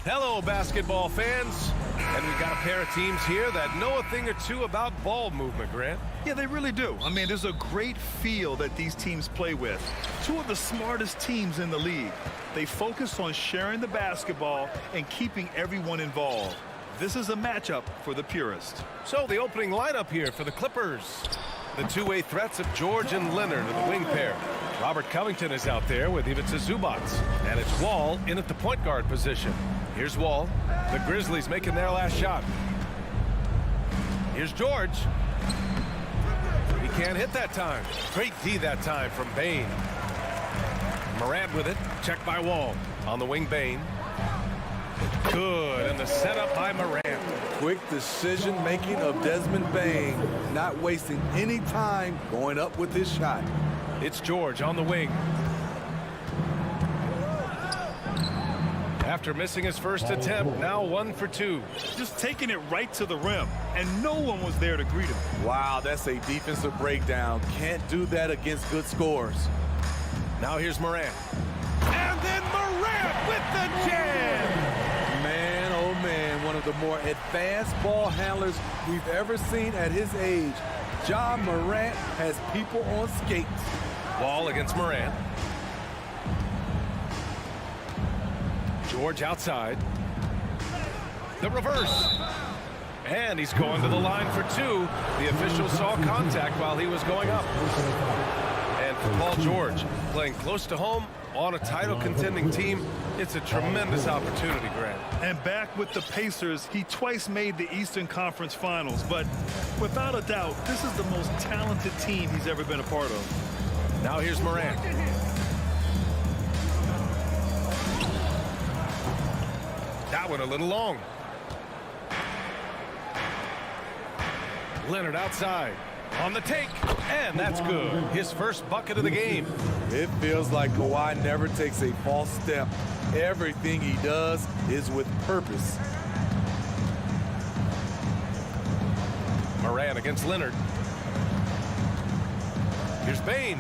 Hello, basketball fans. And we've got a pair of teams here that know a thing or two about ball movement, Grant. Yeah, they really do. I mean, there's a great feel that these teams play with. Two of the smartest teams in the league. They focus on sharing the basketball and keeping everyone involved. This is a matchup for the purist. So the opening lineup here for the Clippers. The two-way threats of George and Leonard in the wing pair. Robert Covington is out there with Ivica Zubac. And it's Wall in at the point guard position. Here's Wall. The Grizzlies making their last shot. Here's George. He can't hit that time. Great D that time from Bane. Morant with it. Checked by Wall. On the wing, Bane. Good. And the setup by Morant. Quick decision-making of Desmond Bane. Not wasting any time going up with his shot. It's George on the wing. After missing his first attempt, now 1 for 2. Just taking it right to the rim, and no one was there to greet him. Wow, that's a defensive breakdown. Can't do that against good scores. Now here's Morant. And then Morant with the jam! Man, oh man, one of the more advanced ball handlers we've ever seen at his age. Ja Morant has people on skates. Wall against Morant. George outside. The reverse. And he's going to the line for 2. The official saw contact while he was going up. And for Paul George, playing close to home on a title contending team, it's a tremendous opportunity, Grant. And back with the Pacers, he twice made the Eastern Conference Finals. But without a doubt, this is the most talented team he's ever been a part of. Now here's Morant. That one a little long. Leonard outside. On the take. And that's good. His first bucket of the game. It feels like Kawhi never takes a false step. Everything he does is with purpose. Morant against Leonard. Here's Bane.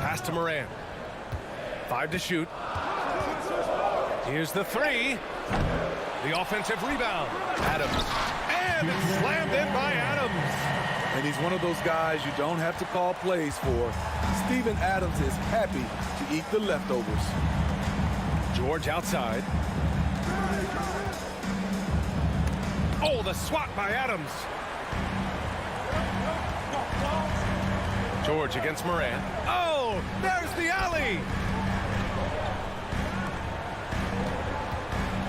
Pass to Morant. 5 to shoot. Here's the 3. The offensive rebound. Adams. And it's slammed in by Adams. And he's one of those guys you don't have to call plays for. Steven Adams is happy to eat the leftovers. George outside. Oh, the swat by Adams. George against Morant. Oh, there's the alley.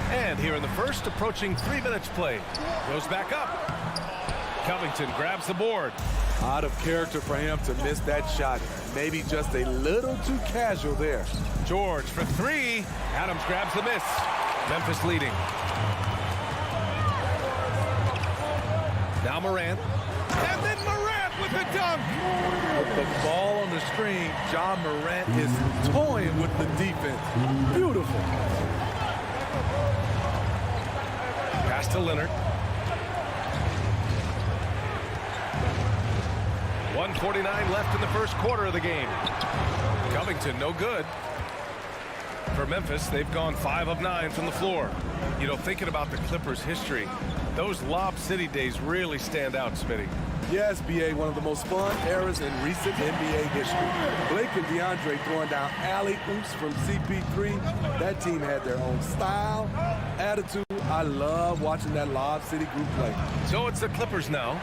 And here in the first, approaching 3 minutes played. Goes back up. Covington grabs the board. Out of character for him to miss that shot. Maybe just a little too casual there. George for 3. Adams grabs the miss. Memphis leading. Now Morant. And then Morant with the dunk. With the ball on the screen, Ja Morant is toying with the defense. Beautiful. Pass to Leonard. 1:49 left in the first quarter of the game. Covington, no good. For Memphis, they've gone 5 of 9 from the floor. You know, thinking about the Clippers' history, those Lob City days really stand out, Smitty. Yes, B.A., one of the most fun eras in recent NBA history. Blake and DeAndre throwing down alley-oops from CP3. That team had their own style, attitude. I love watching that Lob City group play. So it's the Clippers now,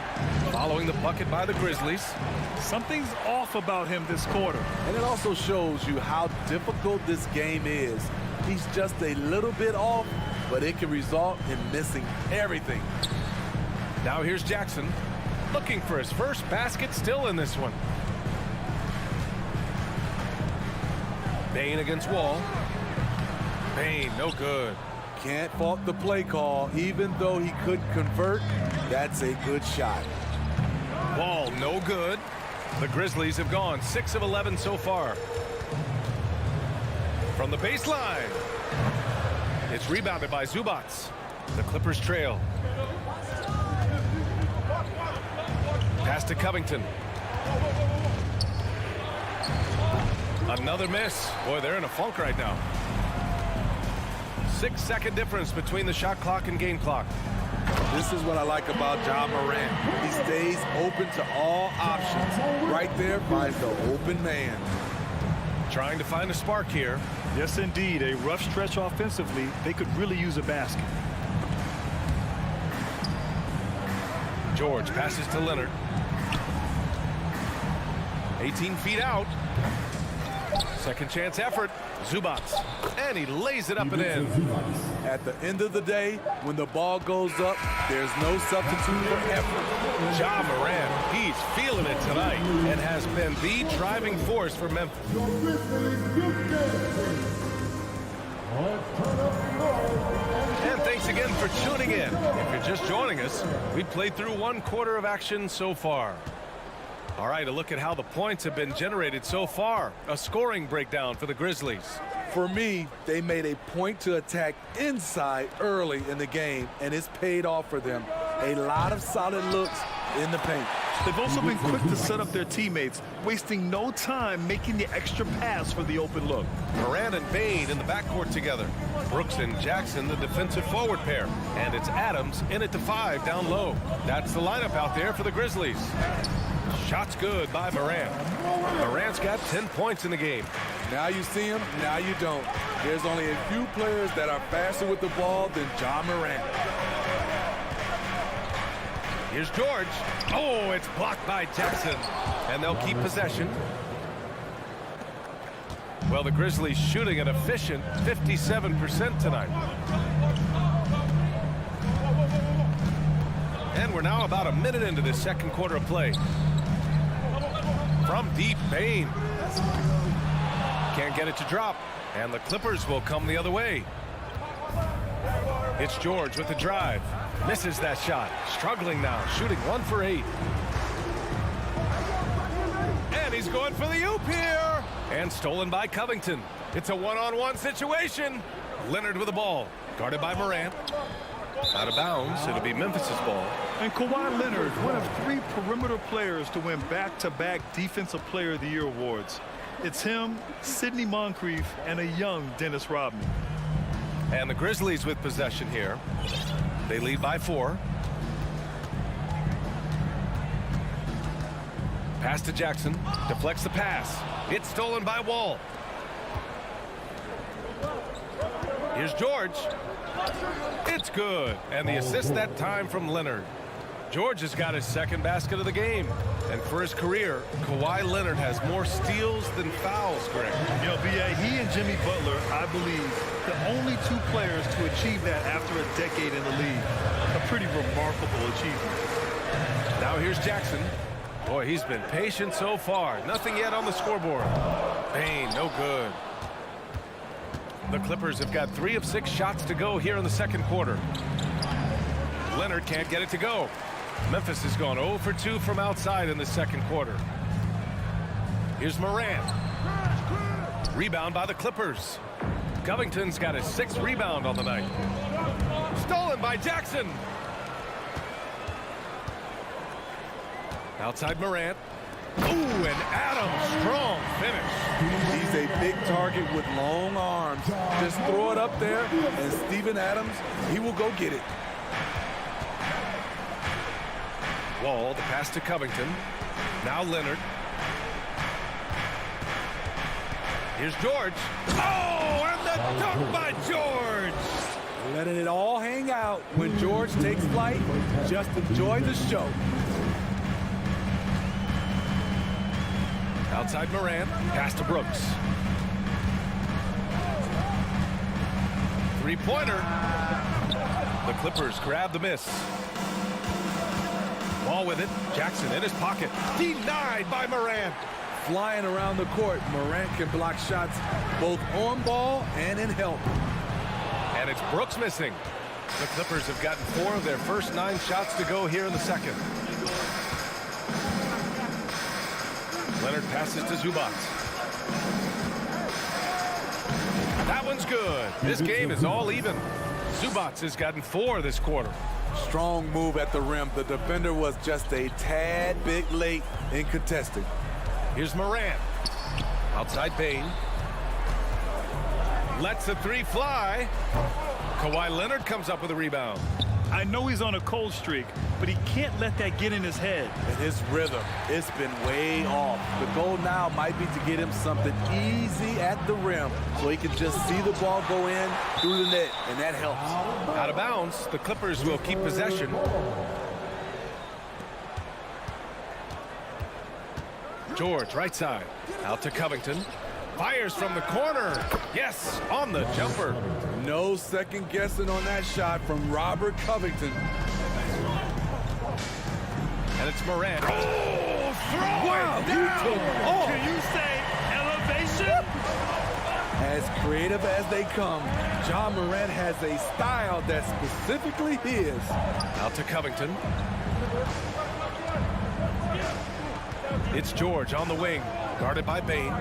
following the bucket by the Grizzlies. Something's off about him this quarter. And it also shows you how difficult this game is. He's just a little bit off, but it can result in missing everything. Now here's Jackson, looking for his first basket, still in this one. Bane against Wall. Bane, no good. Can't fault the play call. Even though he could convert, that's a good shot. Wall, no good. The Grizzlies have gone 6 of 11 so far. From the baseline. It's rebounded by Zubac. The Clippers trail. Pass to Covington. Another miss. Boy, they're in a funk right now. 6-second difference between the shot clock and game clock. This is what I like about Ja Morant. He stays open to all options. Right there finds the open man. Trying to find a spark here. Yes, indeed. A rough stretch offensively. They could really use a basket. George passes to Leonard. 18 feet out. Second chance effort. Zubac. And he lays it up and in. At the end of the day, when the ball goes up, there's no substitute for effort. Ja Morant, he's feeling it tonight and has been the driving force for Memphis. And thanks again for tuning in. If you're just joining us, we played through 1 quarter of action so far. All right, a look at how the points have been generated so far. A scoring breakdown for the Grizzlies. For me, they made a point to attack inside early in the game, and it's paid off for them. A lot of solid looks in the paint. They've also been quick to set up their teammates, wasting no time making the extra pass for the open look. Morant and Bane in the backcourt together. Brooks and Jackson, the defensive forward pair. And it's Adams in at the 5 down low. That's the lineup out there for the Grizzlies. Shots good by Morant. Morant's got 10 points in the game. Now you see him, now you don't. There's only a few players that are faster with the ball than Ja Morant. Here's George. Oh, it's blocked by Jackson. And they'll keep possession. Well, the Grizzlies shooting an efficient 57% tonight. And we're now about a minute into this second quarter of play. From deep, Bane. Can't get it to drop. And the Clippers will come the other way. It's George with the drive. Misses that shot. Struggling now. Shooting 1 for 8. And he's going for the oop here. And stolen by Covington. It's a one-on-one situation. Leonard with the ball. Guarded by Morant. Out of bounds. It'll be Memphis's ball. And Kawhi Leonard, one of 3 perimeter players to win back-to-back Defensive Player of the Year awards. It's him, Sidney Moncrief, and a young Dennis Rodman. And the Grizzlies with possession here. They lead by 4. Pass to Jackson. Deflects the pass. It's stolen by Wall. Here's George. It's good. And the assist that time from Leonard. George has got his second basket of the game. And for his career, Kawhi Leonard has more steals than fouls, Greg. You know, B.A., he and Jimmy Butler, I believe, the only 2 players to achieve that after a decade in the league. A pretty remarkable achievement. Now here's Jackson. Boy, he's been patient so far. Nothing yet on the scoreboard. Bane, no good. The Clippers have got 3 of 6 shots to go here in the second quarter. Leonard can't get it to go. Memphis has gone 0 for 2 from outside in the second quarter. Here's Morant. Rebound by the Clippers. Covington's got his 6th rebound on the night. Stolen by Jackson. Outside Morant. Ooh, and Adams, strong finish. He's a big target with long arms. Just throw it up there, and Steven Adams, he will go get it. Wall, the pass to Covington. Now Leonard. Here's George. Oh, and the dunk by George. Letting it all hang out when George takes flight. Just enjoy the show. Outside Morant, pass to Brooks. 3-pointer. The Clippers grab the miss. Ball with it. Jackson in his pocket. Denied by Morant. Flying around the court, Morant can block shots both on ball and in help. And it's Brooks missing. The Clippers have gotten 4 of their first 9 shots to go here in the second. Leonard passes to Zubac. That one's good. This game is all even. Zubac has gotten 4 this quarter. Strong move at the rim. The defender was just a tad bit late in contesting. Here's Morant. Outside Bane. Lets the three fly. Kawhi Leonard comes up with a rebound. I know he's on a cold streak, but he can't let that get in his head. And his rhythm, it's been way off. The goal now might be to get him something easy at the rim so he can just see the ball go in through the net, and that helps. Out of bounds, the Clippers will keep possession. George, right side. Out to Covington. Fires from the corner. Yes, on the jumper. No second guessing on that shot from Robert Covington. And it's Morant. Oh, throw Wow, it he down. took off. Can you say elevation? As creative as they come, Ja Morant has a style that's specifically his. Out to Covington. It's George on the wing, guarded by Bane.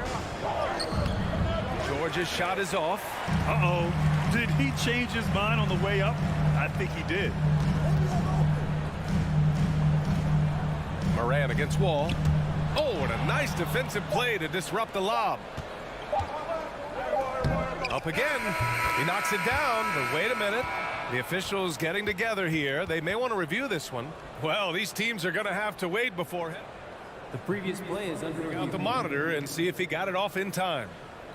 George's shot is off. Uh-oh. Did he change his mind on the way up? I think he did. Morant against Wall. Oh, and a nice defensive play to disrupt the lob. Up again. He knocks it down, but wait a minute. The officials getting together here. They may want to review this one. Well, these teams are going to have to wait before The previous play is under review. out the monitor and see if he got it off in time.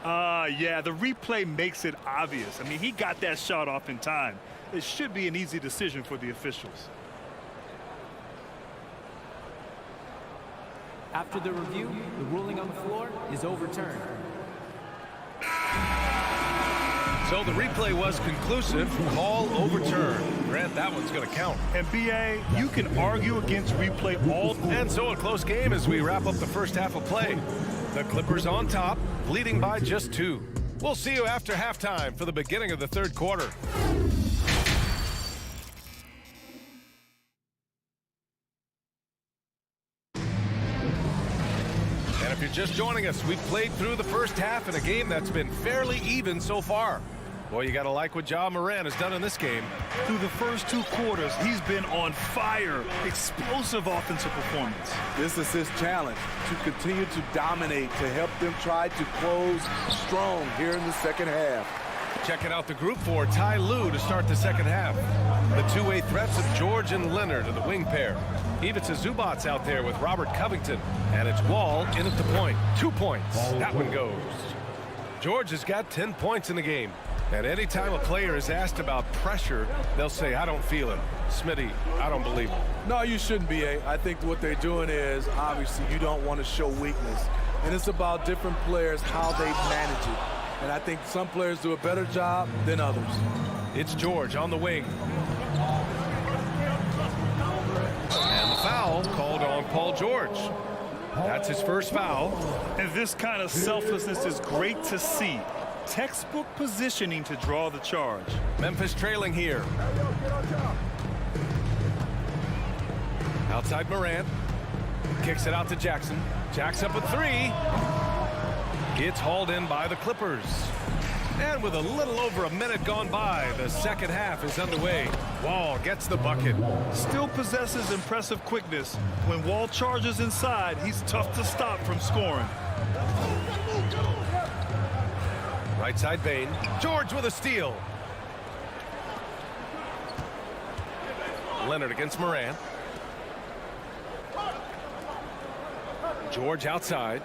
Yeah, the replay makes it obvious. I mean, he got that shot off in time. It should be an easy decision for the officials. After the review, the ruling on the floor is overturned. So the replay was conclusive. Call overturned. Grant, that one's going to count. And BA, you can argue against replay all. And so a close game as we wrap up the first half of play. The Clippers on top, leading by just 2. We'll see you after halftime for the beginning of the third quarter. And if you're just joining us, we've played through the first half in a game that's been fairly even so far. Boy, you got to like what Ja Morant has done in this game. Through the first 2 quarters, he's been on fire. Explosive offensive performance. This is his challenge, to continue to dominate, to help them try to close strong here in the second half. Checking out the group for Ty Lue to start the second half. The two-way threats of George and Leonard are the wing pair. Ivica Zubac's out there with Robert Covington. And it's Wall in at the point. 2 points. That one goes. George has got 10 points in the game. And anytime a player is asked about pressure, they'll say, I don't feel it. Smitty, I don't believe it. No, you shouldn't be. I think what they're doing is, obviously, you don't want to show weakness. And it's about different players, how they manage it. And I think some players do a better job than others. It's George on the wing. And the foul called on Paul George. That's his first foul. And this kind of selflessness is great to see. Textbook positioning to draw the charge. Memphis trailing here. Outside Morant. Kicks it out to Jackson. Jacks up a 3. It's hauled in by the Clippers. And with a little over a minute gone by, the second half is underway. Wall gets the bucket. Still possesses impressive quickness. When Wall charges inside, he's tough to stop from scoring. Right side Bane. George with a steal. Leonard against Morant. George outside.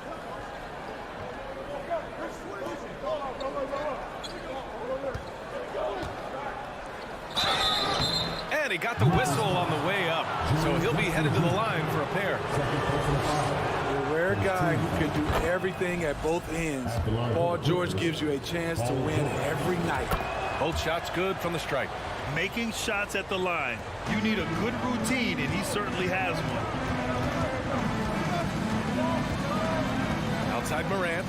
And he got the whistle on the way up. So he'll be headed to the line for a pair. A rare guy who can do everything at both ends. Paul George gives you a chance to win every night. Both shots good from the strike. Making shots at the line. You need a good routine, and he certainly has one. Outside Morant.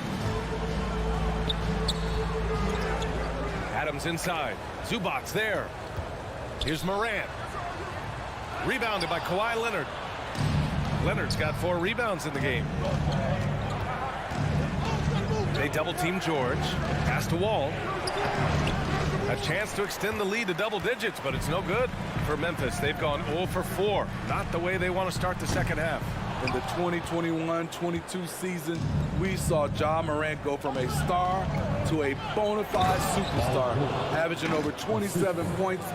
Adams inside. Zubac's there. Here's Morant. Rebounded by Kawhi Leonard. Leonard's got 4 rebounds in the game. They double-team George. Pass to Wall. A chance to extend the lead to double digits, but it's no good for Memphis. They've gone 0 for 4. Not the way they want to start the second half. In the 2021-22 season, we saw Ja Morant go from a star to a bona fide superstar, averaging over 27 points,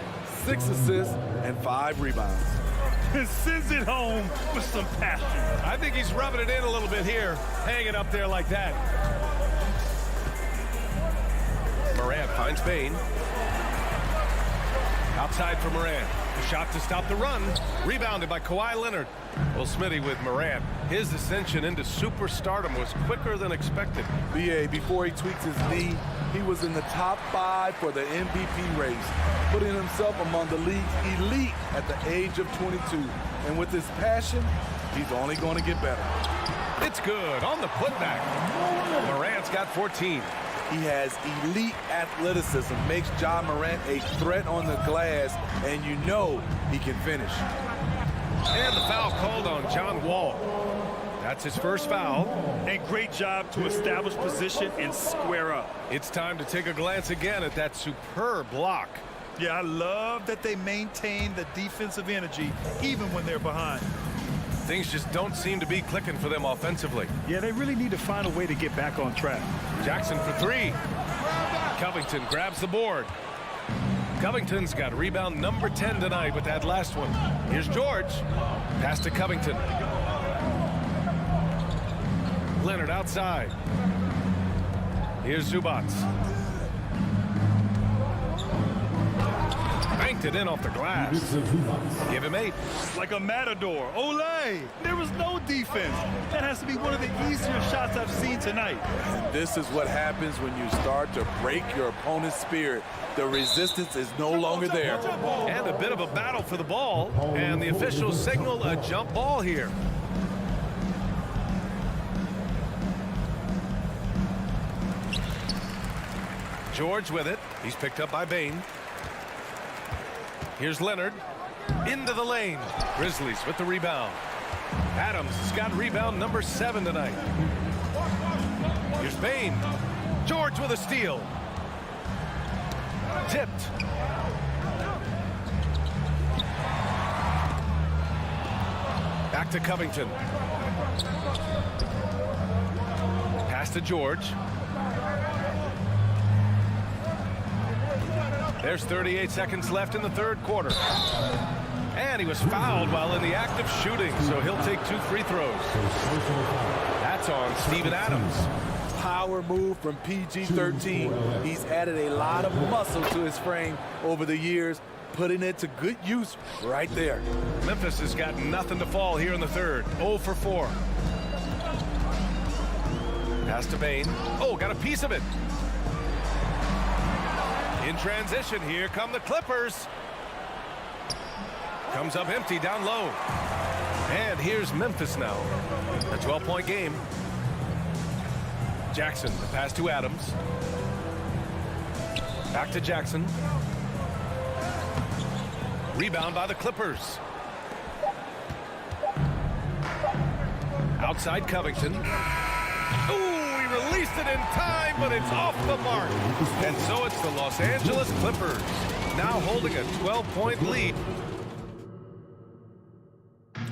6 assists, and 5 rebounds. Sends it home with some passion. I think he's rubbing it in a little bit here, hanging up there like that. Morant finds Bane. Outside for Morant. The shot to stop the run. Rebounded by Kawhi Leonard. Well, Smitty, with Morant, his ascension into superstardom was quicker than expected. BA, before he tweaked his knee, he was in the top 5 for the MVP race, putting himself among the league's elite at the age of 22. And with his passion, he's only going to get better. It's good on the putback. Morant's got 14. He has elite athleticism, makes Ja Morant a threat on the glass, and you know he can finish. And the foul called on John Wall. That's his first foul. A great job to establish position and square up. It's time to take a glance again at that superb block. Yeah, I love that they maintain the defensive energy even when they're behind. Things just don't seem to be clicking for them offensively. Yeah, they really need to find a way to get back on track. Jackson for 3. Covington grabs the board. Covington's got rebound number 10 tonight with that last one. Here's George. Pass to Covington. Leonard outside. Here's Zubats. Banked it in off the glass. Give him 8. Like a matador. Olay! There was no defense. That has to be one of the easier shots I've seen tonight. This is what happens when you start to break your opponent's spirit. The resistance is no longer there. And a bit of a battle for the ball. And the officials signal a jump ball here. George with it. He's picked up by Bane. Here's Leonard. Into the lane. Grizzlies with the rebound. Adams has got rebound number 7 tonight. Here's Bane. George with a steal. Tipped. Back to Covington. Pass to George. There's 38 seconds left in the third quarter. And he was fouled while in the act of shooting, so he'll take 2 free throws. That's on Steven Adams. Power move from PG-13. He's added a lot of muscle to his frame over the years, putting it to good use right there. Memphis has got nothing to fall here in the third. 0 for 4. Pass to Bane. Oh, got a piece of it. In transition, here come the Clippers. Comes up empty down low. And here's Memphis now. A 12-point game. Jackson, the pass to Adams. Back to Jackson. Rebound by the Clippers. Outside Covington. Ooh, he released it in time, but it's off the mark. And so it's the Los Angeles Clippers, now holding a 12-point lead.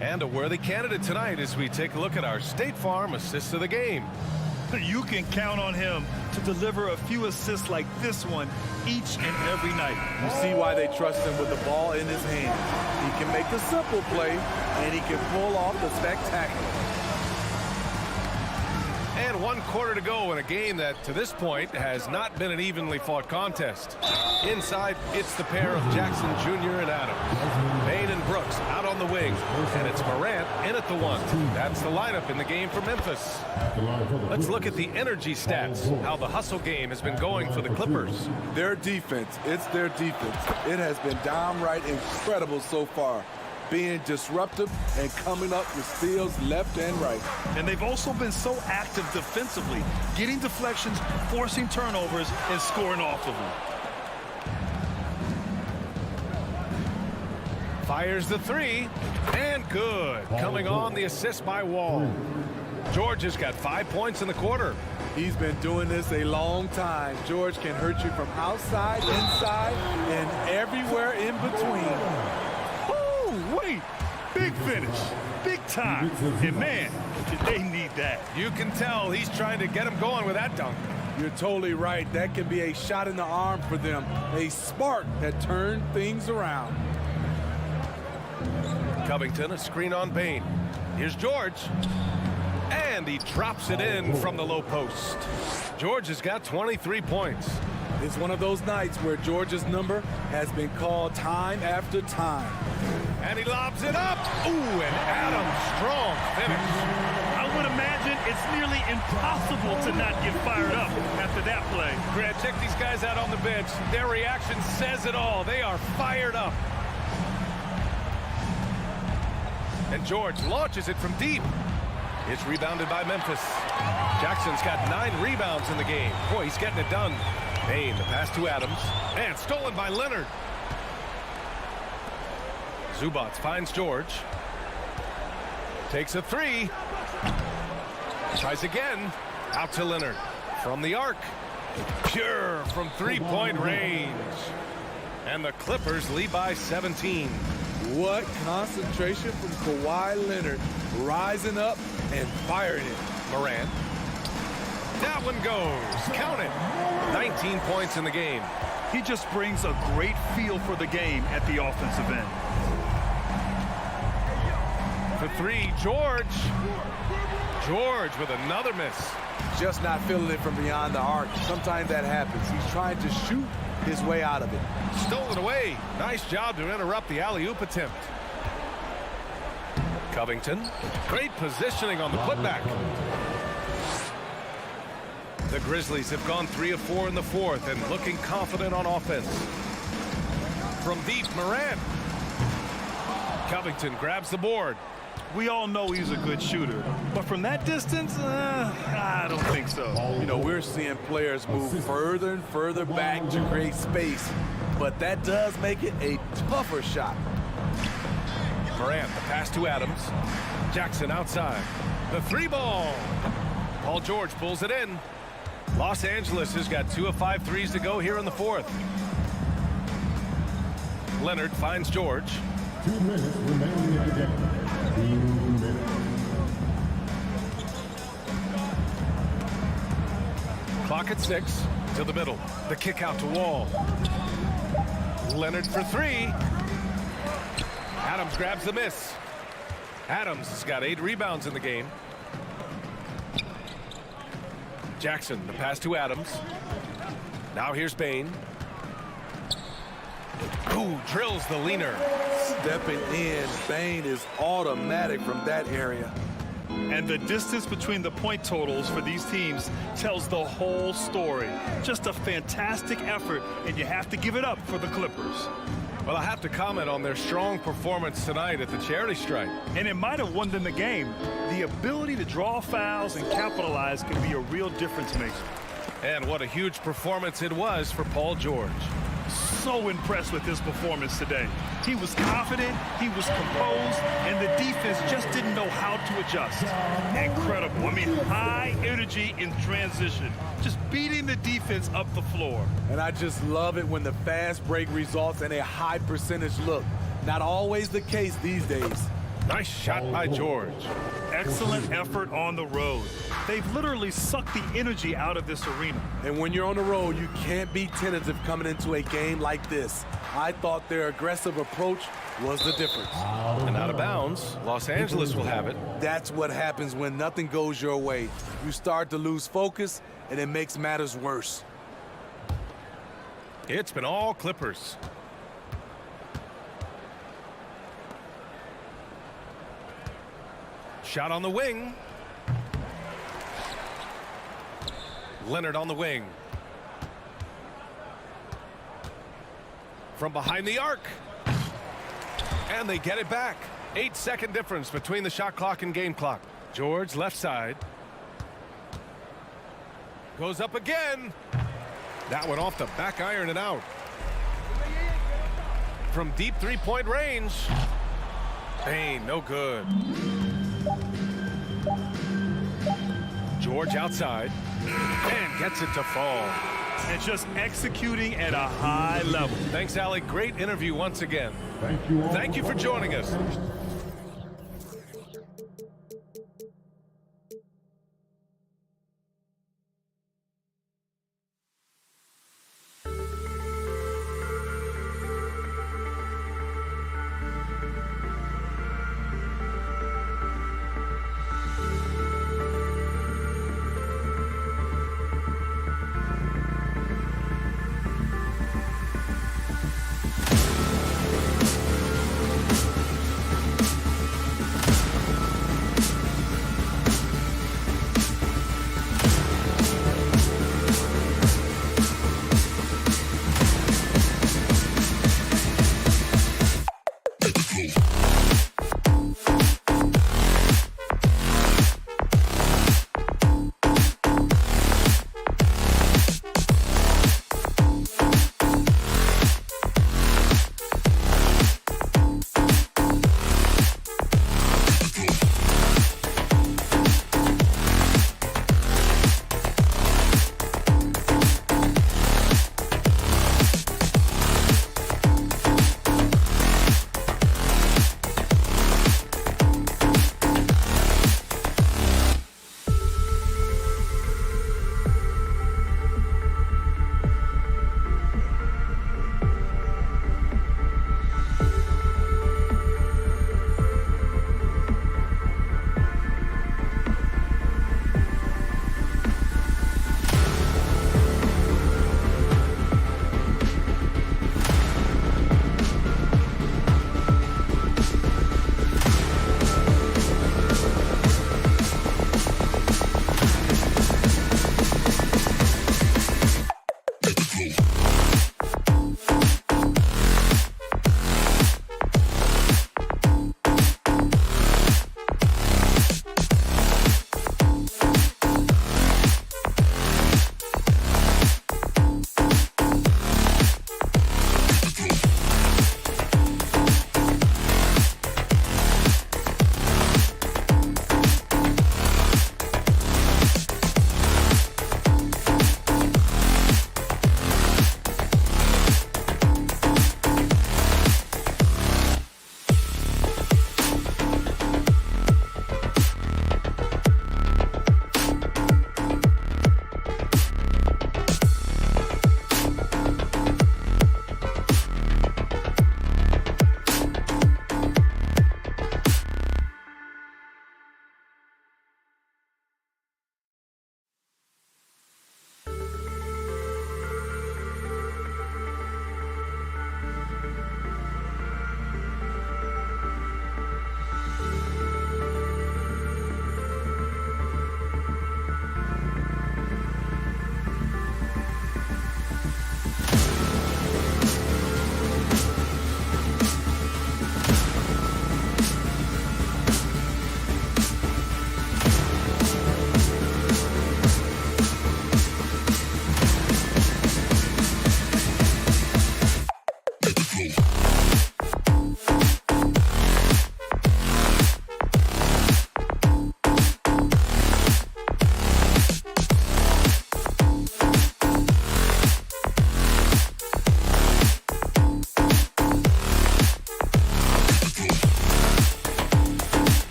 And a worthy candidate tonight as we take a look at our State Farm assist of the game. You can count on him to deliver a few assists like this one each and every night. You see why they trust him with the ball in his hand. He can make the simple play, and he can pull off the spectacular. And 1 quarter to go in a game that, to this point, has not been an evenly fought contest. Inside, it's the pair of Jackson Jr. and Adams. Bane and Brooks out on the wing, and it's Morant in at the 1. That's the lineup in the game for Memphis. Let's look at the energy stats, how the hustle game has been going for the Clippers. Their defense, it's their defense. It has been downright incredible so far, being disruptive and coming up with steals left and right. And they've also been so active defensively, getting deflections, forcing turnovers, and scoring off of them. Fires the 3, and good. Coming on the assist by Wall. George has got 5 points in the quarter. He's been doing this a long time. George can hurt you from outside, inside, and everywhere in between. Wait, Big finish, big time, and man, did they need that. You can tell he's trying to get him going with that dunk. You're totally right. That can be a shot in the arm for them. A spark that turned things around. Covington, a screen on Bain. Here's George. And he drops it in from the low post. George has got 23 points. It's one of those nights where George's number has been called time after time. And he lobs it up. Ooh, and Adams, strong finish. I would imagine it's nearly impossible to not get fired up after that play. Grant, check these guys out on the bench. Their reaction says it all. They are fired up. And George launches it from deep. It's rebounded by Memphis. Jackson's got 9 rebounds in the game. Boy, he's getting it done. Bain, the pass to Adams. And stolen by Leonard. Zubats finds George. Takes a 3. Tries again. Out to Leonard. From the arc. Pure from three-point range. And the Clippers lead by 17. What concentration from Kawhi Leonard, rising up and firing it. Morant. That one goes. Count it. 19 points in the game. He just brings a great feel for the game at the offensive end. For 3, George. George with another miss. Just not feeling it from beyond the arc. Sometimes that happens. He's trying to shoot his way out of it. Stolen away. Nice job to interrupt the alley-oop attempt. Covington. Great positioning on the putback. The Grizzlies have gone 3 of 4 in the fourth and looking confident on offense. From deep, Morant. Covington grabs the board. We all know he's a good shooter, but from that distance, I don't think so. You know, we're seeing players move further and further back to create space, but that does make it a tougher shot. Morant, the pass to Adams. Jackson outside. The 3-ball. Paul George pulls it in. Los Angeles has got 2 of 5 threes to go here in the fourth. Leonard finds George. 2 minutes remaining in the game. 2 minutes. Clock at 6 to the middle. The kick out to Wall. Leonard for 3. Adams grabs the miss. Adams has got 8 rebounds in the game. Jackson, the pass to Adams. Now here's Bain. Ooh, drills the leaner. Stepping in, Bain is automatic from that area. And the distance between the point totals for these teams tells the whole story. Just a fantastic effort, and you have to give it up for the Clippers. Well, I have to comment on their strong performance tonight at the charity stripe. And it might have won them the game. The ability to draw fouls and capitalize can be a real difference maker. And what a huge performance it was for Paul George. So impressed with his performance today. He was confident, he was composed, and the defense just didn't know how to adjust. Incredible. I mean, high energy in transition. Just beating the defense up the floor. And I just love it when the fast break results in a high percentage look. Not always the case these days. Nice shot by George. Excellent effort on the road. They've literally sucked the energy out of this arena. And when you're on the road, you can't be tentative coming into a game like this. I thought their aggressive approach was the difference. And out of bounds, Los Angeles will have it. That's what happens when nothing goes your way. You start to lose focus, and it makes matters worse. It's been all Clippers. Shot on the wing. Leonard on the wing. From behind the arc. And they get it back. 8-second difference between the shot clock and game clock. George left side. Goes up again. That one off the back iron and out. From deep three-point range. Bain, no good. George outside and gets it to fall. And just executing at a high level. Thanks, Alec. Great interview once again. Thank you all. Thank you for joining us.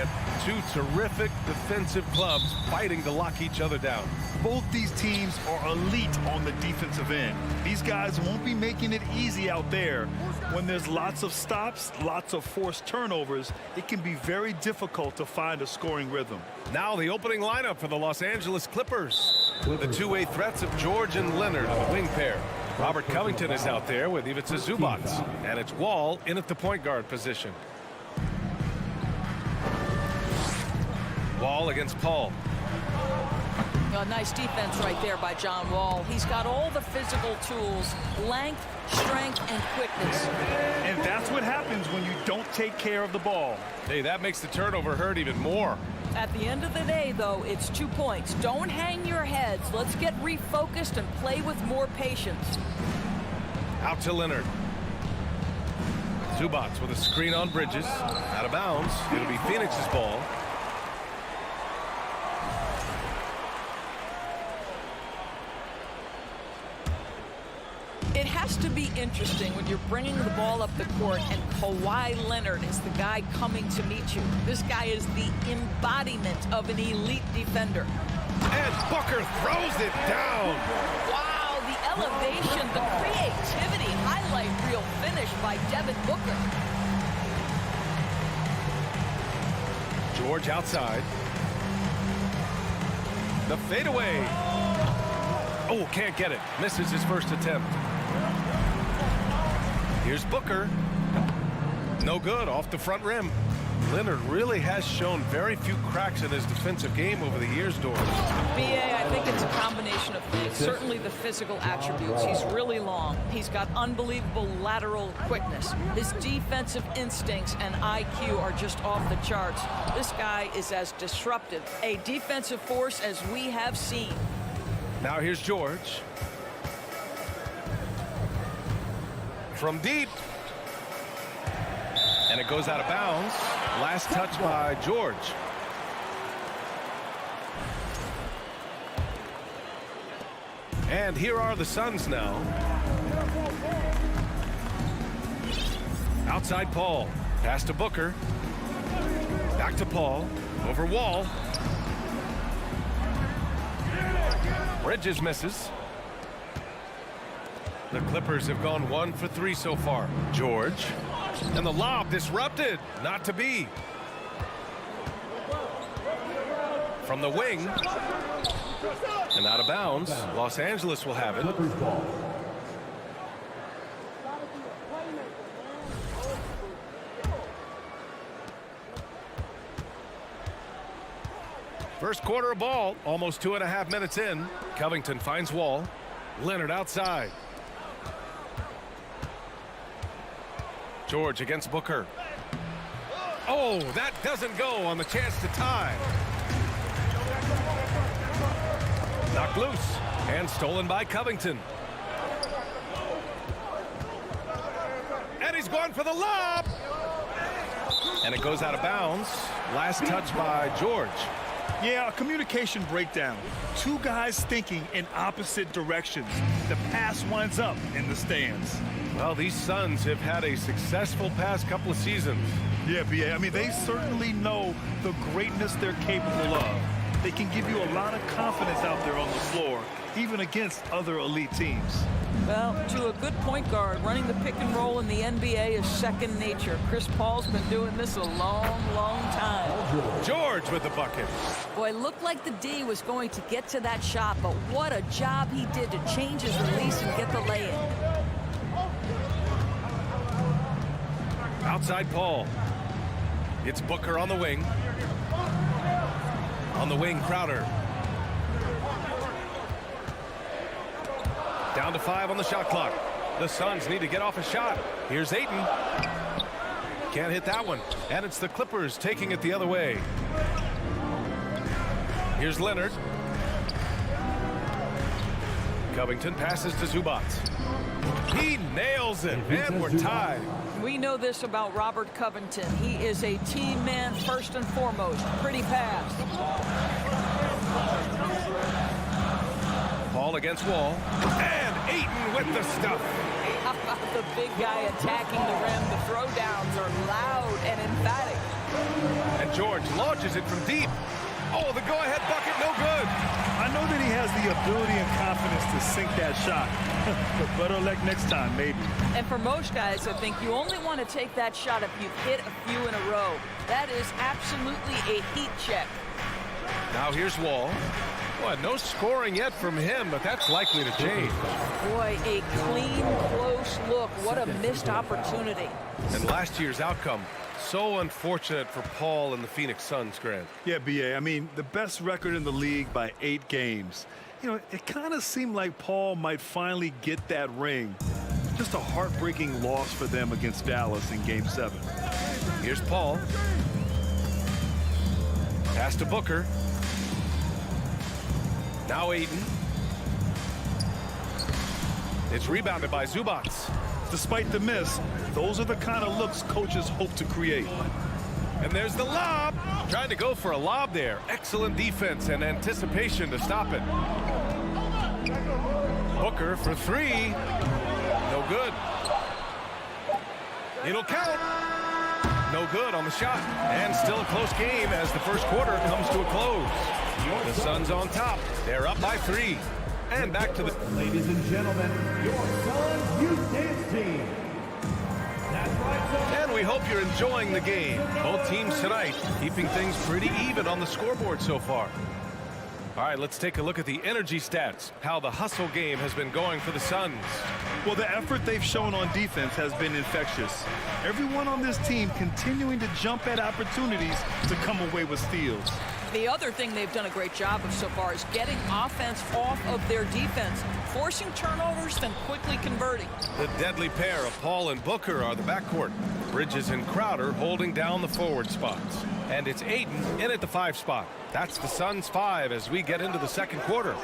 said, two terrific defensive clubs fighting to lock each other down. Both these teams are elite on the defensive end. These guys won't be making it easy out there. When there's lots of stops, lots of forced turnovers, it can be very difficult to find a scoring rhythm. Now the opening lineup for the Los Angeles Clippers. The two-way threats of George and Leonard on the wing pair. Robert Covington is out there with Ivica Zubac. And it's Wall in at the point guard position. Wall against Paul. Nice defense right there by John Wall. He's got all the physical tools, length, strength, and quickness. And that's what happens when you don't take care of the ball. Hey, that makes the turnover hurt even more. At the end of the day, though, it's 2 points. Don't hang your heads. Let's get refocused and play with more patience. Out to Leonard. Zubac with a screen on Bridges. Out of bounds. It'll be Phoenix's ball. It has to be interesting when you're bringing the ball up the court and Kawhi Leonard is the guy coming to meet you. This guy is the embodiment of an elite defender. And Booker throws it down. Wow, the elevation, the creativity, highlight reel finish by Devin Booker. George outside. The fadeaway. Oh, can't get it. Misses his first attempt. Here's Booker. No good, off the front rim. Leonard really has shown very few cracks in his defensive game over the years, Doris. BA, I think it's a combination of things. Certainly the physical attributes. He's really long. He's got unbelievable lateral quickness. His defensive instincts and IQ are just off the charts. This guy is as disruptive a defensive force as we have seen. Now here's George. From deep. And it goes out of bounds. Last touch by George. And here are the Suns now. Outside Paul. Pass to Booker. Back to Paul. Over Wall. Bridges misses. The Clippers have gone 1 for 3 so far. George. And the lob disrupted. Not to be. From the wing. And out of bounds. Los Angeles will have it. First quarter of ball. Almost 2.5 minutes in. Covington finds Wall. Leonard outside. George against Booker. Oh, that doesn't go on the chance to tie. Knocked loose and stolen by Covington. And he's going for the lob. And it goes out of bounds. Last touch by George. Yeah, a communication breakdown. Two guys thinking in opposite directions. The pass winds up in the stands. Well, these Suns have had a successful past couple of seasons. Yeah, BA. I mean, they certainly know the greatness they're capable of. They can give you a lot of confidence out there on the floor, even against other elite teams. Well, to a good point guard, running the pick and roll in the NBA is second nature. Chris Paul's been doing this a long, long time. George with the bucket. Boy, looked like the D was going to get to that shot, but what a job he did to change his release and get the lay-in. Outside Paul. It's Booker on the wing. On the wing, Crowder. Down to 5 on the shot clock. The Suns need to get off a shot. Here's Ayton. Can't hit that one. And it's the Clippers taking it the other way. Here's Leonard. Covington passes to Zubac. He nails it, and we're tied. We know this about Robert Covington. He is a team man first and foremost. Pretty pass. Paul against Wall. And Ayton with the stuff. How about the big guy attacking the rim? The throwdowns are loud and emphatic. And George launches it from deep. Oh, the go-ahead bucket, no good. I know that he has the ability and confidence to sink that shot. But better luck next time, maybe. And for most guys, I think you only want to take that shot if you've hit a few in a row. That is absolutely a heat check. Now here's Wall. Boy, no scoring yet from him, but that's likely to change. Boy, a clean, close look. What a missed opportunity. And last year's outcome, so unfortunate for Paul and the Phoenix Suns, Grant. Yeah, B.A., I mean, the best record in the league by 8 games. You know, it kind of seemed like Paul might finally get that ring. Just a heartbreaking loss for them against Dallas in Game 7. Here's Paul. Pass to Booker. Now Aiden. It's rebounded by Zubac. Despite the miss, those are the kind of looks coaches hope to create. And there's the lob. Trying to go for a lob there. Excellent defense and anticipation to stop it. Booker for 3. No good. It'll count. No good on the shot. And still a close game as the first quarter comes to a close. The Suns on top. They're up by 3. And back to the... Ladies and gentlemen, your Suns Youth Dance Team. That's right, Suns. And we hope you're enjoying the game. Both teams tonight keeping things pretty even on the scoreboard so far. All right, let's take a look at the energy stats, how the hustle game has been going for the Suns. Well, the effort they've shown on defense has been infectious. Everyone on this team continuing to jump at opportunities to come away with steals. The other thing they've done a great job of so far is getting offense off of their defense, forcing turnovers, then quickly converting. The deadly pair of Paul and Booker are the backcourt. Bridges and Crowder holding down the forward spots. And it's Aiden in at the 5 spot. That's the Suns 5 as we get into the second quarter.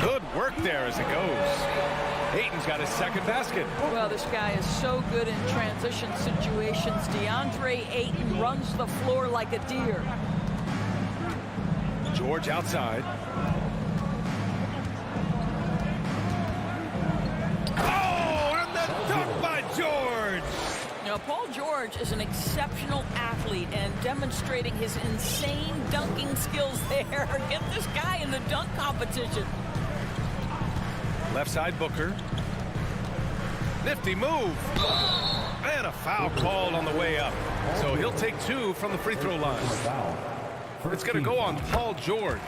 Good work there as it goes. Aiden's got his second basket. Well, this guy is so good in transition situations. DeAndre Ayton runs the floor like a deer. George outside. Oh, and the dunk by George! Now, Paul George is an exceptional athlete and demonstrating his insane dunking skills there. Get this guy in the dunk competition. Left side Booker. Nifty move. And a foul called on the way up. So he'll take 2 from the free throw line. It's going to go on Paul George.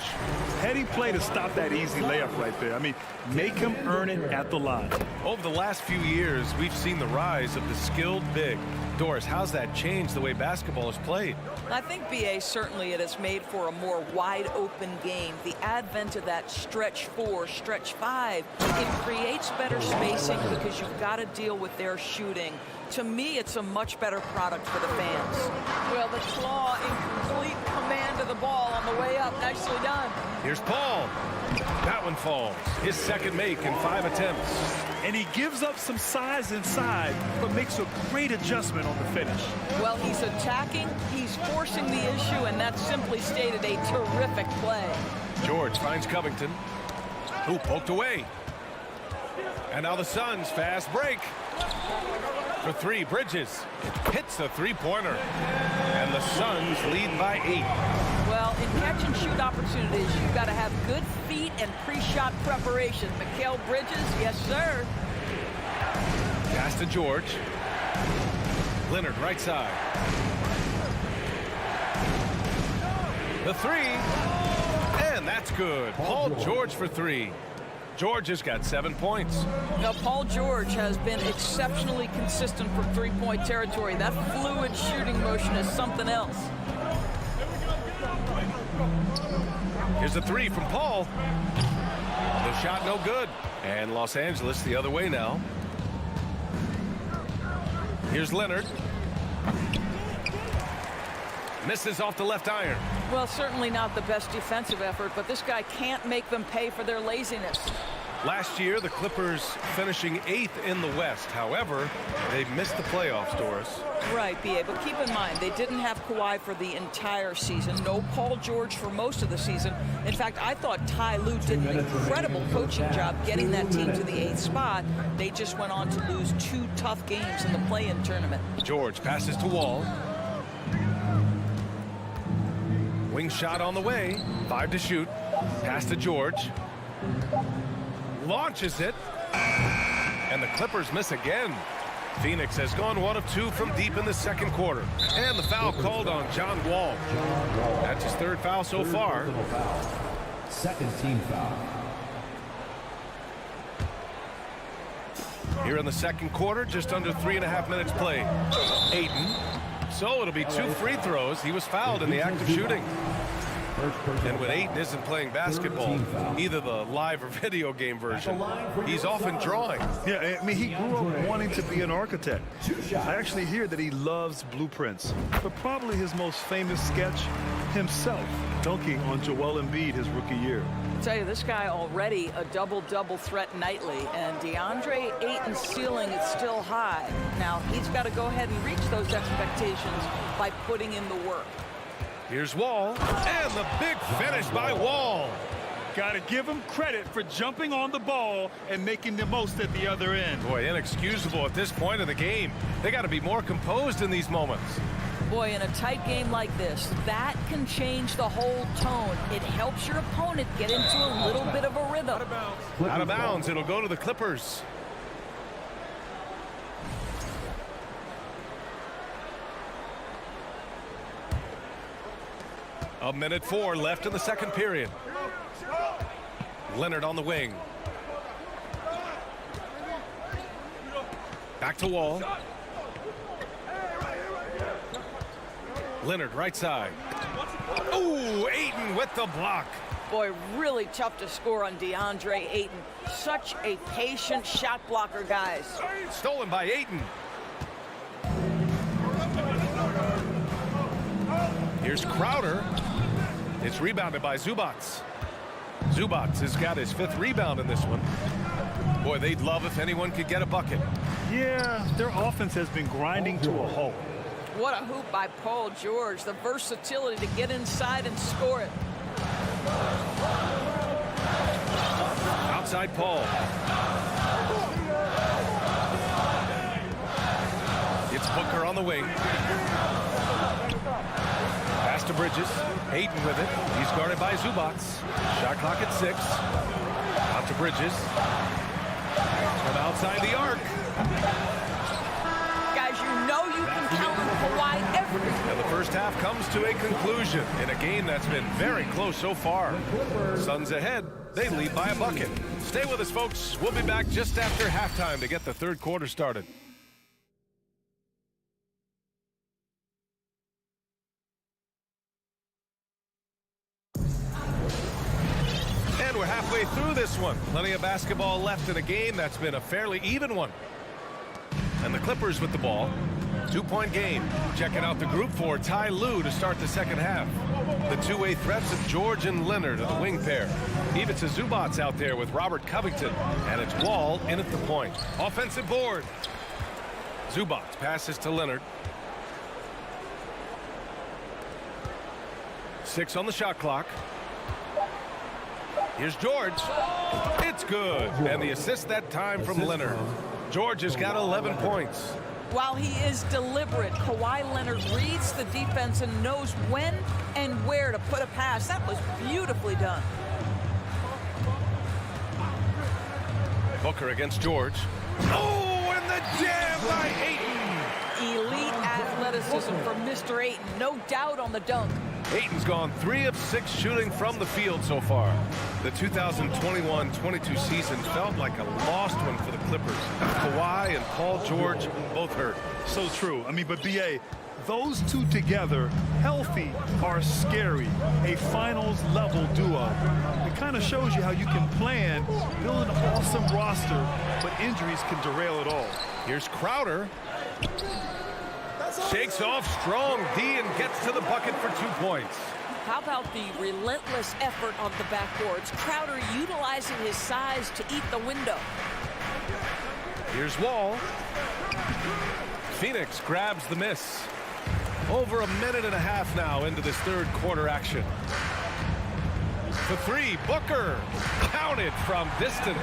Heady play to stop that easy layup right there. I mean, make him earn it at the line. Over the last few years, we've seen the rise of the skilled big. Doris, how's that changed the way basketball is played? I think, B.A., certainly it has made for a more wide-open game. The advent of that stretch 4, stretch 5, it creates better spacing because you've got to deal with their shooting. To me, it's a much better product for the fans. Well, the claw in complete command of the ball on the way up. Nicely done. Here's Paul. That one falls. His second make in 5 attempts. And he gives up some size inside, but makes a great adjustment on the finish. Well, he's attacking, he's forcing the issue, and that's simply stated a terrific play. George finds Covington, who poked away. And now the Suns fast break. For 3, Bridges hits a 3-pointer. And the Suns lead by 8. Well, in catch-and-shoot opportunities, you've got to have good feet and pre-shot preparation. Mikal Bridges, yes, sir. Pass to George. Leonard, right side. The 3. And that's good. Paul George for 3. George has got 7 points. Now, Paul George has been exceptionally consistent from three-point territory. That fluid shooting motion is something else. Here's the 3 from Paul. The shot no good. And Los Angeles the other way now. Here's Leonard. Misses off the left iron. Well, certainly not the best defensive effort, but this guy can't make them pay for their laziness. Last year, the Clippers finishing 8th in the West. However, they missed the playoffs, Doris. Right, B.A., but keep in mind, they didn't have Kawhi for the entire season. No Paul George for most of the season. In fact, I thought Ty Lue did an incredible coaching job getting that team to the 8th spot. They just went on to lose 2 tough games in the play-in tournament. George passes to Wall. Wing shot on the way. 5 to shoot. Pass to George. Launches it. And the Clippers miss again. Phoenix has gone 1 of 2 from deep in the second quarter. And the foul called on John Wall. That's his 3rd foul so far. Second team foul. Here in the second quarter, just under 3.5 minutes played. Ayton. So it'll be 2 free throws. He was fouled in the act of shooting. And when Ayton isn't playing basketball, either the live or video game version, he's often drawing. Yeah, I mean, he grew up wanting to be an architect. I actually hear that he loves blueprints. But probably his most famous sketch, himself dunking on Joel Embiid his rookie year. I tell you, this guy already a double-double threat nightly, and DeAndre Ayton's ceiling is still high. Now, he's got to go ahead and reach those expectations by putting in the work. Here's Wall, and the big finish by Wall. Got to give him credit for jumping on the ball and making the most at the other end. Boy, inexcusable at this point of the game. They got to be more composed in these moments. Boy, in a tight game like this, that can change the whole tone. It helps your opponent get into a little bit of a rhythm. Out of bounds, it'll go to the Clippers. A minute 4 left in the second period. Leonard on the wing. Back to Wall. Leonard right side. Ooh, Ayton with the block. Boy, really tough to score on DeAndre Ayton. Such a patient shot blocker, guys. Stolen by Ayton. Here's Crowder. It's rebounded by Zubats. Zubats has got his 5th rebound in this one. Boy, they'd love if anyone could get a bucket. Yeah, their offense has been grinding to a halt. What a hoop by Paul George. The versatility to get inside and score it. Outside Paul. It's Booker on the wing. Pass to Bridges. Ayton with it. He's guarded by Zubats. Shot clock at 6. Out to Bridges. From outside the arc. Guys, you know you can count on Kawhi every. And the first half comes to a conclusion in a game that's been very close so far. Suns ahead. They lead by a bucket. Stay with us, folks. We'll be back just after halftime to get the third quarter started. And we're halfway through this one. Plenty of basketball left in a game that's been a fairly even one. And the Clippers with the ball. 2-point game. Checking out the group for Ty Lue to start the second half. The two-way threats of George and Leonard are the wing pair. Ivica Zubats out there with Robert Covington. And it's Wall in at the point. Offensive board. Zubats passes to Leonard. 6 on the shot clock. Here's George. It's good. And the assist that time from Leonard. George has got 11 points. While he is deliberate, Kawhi Leonard reads the defense and knows when and where to put a pass. That was beautifully done. Booker against George. Oh, and the jam by Ayton. Elite athleticism from Mr. Ayton. No doubt on the dunk. Ayton's gone 3 of 6 shooting from the field so far. The 2021-22 season felt like a lost one for the Clippers. Kawhi and Paul George both hurt. So true. I mean, but B.A., those two together, healthy, are scary. A finals-level duo. It kind of shows you how you can plan, build an awesome roster, but injuries can derail it all. Here's Crowder. Shakes off strong D and gets to the bucket for 2 points. How about the relentless effort on the backboards? Crowder utilizing his size to eat the window. Here's Wall. Phoenix grabs the miss. Over a minute and a half now into this third quarter action. For three, Booker counted from distance.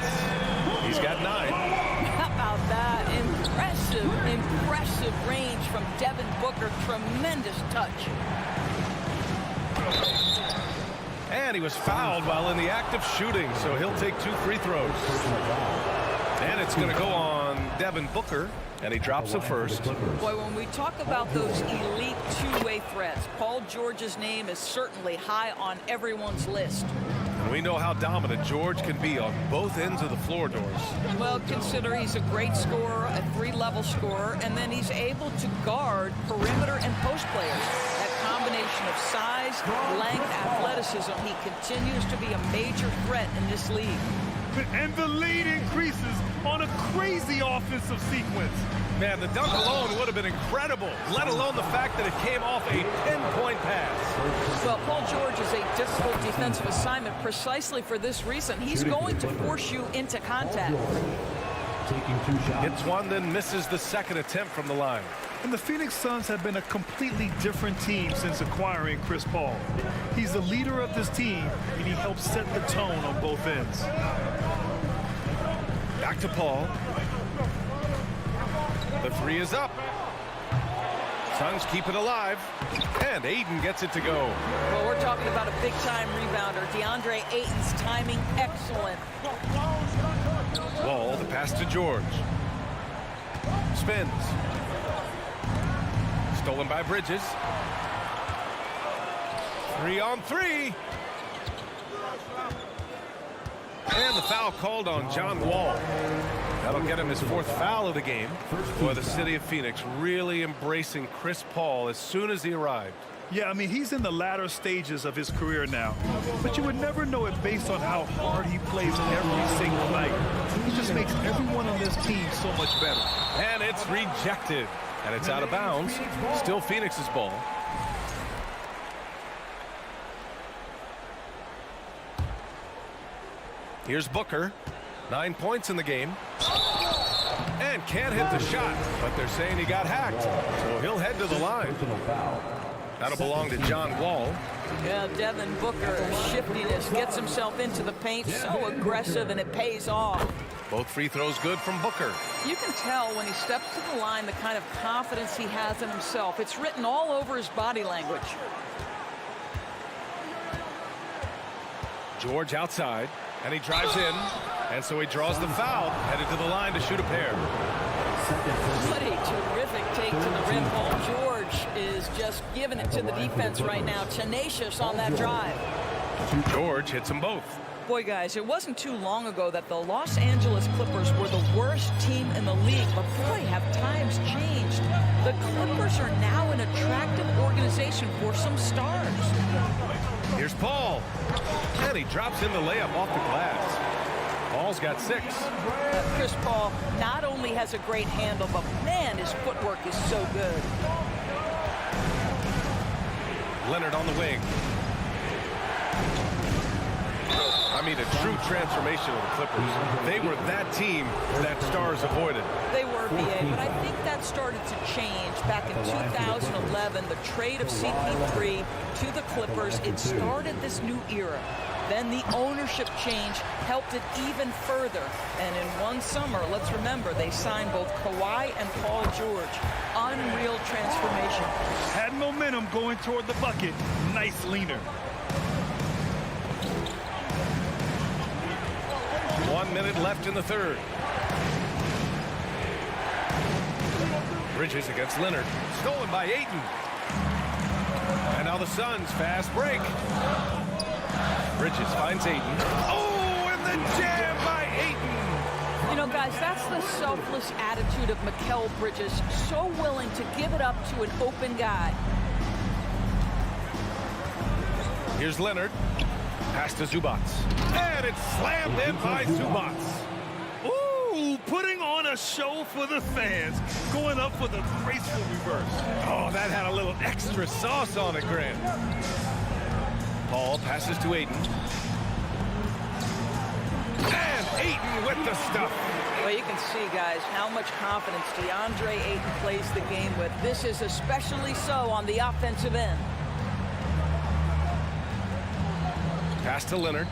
He's got 9. How about that? Impressive range from Devin Booker. Tremendous touch. And he was fouled while in the act of shooting, so he'll take 2 free throws. And it's going to go on Devin Booker, and he drops the first. Boy, when we talk about those elite two-way threats, Paul George's name is certainly high on everyone's list. And we know how dominant George can be on both ends of the floor, Doris. Well, consider he's a great scorer, a 3-level scorer, and then he's able to guard perimeter and post players. That combination of size, length, athleticism, he continues to be a major threat in this league. And the lead increases on a crazy offensive sequence. Man, the dunk alone would have been incredible, let alone the fact that it came off a 10-point pass. Well, Paul George is a difficult defensive assignment precisely for this reason. He's going to force you into contact. Taking 2 shots. Hits one, then misses the second attempt from the line. And the Phoenix Suns have been a completely different team since acquiring Chris Paul. He's the leader of this team, and he helps set the tone on both ends. Back to Paul. The 3 is up. Suns keep it alive. And Ayton gets it to go. Well, we're talking about a big-time rebounder. DeAndre Ayton's timing excellent. Wall, the pass to George. Spins. Stolen by Bridges. 3 on 3. And the foul called on John Wall. That'll get him his 4th foul of the game. Boy, the city of Phoenix really embracing Chris Paul as soon as he arrived. Yeah, I mean, he's in the latter stages of his career now. But you would never know it based on how hard he plays every single night. He just makes everyone on this team so much better. And it's rejected. And it's out of bounds. Still Phoenix's ball. Here's Booker. 9 points in the game. And can't hit the shot, but they're saying he got hacked. So he'll head to the line. That'll belong to John Wall. Yeah, Devin Booker, shiftiness, gets himself into the paint, so aggressive, and it pays off. Both free throws good from Booker. You can tell when he steps to the line the kind of confidence he has in himself. It's written all over his body language. George outside, and he drives in, and so he draws the foul, headed to the line to shoot a pair. What a terrific take to the rim. Paul George is just giving it to the defense right now. Tenacious on that drive. George hits them both. Boy, guys, it wasn't too long ago that the Los Angeles Clippers were the worst team in the league, but boy, have times changed. The Clippers are now an attractive organization for some stars. Here's Paul, and he drops in the layup off the glass. Paul's got 6. Chris Paul not only has a great handle, but man, his footwork is so good. Leonard on the wing. I mean, a true transformation of the Clippers. They were that team that stars avoided. They were, BA, but I think that started to change back in 2011. The trade of CP3 to the Clippers, it started this new era. Then the ownership change helped it even further. And in one summer, let's remember, they signed both Kawhi and Paul George. Unreal transformation. Had momentum going toward the bucket. Nice leaner. 1 minute left in the third. Bridges against Leonard. Stolen by Ayton. And now the Suns fast break. Bridges finds Ayton. Oh, and the jam by Ayton. You know, guys, that's the selfless attitude of Mikal Bridges. So willing to give it up to an open guy. Here's Leonard. Pass to Zubac. And it's slammed in by Zubac. Ooh, putting on a show for the fans. Going up with a graceful reverse. Oh, that had a little extra sauce on it, Grant. Paul passes to Ayton. And Ayton with the stuff. Well, you can see, guys, how much confidence DeAndre Ayton plays the game with. This is especially so on the offensive end. Pass to Leonard.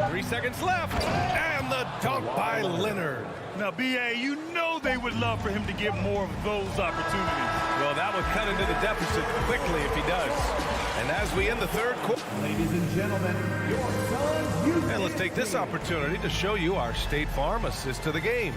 Three seconds left, and the dunk by Leonard. Now, B.A., you know they would love for him to get more of those opportunities. Well, that would cut into the deficit quickly if he does. And as we end the third quarter, Ladies and gentlemen, your Suns Youth and let's take this opportunity to show you our State Farm assist to the game.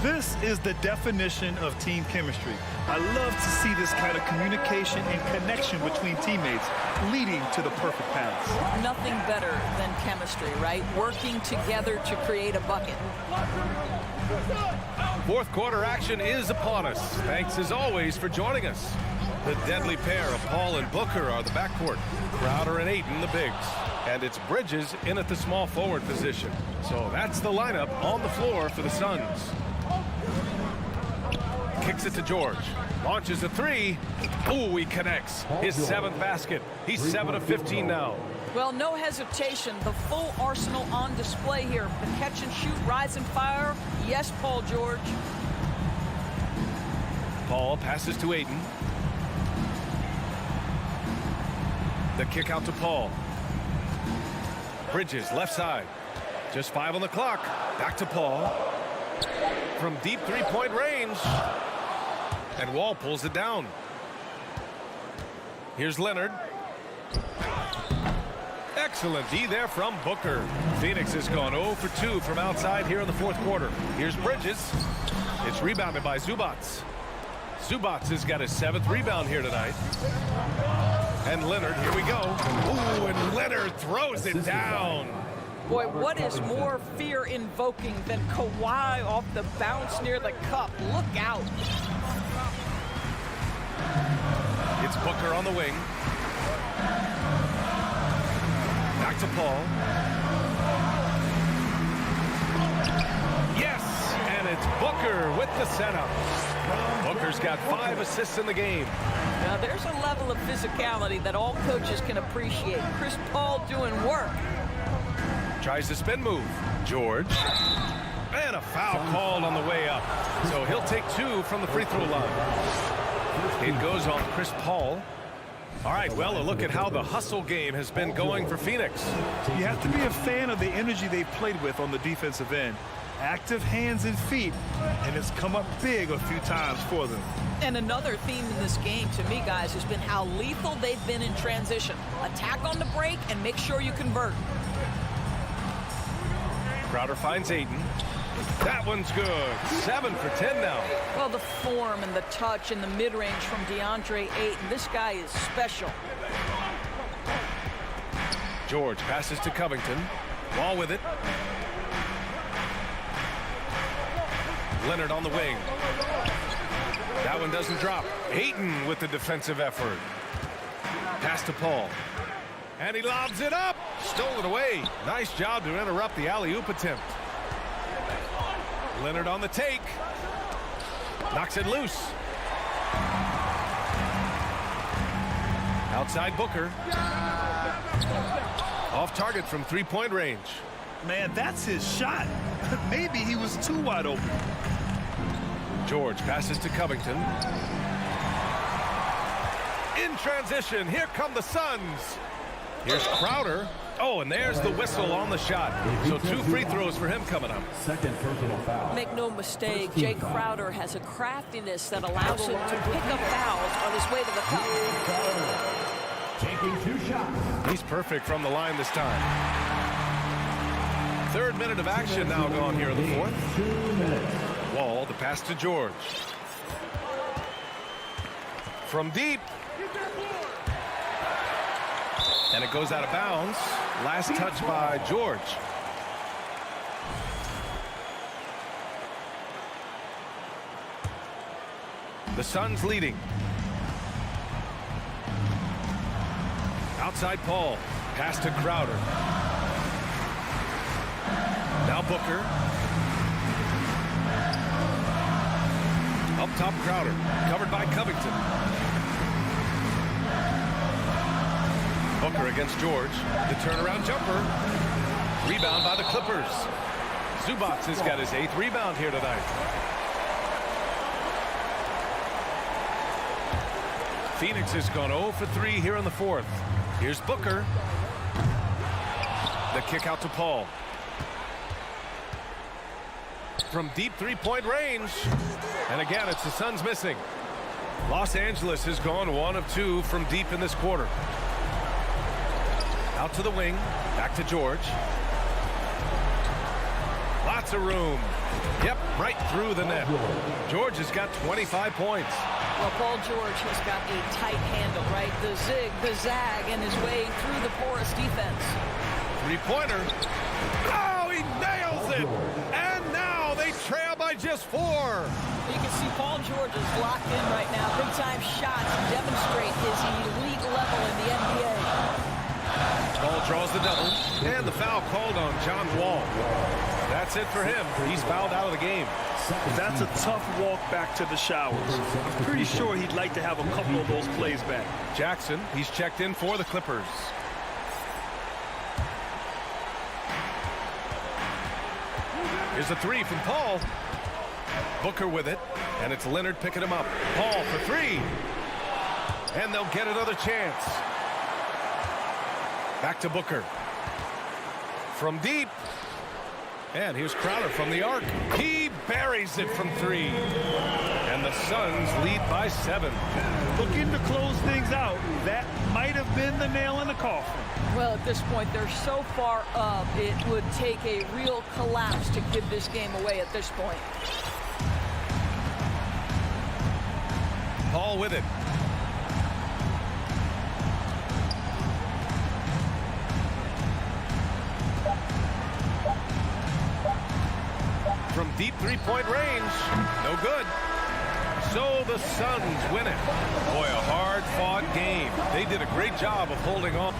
This is the definition of team chemistry. I love to see this kind of communication and connection between teammates leading to the perfect pass. Nothing better than chemistry, right? Working together to create a bucket. Fourth quarter action is upon us. Thanks as always for joining us. The deadly pair of Paul and Booker are the backcourt. Crowder and Ayton the bigs. And it's Bridges in at the small forward position. So that's the lineup on the floor for the Suns. Kicks it to George. Launches a three. Ooh, he connects. His seventh basket. He's 7 of 15 now. Well, no hesitation. The full arsenal on display here. The catch and shoot, rise and fire. Yes, Paul George. Paul passes to Ayton. The kick out to Paul. Bridges, left side. Just 5 on the clock. Back to Paul. From deep three-point range. And Wall pulls it down. Here's Leonard. Excellent D there from Booker. Phoenix has gone 0 for 2 from outside here in the fourth quarter. Here's Bridges. It's rebounded by Zubats. Zubats has got his 7th rebound here tonight. And Leonard, here we go. Ooh, and Leonard throws it down. Boy, what is more fear-invoking than Kawhi off the bounce near the cup? Look out. It's Booker on the wing. Back to Paul. Yes, and it's Booker with the setup. Booker's got 5 assists in the game. Now, there's a level of physicality that all coaches can appreciate. Chris Paul doing work. Tries the spin move. George. And a foul called on the way up. So he'll take 2 from the free throw line. It goes on Chris Paul. All right, well, a look at how the hustle game has been going for Phoenix. You have to be a fan of the energy they've played with on the defensive end. Active hands and feet, and it's come up big a few times for them. And another theme in this game, to me, guys, has been how lethal they've been in transition. Attack on the break and make sure you convert. Crowder finds Ayton. That one's good. 7 for 10 now. Well, the form and the touch and the mid-range from DeAndre Ayton, this guy is special. George passes to Covington. Wall with it. Leonard on the wing. That one doesn't drop. Ayton with the defensive effort. Pass to Paul. And he lobs it up. Stole it away. Nice job to interrupt the alley-oop attempt. Leonard on the take. Knocks it loose. Outside Booker. Off target from three-point range. Man, that's his shot. Maybe he was too wide open. George passes to Covington. In transition, here come the Suns. Here's Crowder. Oh, and there's the whistle on the shot. So 2 free throws for him coming up. Second personal foul. Make no mistake, Jay Crowder has a craftiness that allows him to pick up fouls on his way to the cup. Taking 2 shots. He's perfect from the line this time. 3rd minute of action now gone here in the 4th. 2 minutes. Wall, the pass to George. From deep. And it goes out of bounds. Last touch by George. The Suns leading. Outside Paul. Pass to Crowder. Now Booker. Up top, Crowder. Covered by Covington. Booker against George. The turnaround jumper. Rebound by the Clippers. Zubac has got his 8th rebound here tonight. Phoenix has gone 0 for 3 here in the 4th. Here's Booker. The kick out to Paul. From deep three-point range. And again, it's the Suns missing. Los Angeles has gone 1 of 2 from deep in this quarter. Out to the wing. Back to George. Lots of room. Yep, right through the net. George has got 25 points. Well, Paul George has got a tight handle, right? The zig, the zag, and his way through the porous defense. Three-pointer. Oh, he nails it! And now they trail by just 4. You can see Paul George is locked in right now. Big-time shots demonstrate his elite level in the NBA. Paul draws the double, and the foul called on John Wall. That's it for him. He's fouled out of the game. That's a tough walk back to the showers. I'm pretty sure he'd like to have a couple of those plays back. Jackson, he's checked in for the Clippers. Here's a 3 from Paul. Booker with it, and it's Leonard picking him up. Paul for 3. And they'll get another chance. Back to Booker. From deep. And here's Crowder from the arc. He buries it from 3. And the Suns lead by 7. Looking to close things out. That might have been the nail in the coffin. Well, at this point, they're so far up, it would take a real collapse to give this game away at this point. Paul with it. From deep three-point range. No good. So the Suns win it. Boy, a hard-fought game. They did a great job of holding on.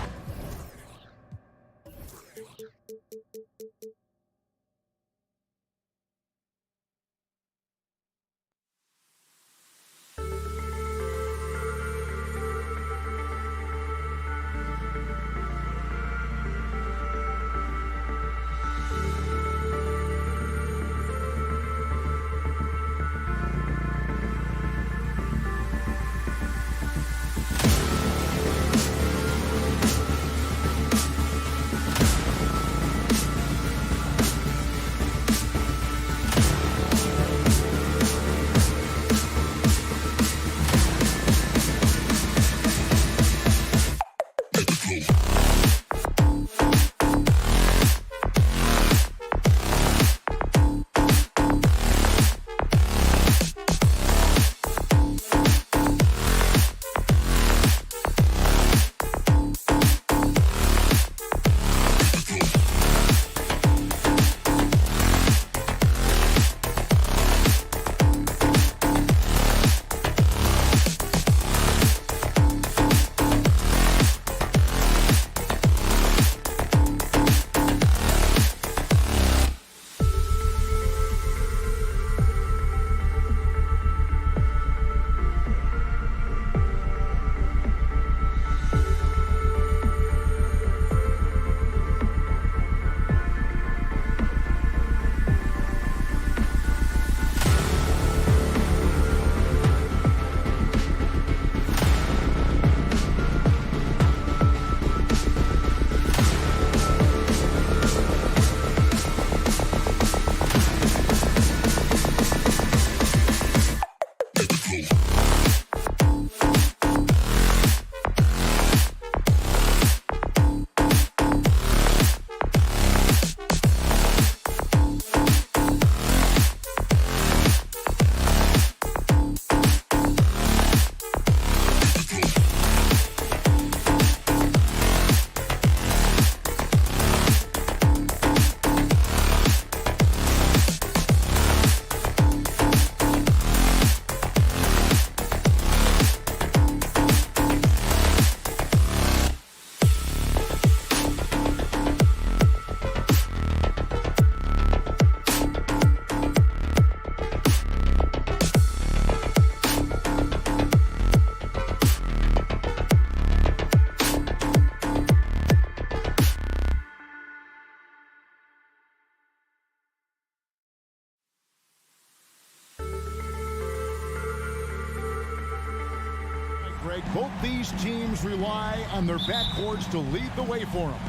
Greg, both these teams rely on their backcourts to lead the way for them.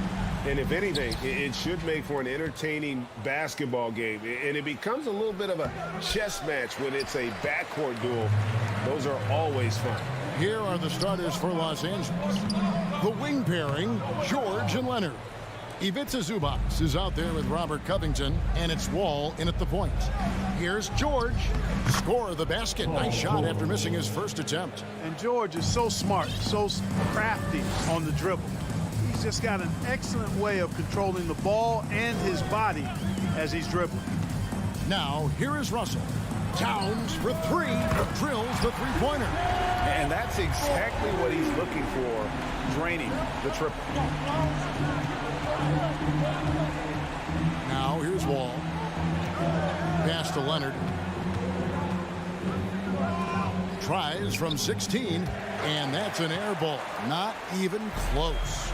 And if anything, it should make for an entertaining basketball game. And it becomes a little bit of a chess match when it's a backcourt duel. Those are always fun. Here are the starters for Los Angeles. The wing pairing, George and Leonard. Ivica Zubac is out there with Robert Covington, and it's Wall in at the point. Here's George. Score of the basket. Nice shot after missing his first attempt. And George is so smart, so crafty on the dribble. He's just got an excellent way of controlling the ball and his body as he's dribbling. Now, here is Russell. Towns for three, drills the three-pointer. And that's exactly what he's looking for, draining the triple. Now, here's Wall. Pass to Leonard. Tries from 16, and that's an air ball. Not even close.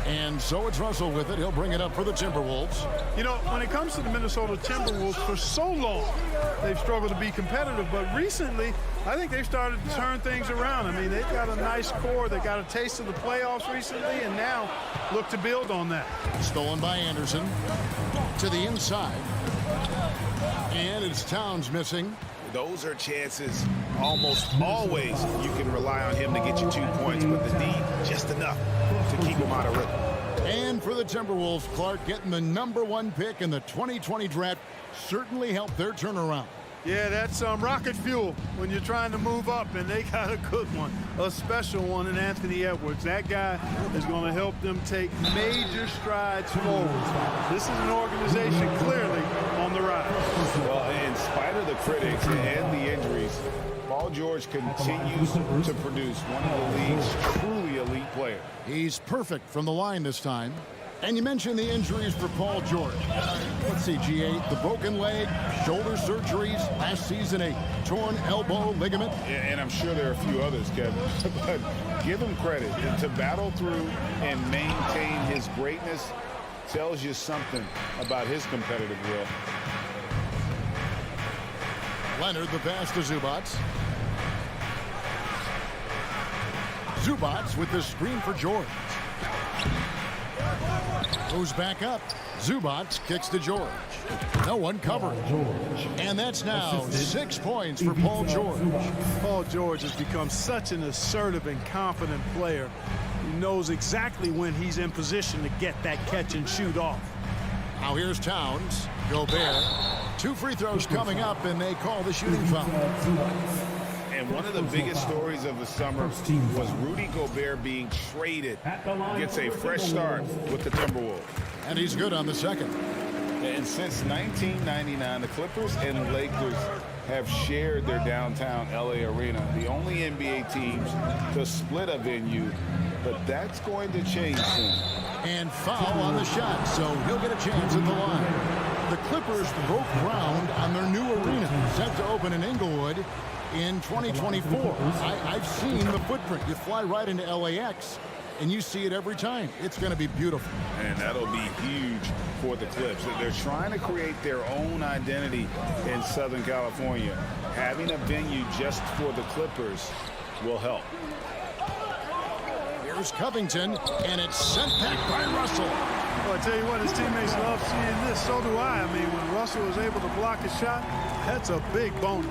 And so it's Russell with it. He'll bring it up for the Timberwolves. You know, when it comes to the Minnesota Timberwolves, for so long, they've struggled to be competitive. But recently, I think they've started to turn things around. I mean, they've got a nice core. They got a taste of the playoffs recently, and now look to build on that. Stolen by Anderson. To the inside. And it's Towns missing. Those are chances almost always you can rely on him to get you 2 points, but the D just enough to keep him out of rhythm. And for the Timberwolves, Clark, getting the #1 pick in the 2020 draft certainly helped their turnaround. Yeah, that's rocket fuel when you're trying to move up, and they got a good one, a special one in Anthony Edwards. That guy is going to help them take major strides forward. This is an organization clearly on the rise. Well, in spite of the critics and the injuries, Paul George continues to produce one of the league's truly elite players. He's perfect from the line this time. And you mentioned the injuries for Paul George. Let's see, G8, the broken leg, shoulder surgeries, last season a torn elbow ligament. And I'm sure there are a few others, Kevin. But give him credit. To battle through and maintain his greatness tells you something about his competitive will. Leonard, the pass to Zubac. Zubac with the screen for George. Goes back up. Zubac kicks to George. No one covered. And that's now 6 points for Paul George. Paul George has become such an assertive and confident player. He knows exactly when he's in position to get that catch and shoot off. Now here's Towns. Gobert. 2 free throws coming up, and they call the shooting foul. And one of the biggest stories of the summer was Rudy Gobert being traded. Gets a fresh start with the Timberwolves. And he's good on the second. And since 1999, the Clippers and Lakers have shared their downtown LA arena, the only NBA teams to split a venue, but that's going to change soon. And foul on the shot, so he'll get a chance at the line. The Clippers broke ground on their new arena, set to open in Inglewood in 2024. I've seen the footprint. You fly right into LAX, and you see it every time. It's going to be beautiful. And that'll be huge for the Clips. They're trying to create their own identity in Southern California. Having a venue just for the Clippers will help. Here's Covington, and it's sent back by Russell. Well, I tell you what, his teammates love seeing this. So do I. I mean, when Russell was able to block a shot, that's a big bonus.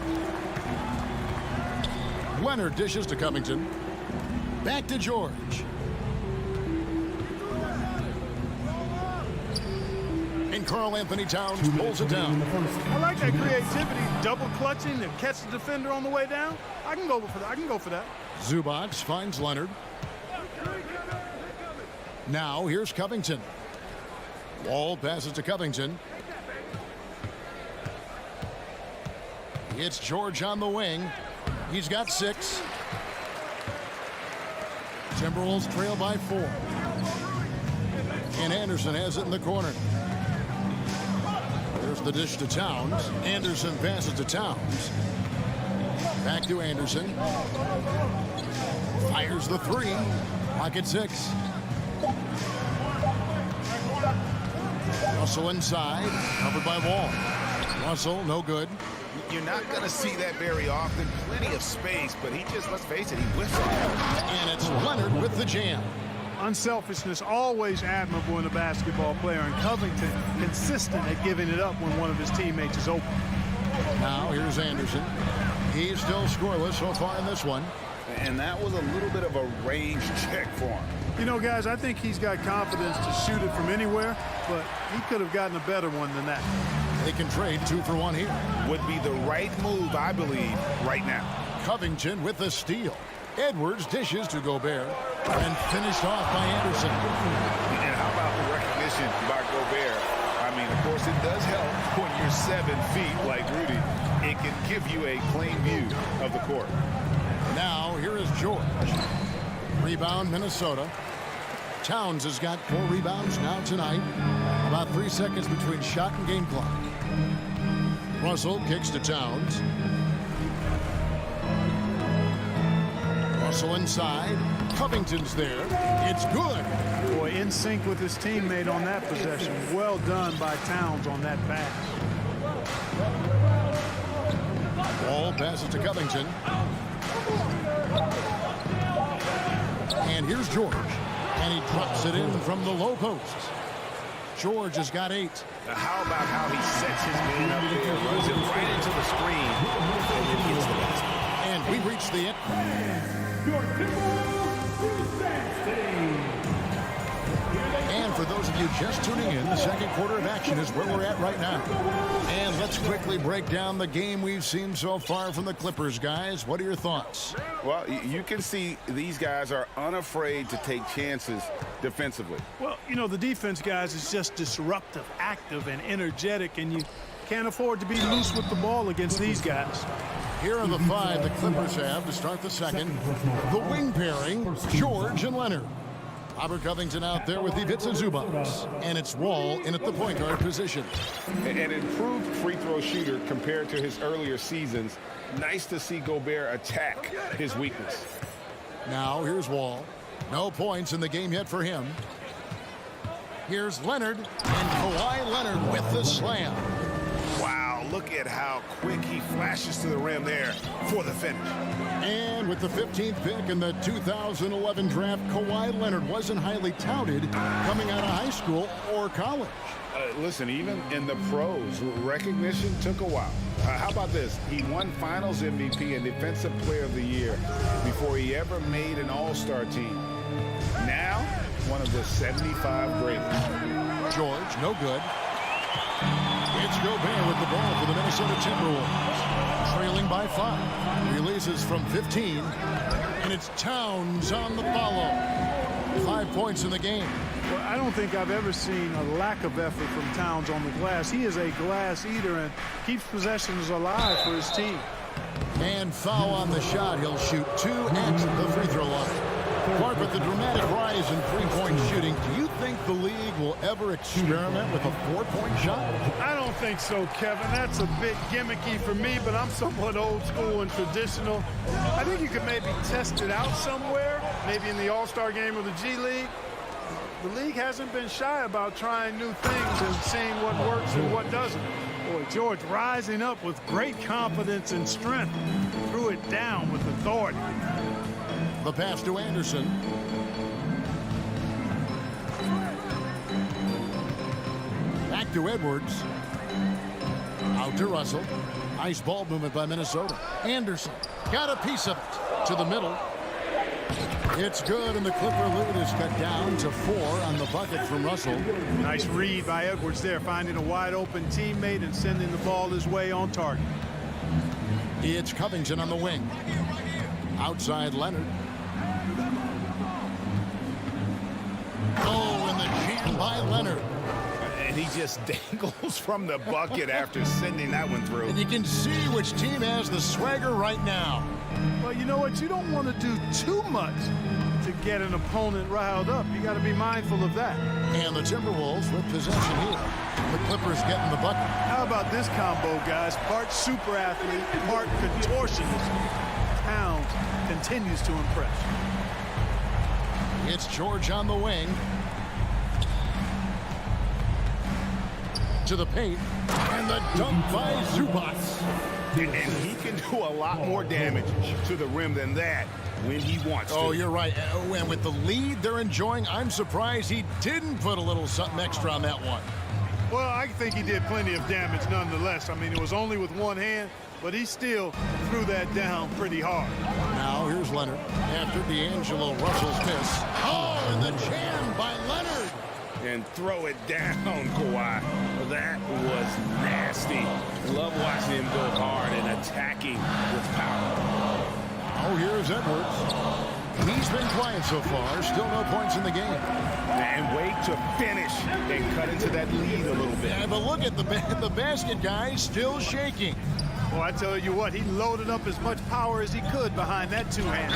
Leonard dishes to Covington. Back to George. And Karl Anthony Towns pulls it down. I like that creativity, double clutching to catch the defender on the way down. I can go for that. Zubac finds Leonard. Now here's Covington. Wall passes to Covington. It's George on the wing. He's got 6. Timberwolves trail by 4. And Anderson has it in the corner. There's the dish to Towns. Anderson passes to Towns. Back to Anderson. Fires the 3. Clock at 6. Russell inside. Covered by Wall. Russell, no good. You're not going to see that very often. Plenty of space, but he just, let's face it, he whiffs it. And it's Leonard with the jam. Unselfishness always admirable in a basketball player, and Covington consistent at giving it up when one of his teammates is open. Now here's Anderson. He's still scoreless so far in this one. And that was a little bit of a range check for him. You know, guys, I think he's got confidence to shoot it from anywhere, but he could have gotten a better one than that. They can trade 2 for 1 here. Would be the right move, I believe, right now. Covington with the steal. Edwards dishes to Gobert and finished off by Anderson. And how about the recognition by Gobert? I mean, of course, it does help when you're 7 feet like Rudy. It can give you a plain view of the court. Now, here is George. Rebound, Minnesota. Towns has got 4 rebounds now tonight. About 3 seconds between shot and game clock. Russell kicks to Towns. Russell inside. Covington's there. It's good. Boy, in sync with his teammate on that possession. Well done by Towns on that pass. Ball passes to Covington. And here's George. And he drops it in from the low post. George has got 8. Now, how about how he sets his man up there, runs it right into the screen, and then hits the basket. And we reach the end. Your Timberwolves dance team. And for those of you just tuning in, the second quarter of action is where we're at right now. And let's quickly break down the game we've seen so far from the Clippers, guys. What are your thoughts? Well, you can see these guys are unafraid to take chances defensively. Well, you know, the defense, guys, is just disruptive, active, and energetic, and you can't afford to be loose with the ball against these guys. Here are the 5 the Clippers have to start the second. The wing pairing, George and Leonard. Robert Covington out there with Ivica Zubac. And it's Wall in at the point guard position. An improved free throw shooter compared to his earlier seasons. Nice to see Gobert attack his weakness. Now here's Wall. No points in the game yet for him. Here's Leonard. And Kawhi Leonard with the slam. Wow, look at how quick he flashes to the rim there for the finish. And with the 15th pick in the 2011 draft, Kawhi Leonard wasn't highly touted coming out of high school or college. Listen, even in the pros, recognition took a while. How about this? He won Finals MVP and Defensive Player of the Year before he ever made an All-Star team. Now, one of the 75 greatest. George, no good. It's Gobert with the ball for the Minnesota Timberwolves. Trailing by 5. Releases from 15. And it's Towns on the follow. 5 points in the game. Well, I don't think I've ever seen a lack of effort from Towns on the glass. He is a glass eater and keeps possessions alive for his team. And foul on the shot. He'll shoot 2 at the free throw line. Clark, with the dramatic rise in three-point shooting, do you think the league will ever experiment with a 4-point shot? I don't think so, Kevin. That's a bit gimmicky for me, but I'm somewhat old school and traditional. I think you could maybe test it out somewhere, maybe in the All-Star game or the G League. The league hasn't been shy about trying new things and seeing what works and what doesn't. Boy, George rising up with great confidence and strength. Threw it down with authority. The pass to Anderson. Back to Edwards. Out to Russell. Nice ball movement by Minnesota. Anderson got a piece of it to the middle. It's good, and the Clipper lead is cut down to 4 on the bucket from Russell. Nice read by Edwards there, finding a wide-open teammate and sending the ball his way on target. It's Covington on the wing. Outside Leonard. Oh, and the jam by Leonard. And he just dangles from the bucket after sending that one through. And you can see which team has the swagger right now. Well, you know what? You don't want to do too much to get an opponent riled up. You got to be mindful of that. And the Timberwolves with possession here. The Clippers getting the bucket. How about this combo, guys? Part super athlete, part contortionist. Towns continues to impress. It's George on the wing. To the paint. And the dunk by Zubac. And he can do a lot more damage to the rim than that when he wants to. Oh, you're right. And with the lead they're enjoying, I'm surprised he didn't put a little something extra on that one. Well, I think he did plenty of damage nonetheless. I mean, it was only with one hand, but he still threw that down pretty hard. Now here's Leonard after D'Angelo Russell's miss. Oh, and the jam by Leonard. And throw it down, Kawhi. That was nasty. Love watching him go hard and attacking with power. Oh, here's Edwards. He's been quiet so far. Still no points in the game. And wait to finish and cut into that lead a little bit. Yeah, but look at the basket, guys, still shaking. Well, I tell you what, he loaded up as much power as he could behind that two-hander.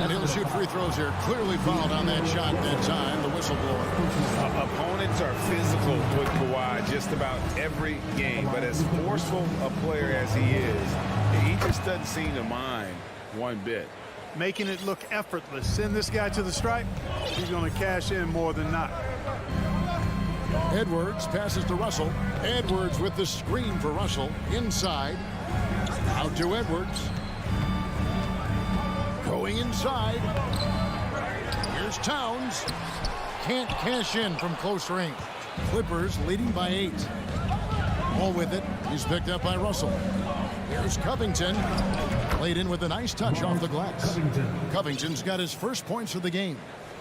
And he'll shoot free throws here. Clearly fouled on that shot that time, the whistleblower. Opponents are physical with Kawhi just about every game. But as forceful a player as he is, he just doesn't seem to mind one bit. Making it look effortless. Send this guy to the stripe, he's going to cash in more than not. Edwards passes to Russell. Edwards with the screen for Russell. Inside. Out to Edwards. Going inside. Here's Towns. Can't cash in from close range. Clippers leading by 8. All with it. He's picked up by Russell. Here's Covington. Played in with a nice touch off the glass. Covington's got his first points of the game.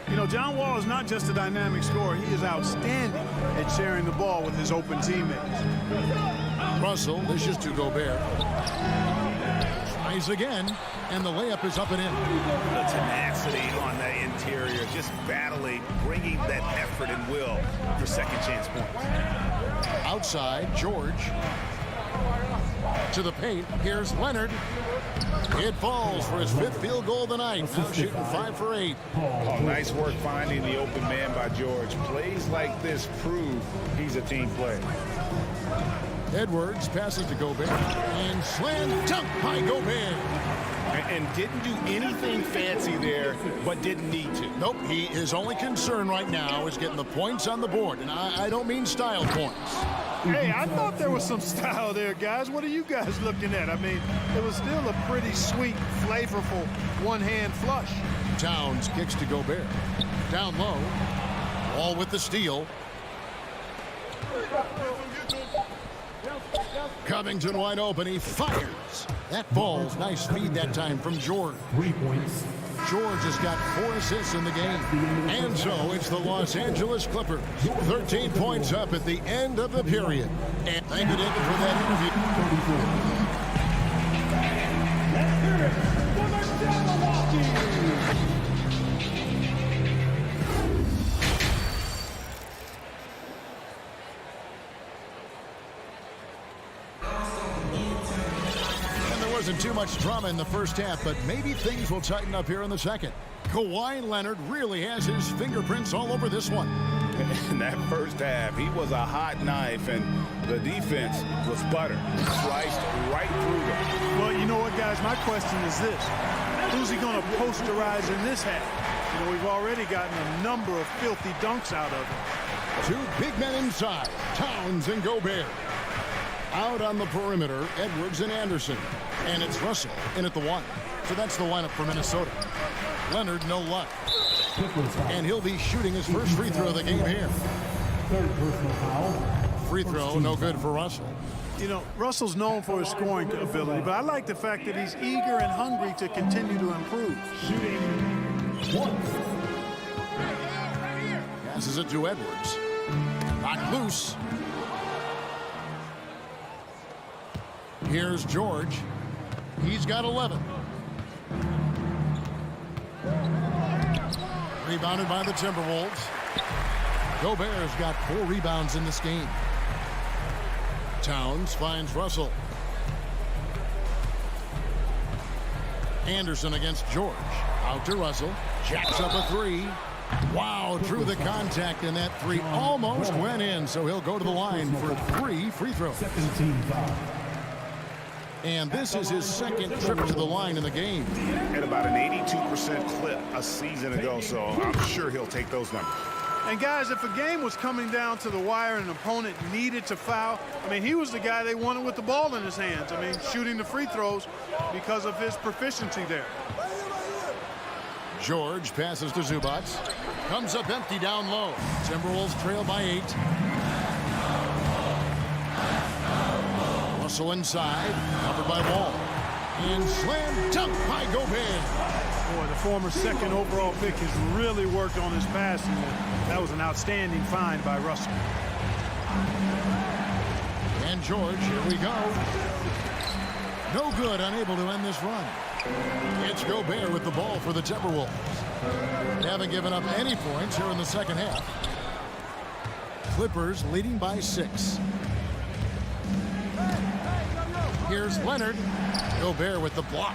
You know, John Wall is not just a dynamic scorer. He is outstanding at sharing the ball with his open teammates. Russell dishes to Gobert. Tries again, and the layup is up and in. The tenacity on the interior, just battling, bringing that effort and will for second chance points. Outside, George. To the paint, here's Leonard. It falls for his 5th field goal of the night. Now shooting 5 for 8. Oh, nice work finding the open man by George. Plays like this prove he's a team player. Edwards passes to Gobert. And slam dunk by Gobert. And didn't do anything fancy there, but didn't need to. Nope, his only concern right now is getting the points on the board. And I don't mean style points. Hey, I thought there was some style there, guys. What are you guys looking at? I mean, it was still a pretty sweet, flavorful one-hand flush. Towns kicks to Gobert. Down low. All with the steal. Covington wide open. He fires. That falls. Nice feed that time from George. 3 points. George has got 4 assists in the game. And so it's the Los Angeles Clippers. 13 points up at the end of the period. And thank you, David, for that interview. Wasn't too much drama in the first half, but maybe things will tighten up here in the second. Kawhi Leonard really has his fingerprints all over this one. In that first half, he was a hot knife, and the defense was butter. Sliced right through them. Well, you know what, guys? My question is this. Who's he going to posterize in this half? You know, we've already gotten a number of filthy dunks out of him. 2 big men inside, Towns and Gobert. Out on the perimeter, Edwards and Anderson. And it's Russell in at the 1. So that's the lineup for Minnesota. Leonard, no luck. And he'll be shooting his first free throw of the game here. 3rd personal foul. Free throw, no good for Russell. You know, Russell's known for his scoring ability, but I like the fact that he's eager and hungry to continue to improve. Shooting 1. Passes it to Edwards. Knocked loose. Here's George. He's got 11. Rebounded by the Timberwolves. Gobert's got 4 rebounds in this game. Towns finds Russell. Anderson against George. Out to Russell. Jacks up a 3. Wow, drew the contact, and that 3 almost went in, so he'll go to the line for 3 free throws. Second team foul. And this is his second trip to the line in the game. At about an 82% clip a season ago, so I'm sure he'll take those numbers. And guys, if a game was coming down to the wire and an opponent needed to foul, I mean, he was the guy they wanted with the ball in his hands. I mean, shooting the free throws because of his proficiency there. George passes to Zubac. Comes up empty down low. Timberwolves trail by 8. Russell inside, covered by Wall. And slam dunk by Gobert. Boy, the former second overall pick has really worked on his passing. That was an outstanding find by Russell. And George, here we go. No good, unable to end this run. It's Gobert with the ball for the Timberwolves. They haven't given up any points here in the second half. Clippers leading by 6. Here's Leonard. Gobert with the block.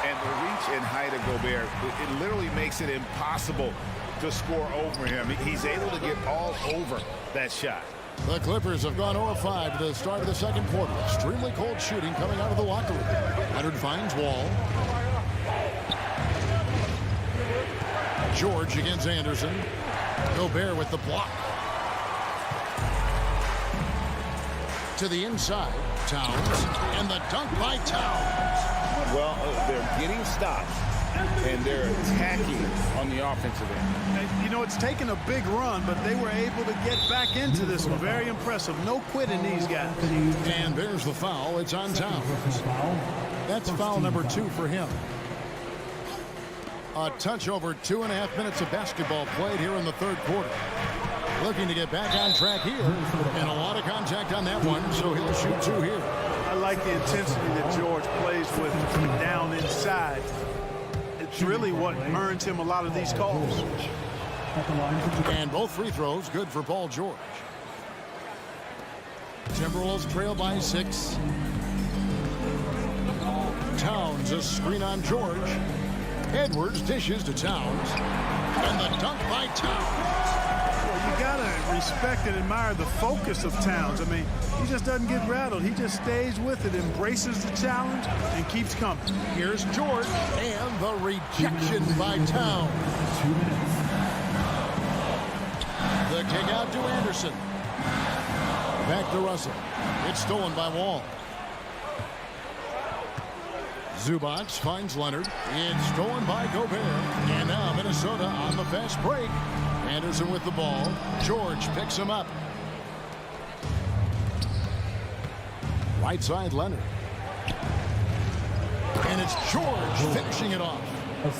And the reach and height of Gobert, it literally makes it impossible to score over him. He's able to get all over that shot. The Clippers have gone 0-5 to the start of the second quarter. Extremely cold shooting coming out of the locker room. Leonard finds Wall. George against Anderson. Gobert with the block. To the inside. Towns. And the dunk by Towns. Well, they're getting stops, and they're attacking on the offensive end. You know, it's taken a big run, but they were able to get back into this one. Very impressive. No quitting these guys. And there's the foul. It's on Towns. That's foul number 2 for him. A touch over 2.5 minutes of basketball played here in the third quarter. Looking to get back on track here. And a lot of contact on that one, so he'll shoot 2 here. I like the intensity that George plays with down inside. It's really what earns him a lot of these calls. And both free throws good for Paul George. Timberwolves trail by 6. Towns a screen on George. Edwards dishes to Towns. And the dunk by Towns. Well, you gotta respect and admire the focus of Towns. I mean, he just doesn't get rattled. He just stays with it, embraces the challenge, and keeps coming. Here's George, and the rejection by Towns. The kick out to Anderson. Back to Russell. It's stolen by Wall. Zubac finds Leonard. It's stolen by Gobert. And now Minnesota on the fast break. Anderson with the ball. George picks him up. Right side, Leonard. And it's George finishing it off.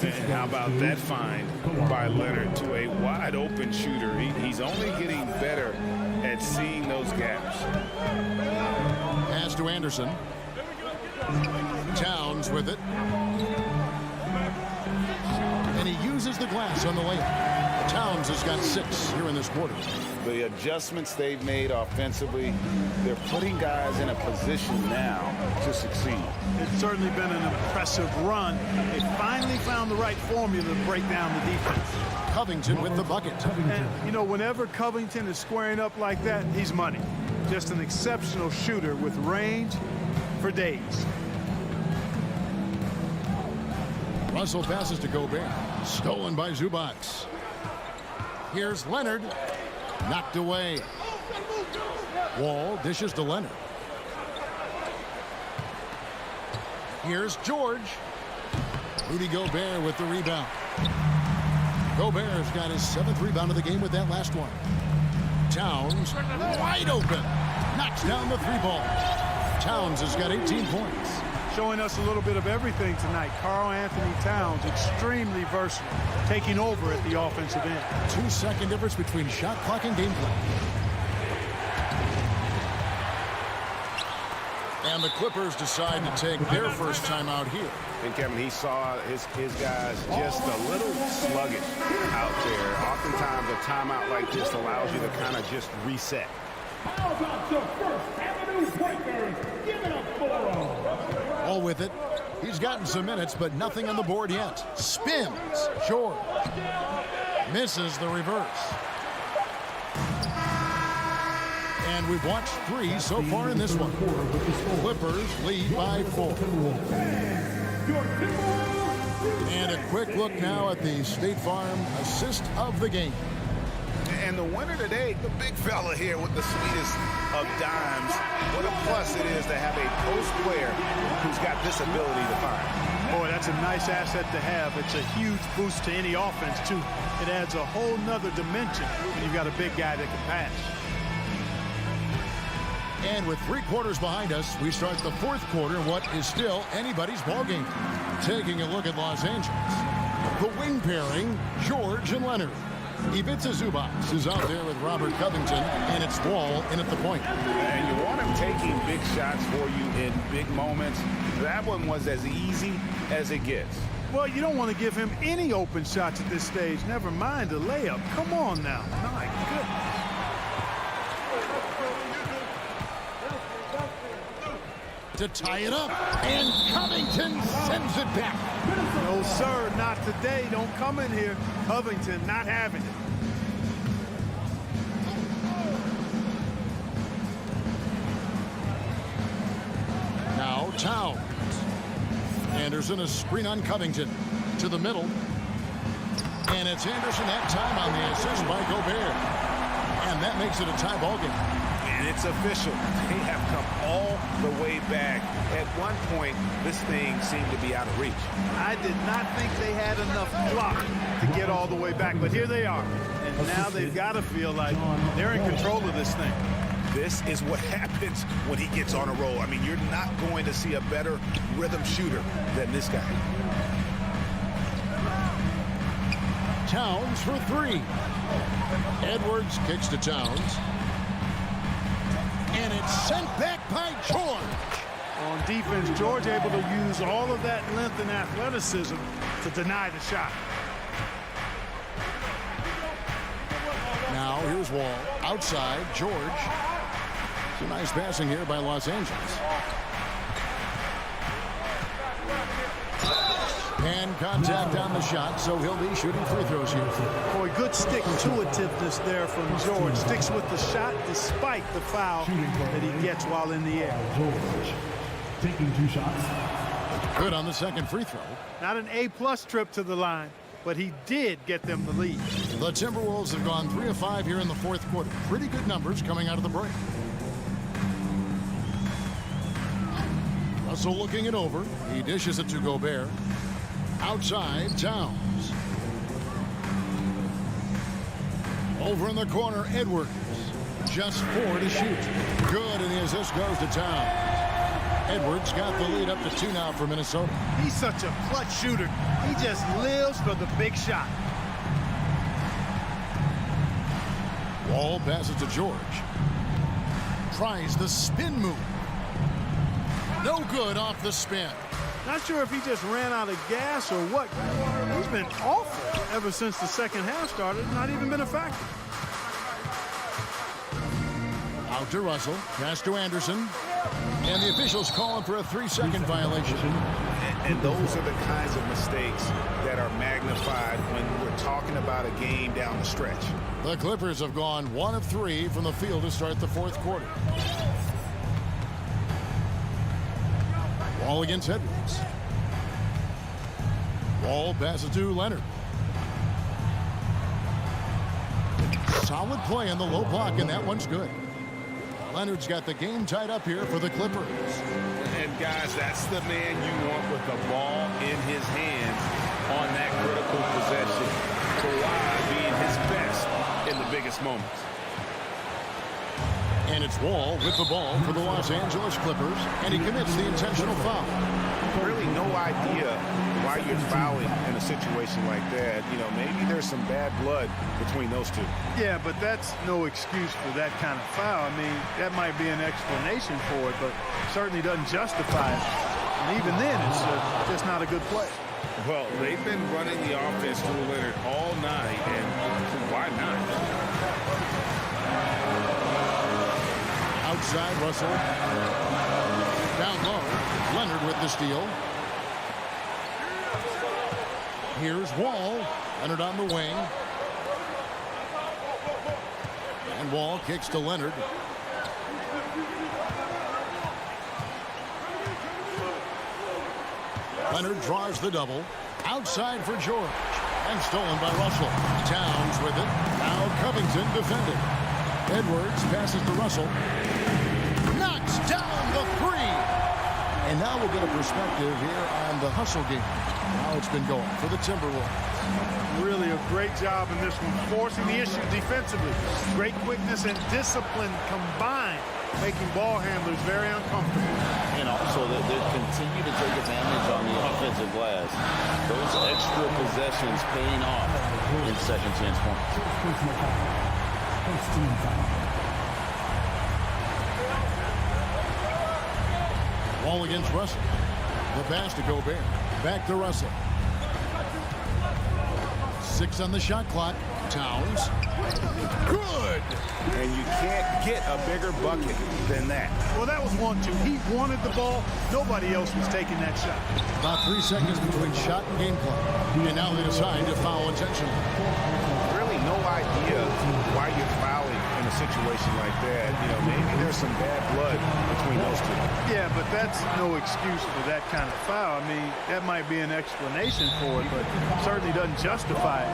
And how about that find by Leonard to a wide open shooter? He's only getting better at seeing those gaps. Pass to Anderson. Towns with it. And he uses the glass on the layup. Towns has got 6 here in this quarter. The adjustments they've made offensively, they're putting guys in a position now to succeed. It's certainly been an impressive run. They finally found the right formula to break down the defense. Covington with the bucket. And, you know, whenever Covington is squaring up like that, he's money. Just an exceptional shooter with range for days. Russell passes to Gobert. Stolen by Zubac. Here's Leonard. Knocked away. Wall dishes to Leonard. Here's George. Rudy Gobert with the rebound. Gobert's got his 7th rebound of the game with that last one. Towns wide open. Knocks down the 3 ball. Towns has got 18 points. Showing us a little bit of everything tonight. Karl Anthony Towns, extremely versatile, taking over at the offensive end. 2-second difference between shot clock and gameplay. And the Clippers decide to take their first time out here. And Kevin, he saw his guys just a little sluggish out there. Oftentimes a timeout like this allows you to kind of just reset. How about the First Avenue Breakers? Give it up for them. All with it. He's gotten some minutes, but nothing on the board yet. Spins. George. Misses the reverse. And we've watched 3 so far in this one. Clippers lead by 4. And a quick look now at the State Farm assist of the game. And the winner today, the big fella here with the sweetest of dimes. What a plus it is to have a post player who's got this ability to find. Boy, that's a nice asset to have. It's a huge boost to any offense, too. It adds a whole nother dimension when you've got a big guy that can pass. And with 3 quarters behind us, we start the 4th quarter in what is still anybody's ballgame. Taking a look at Los Angeles. The wing pairing, George and Leonard. Ivica Zubac is out there with Robert Covington, and it's Wall in at the point. And you want him taking big shots for you in big moments. That one was as easy as it gets. Well, you don't want to give him any open shots at this stage. Never mind a layup. Come on now. My goodness. To tie it up, and Covington sends it back. No, sir, not today. Don't come in here. Covington not having it. Now Towns. Anderson, a screen on Covington. To the middle. And it's Anderson that time on the assist by Gobert. And that makes it a tie ball game. And it's official. They have come all the way back. At one point, this thing seemed to be out of reach. I did not think they had enough block to get all the way back, but here they are. And now they've got to feel like they're in control of this thing. This is what happens when he gets on a roll. I mean, you're not going to see a better rhythm shooter than this guy. Towns for 3. Edwards kicks to Towns. And it's sent back by George. On defense, George able to use all of that length and athleticism to deny the shot. Now here's Wall. Outside, George. Some nice passing here by Los Angeles. And contact on the shot, so he'll be shooting free throws here. Boy, good stick-to-itiveness there from George. Sticks with the shot despite the foul that he gets while in the air. George taking 2 shots. Good on the second free throw. Not an A-plus trip to the line, but he did get them the lead. The Timberwolves have gone 3 of 5 here in the 4th quarter. Pretty good numbers coming out of the break. Russell looking it over. He dishes it to Gobert. Outside, Towns. Over in the corner, Edwards. Just 4 to shoot. Good, and the assist goes to Towns. Edwards got the lead up to 2 now for Minnesota. He's such a clutch shooter. He just lives for the big shot. Wall passes to George. Tries the spin move. No good off the spin. Not sure if he just ran out of gas or what. He's been awful ever since the second half started. Not even been a factor. Out to Russell. Pass to Anderson. And the officials calling for a 3-second violation. And those are the kinds of mistakes that are magnified when we're talking about a game down the stretch. The Clippers have gone 1 of 3 from the field to start the 4th quarter. Wall against Edwards. Wall passes to Leonard. Solid play in the low block, and that one's good. Leonard's got the game tied up here for the Clippers. And guys, that's the man you want with the ball in his hands on that critical possession. Kawhi being his best in the biggest moments. And it's Wall with the ball for the Los Angeles Clippers, and he commits the intentional foul. Really no idea why you're fouling in a situation like that. You know, maybe there's some bad blood between those two. Yeah, but that's no excuse for that kind of foul. I mean, that might be an explanation for it, but certainly doesn't justify it. And even then, it's just not a good play. Well, they've been running the offense through Leonard all night, and why not? Outside, Russell. Down low, Leonard with the steal. Here's Wall. Leonard on the wing. And Wall kicks to Leonard. Leonard draws the double. Outside for George. And stolen by Russell. Towns with it. Now Covington defending. Edwards passes to Russell. Knocks down the three. And now we'll get a perspective here on the hustle game. How it's been going for the Timberwolves. Really a great job in this one, forcing the issue defensively. Great quickness and discipline combined, making ball handlers very uncomfortable. And also that they continue to take advantage on the offensive glass. Those extra possessions paying off in second chance points. Ball against Russell. The pass to Gobert. Back to Russell. 6 on the shot clock. Towns. Good! And you can't get a bigger bucket than that. Well, that was 1-2. He wanted the ball. Nobody else was taking that shot. About 3 seconds between shot and game clock. And now they decide to foul intentionally. Really no idea why you're fouling in a situation like that. You know, maybe there's some bad blood between those two. Yeah, but that's no excuse for that kind of foul. I mean, that might be an explanation for it, but certainly doesn't justify it.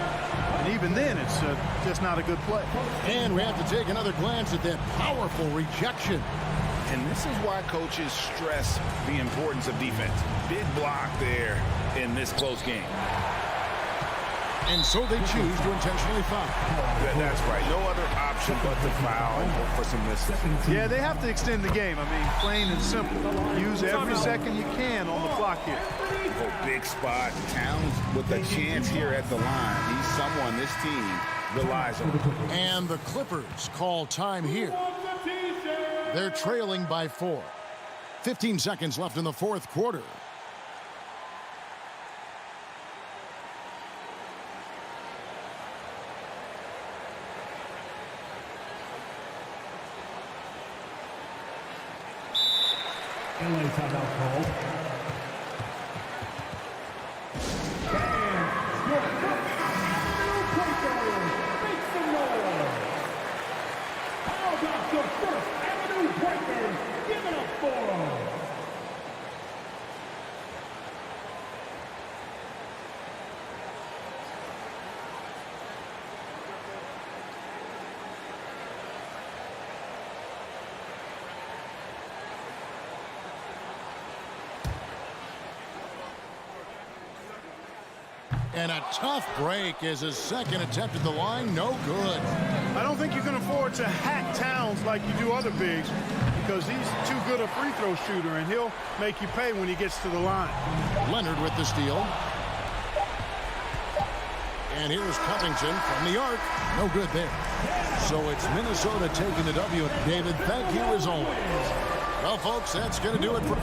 And even then, it's just not a good play. And we have to take another glance at that powerful rejection. And this is why coaches stress the importance of defense. Big block there in this close game. And so they choose to intentionally foul. That's right. No other option but to foul and hope for some misses. Yeah, they have to extend the game. I mean, plain and simple. Use every second you can on the clock here. Oh, big spot. Towns with a chance here at the line. He's someone this team relies on. And the Clippers call time here. They're trailing by 4. 15 seconds left in the fourth quarter. LA timeout called. And your new point guard, make some noise. How about your first Avenue Breakers? Give it up for them. And a tough break as his second attempt at the line, no good. I don't think you can afford to hack Towns like you do other bigs because he's too good a free throw shooter, and he'll make you pay when he gets to the line. Leonard with the steal. And here's Covington from the arc. No good there. So it's Minnesota taking the W. David, thank you as always. Well, folks, that's going to do it for...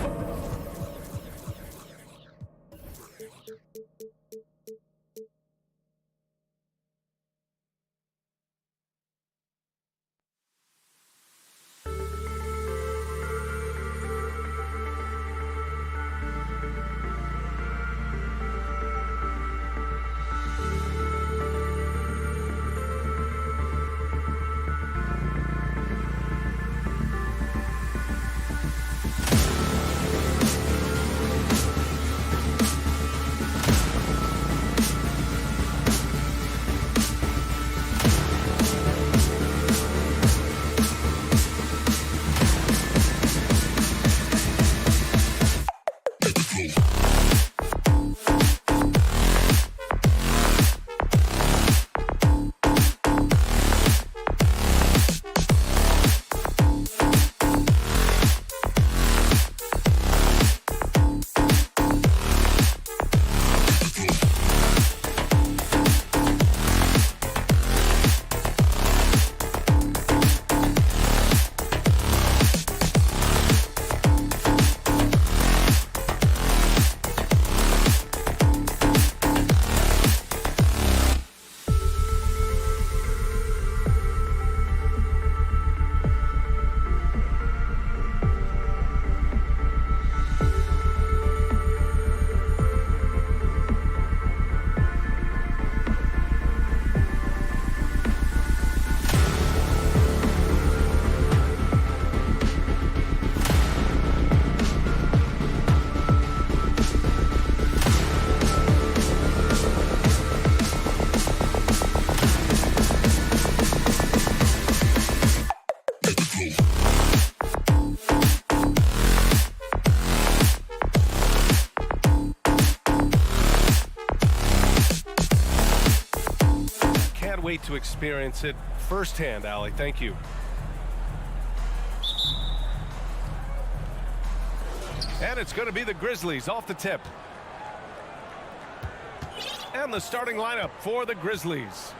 to experience it firsthand, Allie. Thank you. And it's going to be the Grizzlies off the tip. And the starting lineup for the Grizzlies.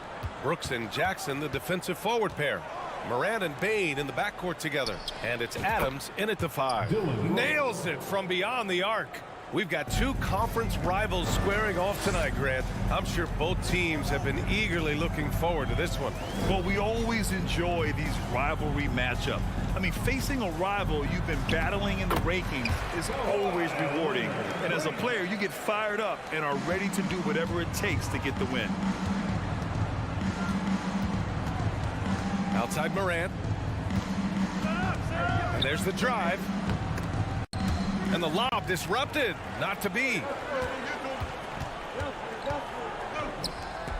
Brooks and Jackson, the defensive forward pair. Morant and Bain in the backcourt together. And it's Adams in at the 5. Nails it from beyond the arc. We've got two conference rivals squaring off tonight, Grant. I'm sure both teams have been eagerly looking forward to this one. Well, we always enjoy these rivalry matchups. I mean, facing a rival you've been battling in the rankings is always rewarding. And as a player, you get fired up and are ready to do whatever it takes to get the win. Outside Morant. And there's the drive. And the lob disrupted. Not to be.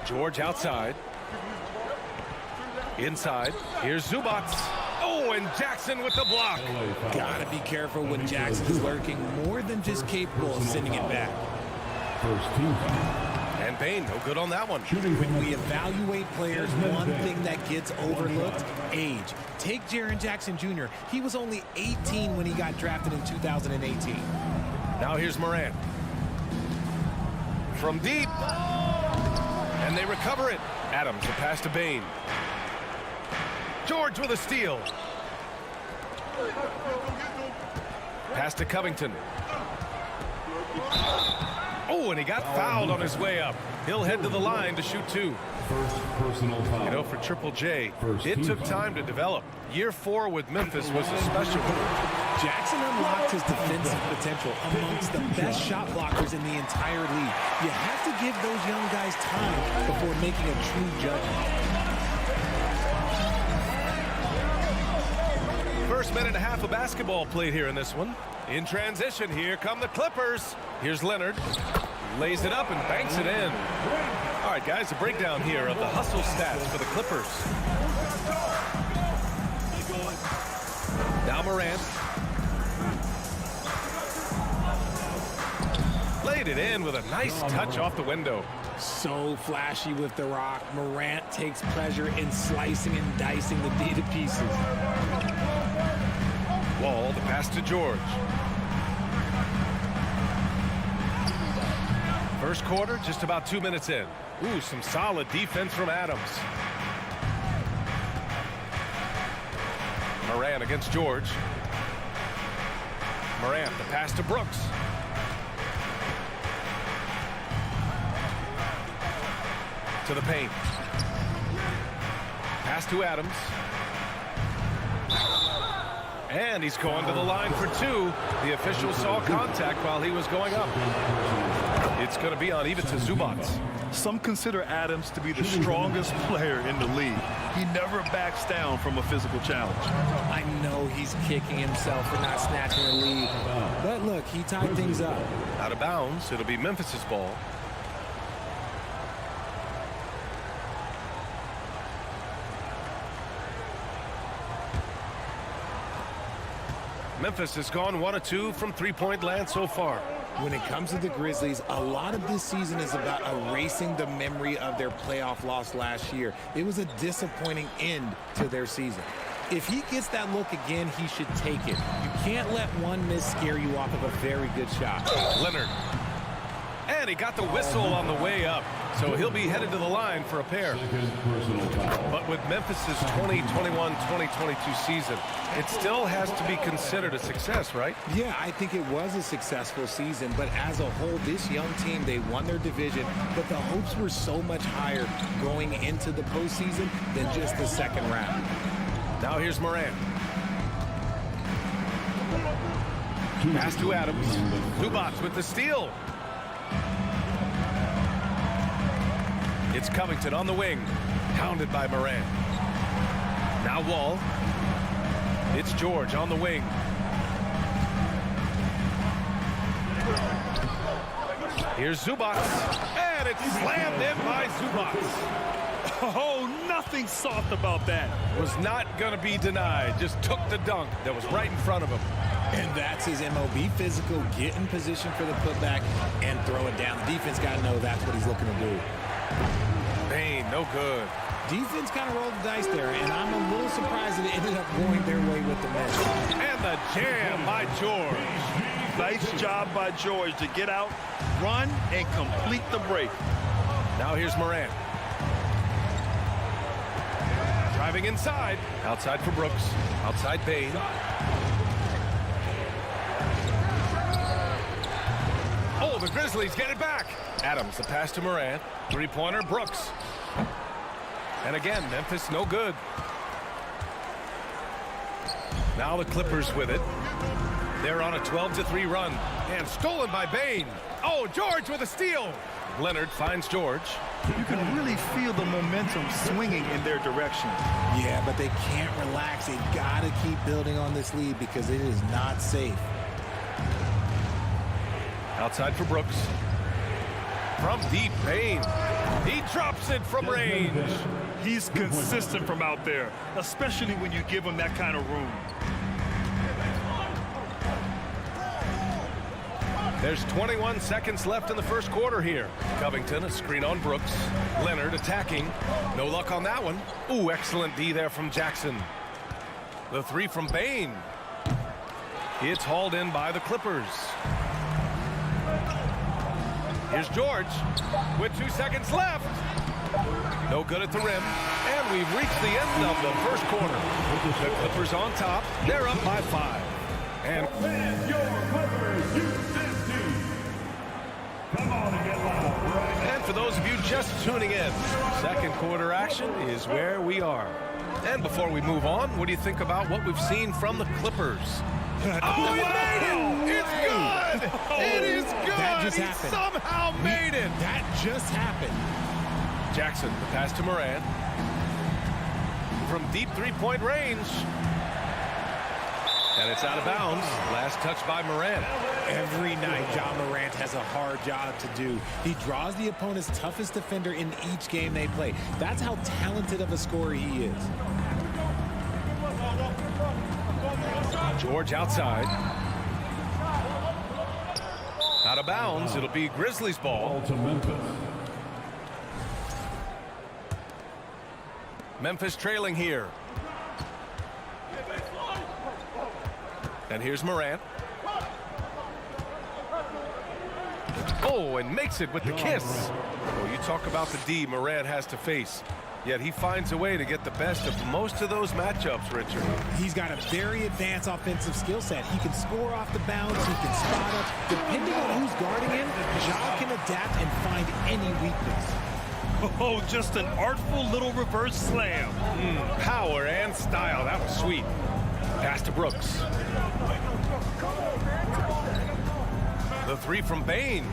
George outside. Inside. Here's Zubac. Oh, and Jackson with the block. Gotta be careful when Jackson's lurking, more than just capable of sending it back. And Bain, no good on that one. When we evaluate players, one thing that gets overlooked, age. Take Jaren Jackson Jr. He was only 18 when he got drafted in 2018. Now here's Morant. From deep. And they recover it. Adams, a pass to Bain. George with a steal. Pass to Covington. Oh, and he got fouled on his way up. He'll head to the line to shoot 2. First personal foul. You know, for Triple J, it took time to develop. Year 4 with Memphis was a special one. Jackson unlocked his defensive potential amongst the best shot blockers in the entire league. You have to give those young guys time before making a true judgment. First minute and a half of basketball played here in this one. In transition, here come the Clippers. Here's Leonard. Lays it up and banks it in. All right, guys, a breakdown here of the hustle stats for the Clippers. Now Morant. Laid it in with a nice touch off the window. So flashy with the rock. Morant takes pleasure in slicing and dicing the D to pieces. Wall, the pass to George. First quarter, just about 2 minutes in. Ooh, some solid defense from Adams. Morant against George. Morant, the pass to Brooks. To the paint. Pass to Adams. And he's going to the line for 2. The official saw contact while he was going up. It's going to be on Ivica Zubac. Some consider Adams to be the strongest player in the league. He never backs down from a physical challenge. I know he's kicking himself for not snatching the lead. But look, he tied things up. Out of bounds. It'll be Memphis's ball. Memphis has gone 1 of 2 from three-point land so far. When it comes to the Grizzlies, a lot of this season is about erasing the memory of their playoff loss last year. It was a disappointing end to their season. If he gets that look again, he should take it. You can't let one miss scare you off of a very good shot. Leonard. And he got the whistle on the way up. So he'll be headed to the line for a pair. But with Memphis's 2021-2022 season, it still has to be considered a success, right? Yeah, I think it was a successful season, but as a whole, this young team, they won their division, but the hopes were so much higher going into the postseason than just the second round. Now here's Morant. Pass to Adams. Zubac with the steal. It's Covington on the wing. Pounded by Morant. Now Wall. It's George on the wing. Here's Zubac. And it's slammed in by Zubac. Oh, nothing soft about that. Was not going to be denied. Just took the dunk that was right in front of him. And that's his MOB, physical, get in position for the putback and throw it down. The defense got to know that's what he's looking to do. Bain No good. Defense kind of rolled the dice there, and I'm a little surprised that it ended up going their way with the men. And the jam by George. Nice job by George to get out, run, and complete the break. Now here's Morant. Driving inside. Outside for Brooks. Outside Bain. Oh, the Grizzlies get it back. Adams, the pass to Morant. Three-pointer, Brooks. And again, Memphis no good. Now the Clippers with it. They're on a 12-3 run. And stolen by Bain. Oh, George with a steal. Leonard finds George. You can really feel the momentum swinging in their direction. Yeah, but they can't relax. They've got to keep building on this lead because it is not safe. Outside for Brooks. From deep, Bain. He drops it from range. He's consistent from out there, especially when you give him that kind of room. There's 21 seconds left in the first quarter here. Covington, a screen on Brooks. Leonard attacking. No luck on that one. Ooh, excellent D there from Jackson. The three from Bain. It's hauled in by the Clippers. Here's George with 2 seconds left. No good at the rim. And we've reached the end of the first quarter. The Clippers on top. They're up by 5. And for those of you just tuning in, second quarter action is where we are. And before we move on, what do you think about what we've seen from the Clippers? Oh, he made it! It's good! It is good! That just he happened. somehow made it! That just happened. Jackson, the pass to Morant. From deep three-point range. And it's out of bounds. Last touch by Morant. Every night, Ja Morant has a hard job to do. He draws the opponent's toughest defender in each game they play. That's how talented of a scorer he is. George outside. Out of bounds. It'll be Grizzlies ball. Memphis trailing here. And here's Morant. Oh, and makes it with the kiss. Oh, you talk about the D Morant has to face. Yet he finds a way to get the best of most of those matchups, Richard. He's got a very advanced offensive skill set. He can score off the bounce. He can spot up. Depending on who's guarding him, Ja can adapt and find any weakness. Oh, just an artful little reverse slam. Power and style. That was sweet. Pass to Brooks. The three from Bain.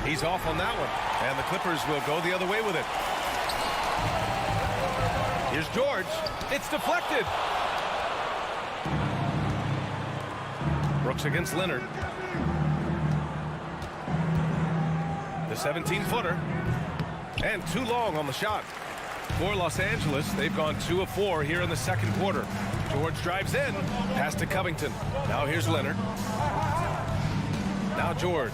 He's off on that one. And the Clippers will go the other way with it. Here's George. It's deflected. Brooks against Leonard. The 17-footer. And too long on the shot. For Los Angeles, they've gone 2 of 4 here in the second quarter. George drives in. Pass to Covington. Now here's Leonard. Now George.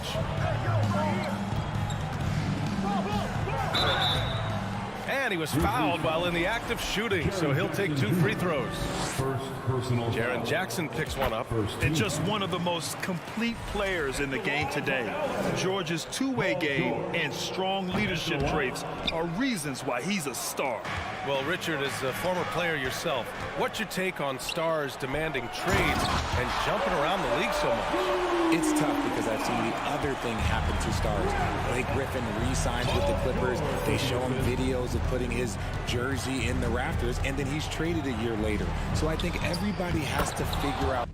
And he was fouled while in the act of shooting, so he'll take 2 free throws. Jaren Jackson picks one up. And just one of the most complete players in the game today. George's two-way game and strong leadership traits are reasons why he's a star. Well, Richard, as a former player yourself, what's your take on stars demanding trades and jumping around the league so much? It's tough because I've seen the other thing happen to stars. Blake Griffin re-signs with the Clippers. They show him videos of putting his jersey in the rafters, and then he's traded a year later. So I think everybody has to figure out.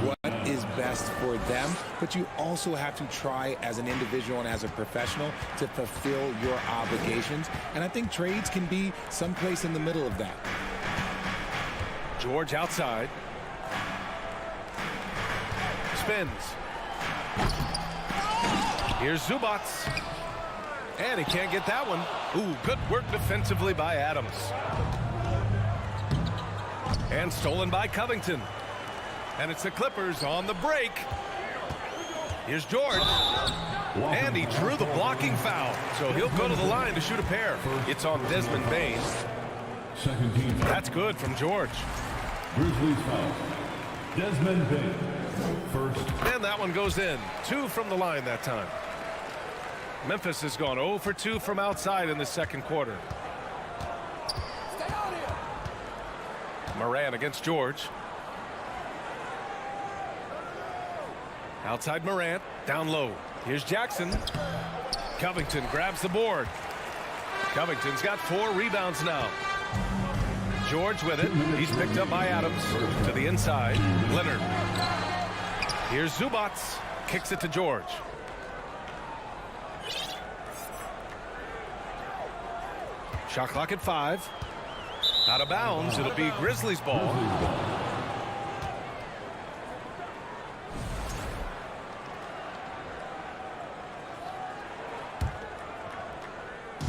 What is best for them, but you also have to try as an individual and as a professional to fulfill your obligations, and I think trades can be someplace in the middle of that. George outside. Spins. Here's Zubats. And he can't get that one. Ooh, good work defensively by Adams. And stolen by Covington. And it's the Clippers on the break. Here's George. And he drew the blocking foul. So he'll go to the line to shoot a pair. It's on Desmond Bane. Second team. That's good from George. Grizzlies foul. Desmond Bane. First. And that one goes in. 2 from the line that time. Memphis has gone 0 for 2 from outside in the second quarter. Moran against George. Outside Morant, down low. Here's Jackson. Covington grabs the board. Covington's got 4 rebounds now. George with it. He's picked up by Adams. To the inside, Leonard. Here's Zubats. Kicks it to George. Shot clock at 5. Out of bounds. It'll be Grizzlies ball.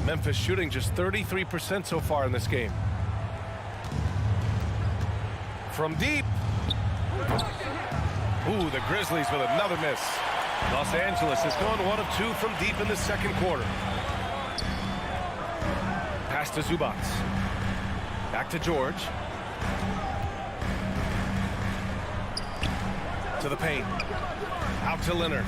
Memphis shooting just 33% so far in this game. From deep. Ooh, the Grizzlies with another miss. Los Angeles has gone 1 of 2 from deep in the second quarter. Pass to Zubats. Back to George. To the paint. Out to Leonard.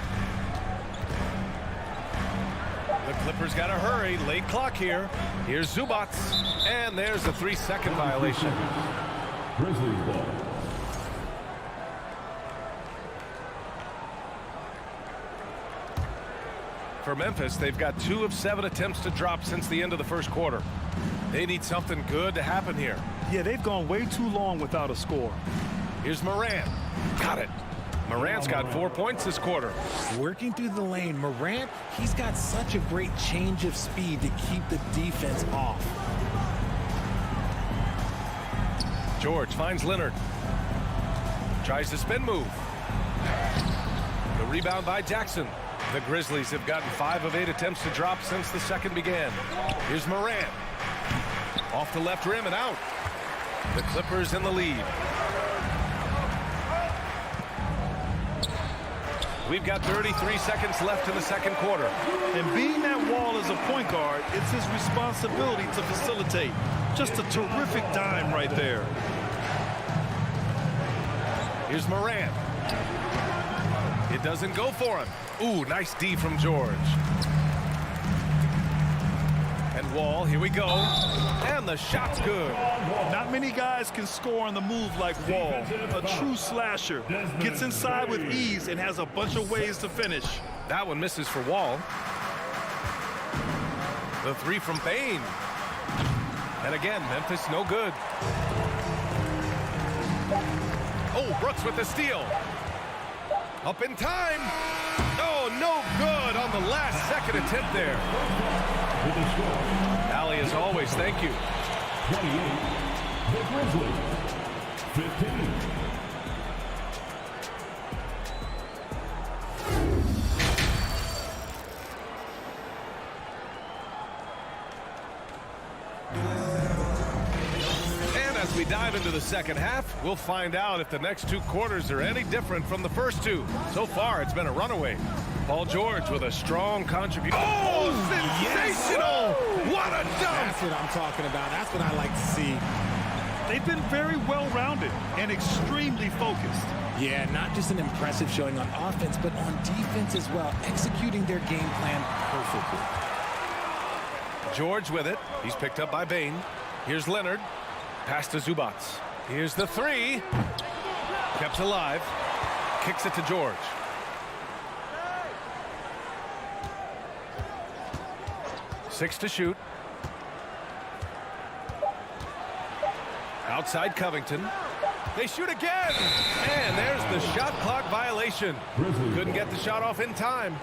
The Clippers got to hurry. Late clock here. Here's Zubats. And there's a 3-second violation. Grizzlies ball. For Memphis, they've got 2 of 7 attempts to drop since the end of the first quarter. They need something good to happen here. Yeah, they've gone way too long without a score. Here's Morant. Got it. Morant's got 4 points this quarter. Working through the lane, Morant, he's got such a great change of speed to keep the defense off. George finds Leonard. Tries the spin move. The rebound by Jackson. The Grizzlies have gotten 5 of 8 attempts to drop since the second began. Here's Morant. Off the left rim and out. The Clippers in the lead. We've got 33 seconds left in the second quarter. And being that wall as a point guard, it's his responsibility to facilitate. Just a terrific dime right there. Here's Morant. It doesn't go for him. Ooh, nice D from George. And Wall, here we go. And the shot's good. Not many guys can score on the move like Wall. A true slasher. Gets inside with ease and has a bunch of ways to finish. That one misses for Wall. The 3 from Bane. And again, Memphis no good. Oh, Brooks with the steal. Up in time. Oh, no good on the last second attempt there. Allie, as always, thank you. 28. The Grizzlies. 15. As we dive into the second half, we'll find out if the next 2 quarters are any different from the first 2. So far, it's been a runaway. Paul George with a strong contribution. Oh, sensational! Yes. What a dunk! That's what I'm talking about. That's what I like to see. They've been very well-rounded and extremely focused. Yeah, not just an impressive showing on offense, but on defense as well, executing their game plan perfectly. George with it. He's picked up by Bane. Here's Leonard. Pass to Zubats. Here's the 3. Kept alive. Kicks it to George. Six to shoot. Outside Covington. They shoot again. And there's the shot clock violation. Couldn't get the shot off in time.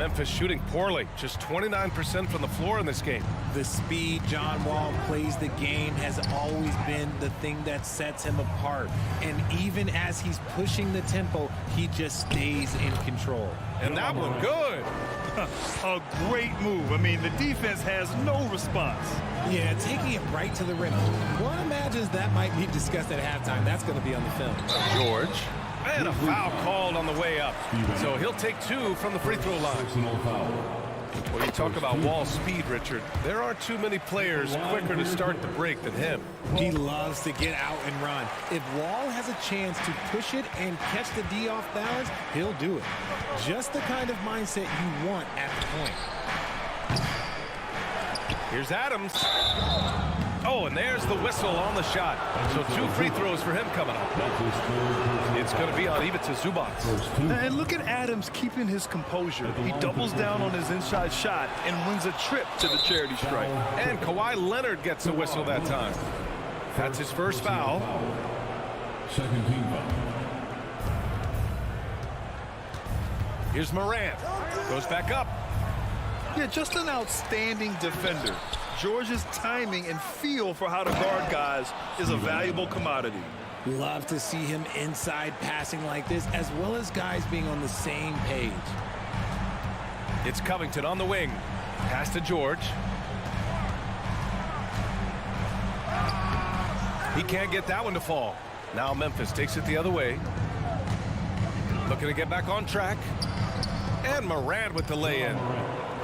Memphis shooting poorly, just 29% from the floor in this game. The speed John Wall plays the game has always been the thing that sets him apart. And even as he's pushing the tempo, he just stays in control. And that one good. A great move. I mean, the defense has no response. Yeah, taking it right to the rim. One imagines that might be discussed at halftime. That's going to be on the film. George. And a foul called on the way up. So he'll take 2 from the free throw line. When you talk about Wall's speed, Richard, there aren't too many players quicker to start the break than him. He loves to get out and run. If Wall has a chance to push it and catch the D off balance, he'll do it. Just the kind of mindset you want at the point. Here's Adams. Oh, and there's the whistle on the shot. So 2 free throws for him coming up. It's going to be on Ivica Zubac. And look at Adams keeping his composure. He doubles down on his inside shot and wins a trip to the charity stripe. And Kawhi Leonard gets a whistle that time. That's his first foul. Second team foul. Here's Morant. Goes back up. Yeah, just an outstanding defender. George's timing and feel for how to guard guys is a valuable commodity. Love to see him inside passing like this, as well as guys being on the same page. It's Covington on the wing. Pass to George. He can't get that one to fall. Now Memphis takes it the other way. Looking to get back on track. And Morant with the lay-in.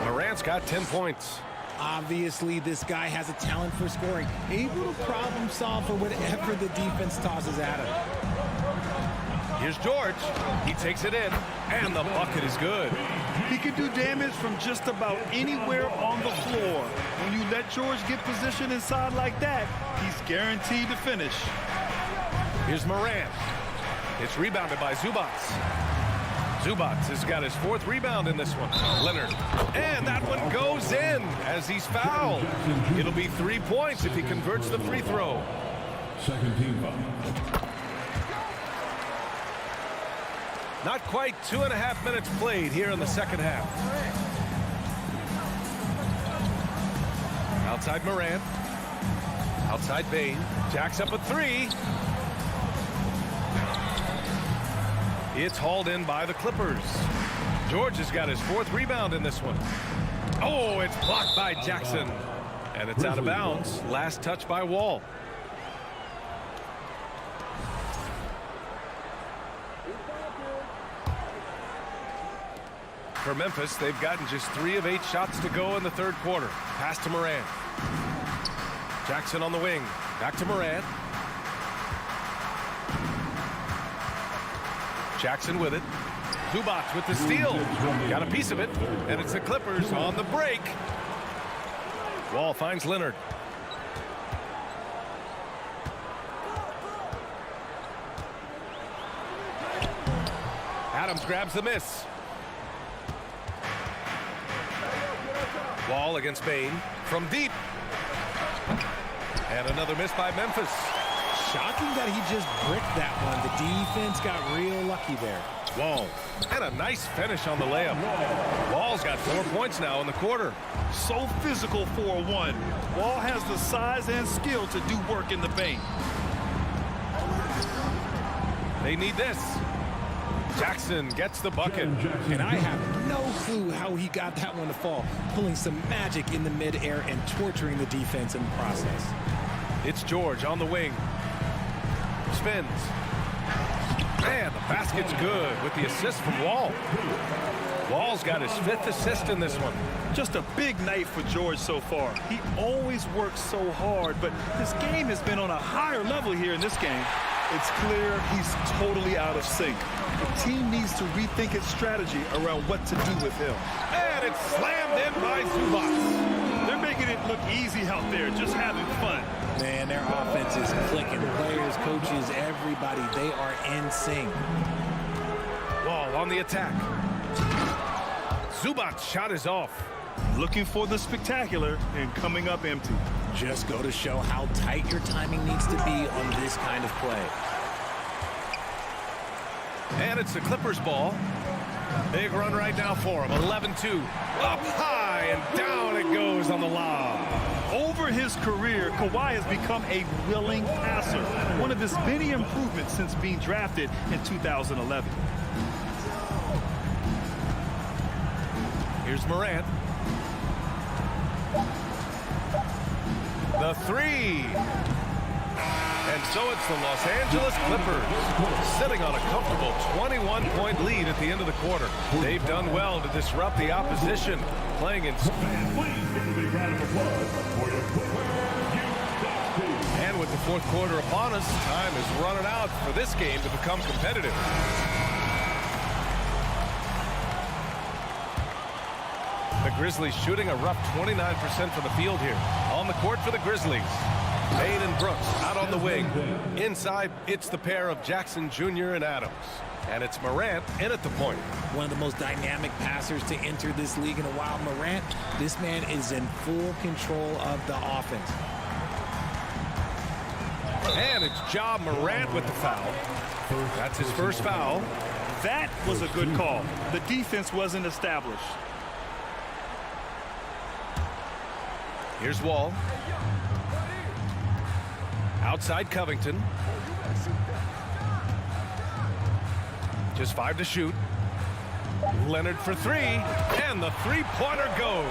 Morant's got 10 points. Obviously, this guy has a talent for scoring, able to problem solve for whatever the defense tosses at him. Here's George. He takes it in, and the bucket is good. He can do damage from just about anywhere on the floor. When you let George get position inside like that, he's guaranteed to finish. Here's Morant. It's rebounded by Zubac. Zubac has got his 4th rebound in this one. Leonard. And that one goes in as he's fouled. It'll be 3 points if he converts the free throw. Second team foul. Not quite 2.5 minutes played here in the second half. Outside Morant. Outside Bane. Jacks up a 3. It's hauled in by the Clippers. George has got his 4th rebound in this one. Oh, it's blocked by Jackson. And it's out of bounds. Last touch by Wall. For Memphis, they've gotten just 3 of 8 shots to go in the 3rd quarter. Pass to Morant. Jackson on the wing. Back to Morant. Jackson with it. Zubac with the steal. Got a piece of it. And it's the Clippers on the break. Wall finds Leonard. Adams grabs the miss. Wall against Bane from deep. And another miss by Memphis. Shocking that he just bricked that one. The defense got real lucky there. Wall. And a nice finish on the layup. Wall's got 4 points now in the quarter. So physical for a 1. Wall has the size and skill to do work in the paint. They need this. Jackson gets the bucket. And I have no clue how he got that one to fall. Pulling some magic in the midair and torturing the defense in the process. It's George on the wing. Spins. Man, the basket's good with the assist from Wall. Wall's got his 5th assist in this one. Just a big night for George so far. He always works so hard, but his game has been on a higher level here in this game. It's clear he's totally out of sync. The team needs to rethink its strategy around what to do with him. And it's slammed in by Zubac. They're making it look easy out there, just having fun. Man, their offense is clicking. Players, coaches, everybody, they are in sync. Wall on the attack. Zubac's shot is off. Looking for the spectacular and coming up empty. Just go to show how tight your timing needs to be on this kind of play. And it's the Clippers ball. Big run right now for him. 11-2. Up high and down it goes on the lob. Over his career, Kawhi has become a willing passer, one of his many improvements since being drafted in 2011. Here's Morant. The three. And so it's the Los Angeles Clippers sitting on a comfortable 21-point lead at the end of the quarter. They've done well to disrupt the opposition, playing in... And with the fourth quarter upon us, time is running out for this game to become competitive. The Grizzlies shooting a rough 29% from the field here. On the court for the Grizzlies, Payne and Brooks out on the wing. Inside, it's the pair of Jackson Jr. and Adams. And it's Morant in at the point. One of the most dynamic passers to enter this league in a while. Morant, this man is in full control of the offense. And it's Ja Morant with the foul. That's his first foul. That was a good call. The defense wasn't established. Here's Wall. Outside Covington. Just 5 to shoot. Leonard for three. And the three-pointer goes.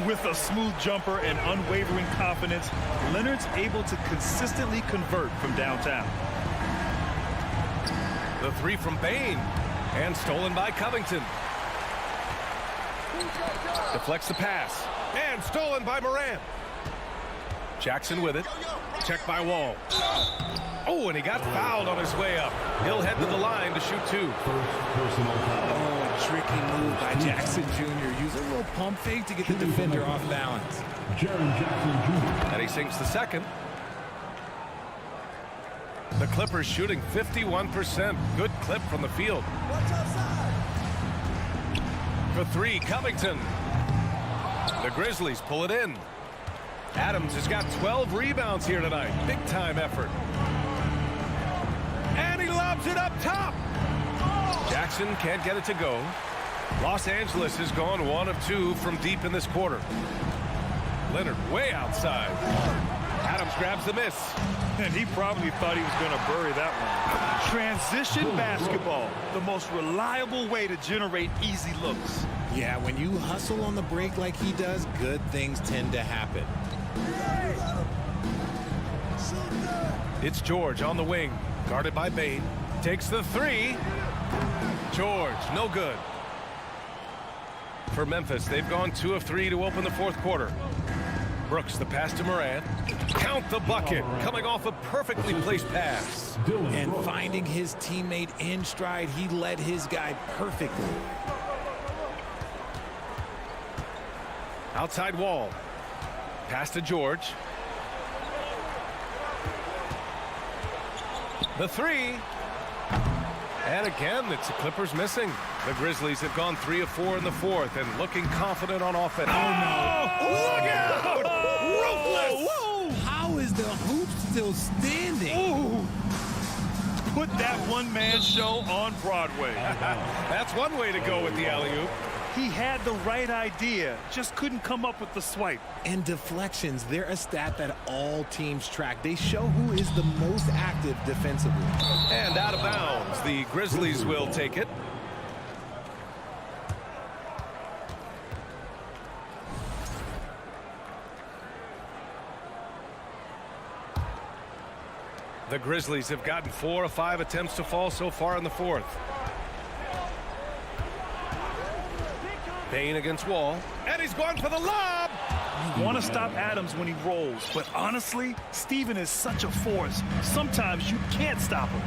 With a smooth jumper and unwavering confidence, Leonard's able to consistently convert from downtown. The three from Payne. And stolen by Covington. Deflects the pass. And stolen by Morant. Jackson with it. Checked by Wall. Oh, and he got fouled on his way up. He'll head to the line to shoot two. Oh, tricky move by Jackson Jr. Use a little pump fake to get the defender off balance. And he sinks the second. The Clippers shooting 51%. Good clip from the field. For three, Covington. The Grizzlies pull it in. Adams has got 12 rebounds here tonight. Big time effort. And he lobs it up top. Jackson can't get it to go. Los Angeles has gone 1 of 2 from deep in this quarter. Leonard way outside. Adams grabs the miss. And he probably thought he was going to bury that one. Transition basketball, the most reliable way to generate easy looks. Yeah, when you hustle on the break like he does, good things tend to happen. It's George on the wing, guarded by Payne. Takes the three. George, no good. For Memphis, they've gone 2 of 3 to open the fourth quarter. Brooks, the pass to Morant. Count the bucket, coming off a perfectly placed pass. And finding his teammate in stride, he led his guy perfectly. Outside Wall. Pass to George. The three. And again, it's the Clippers missing. The Grizzlies have gone 3 of 4 in the fourth and looking confident on offense. Oh, no. Look out! Ruthless! Whoa. How is the hoop still standing? Ooh. Put that one-man show on Broadway. That's one way to go with the alley-oop. He had the right idea, just couldn't come up with the swipe. And deflections, they're a stat that all teams track. They show who is the most active defensively. And out of bounds, the Grizzlies will take it. The Grizzlies have gotten 4 of 5 attempts to fall so far in the fourth. Payne against Wall, and he's going for the lob. You want to stop Adams when he rolls, but honestly, Steven is such a force. Sometimes you can't stop him.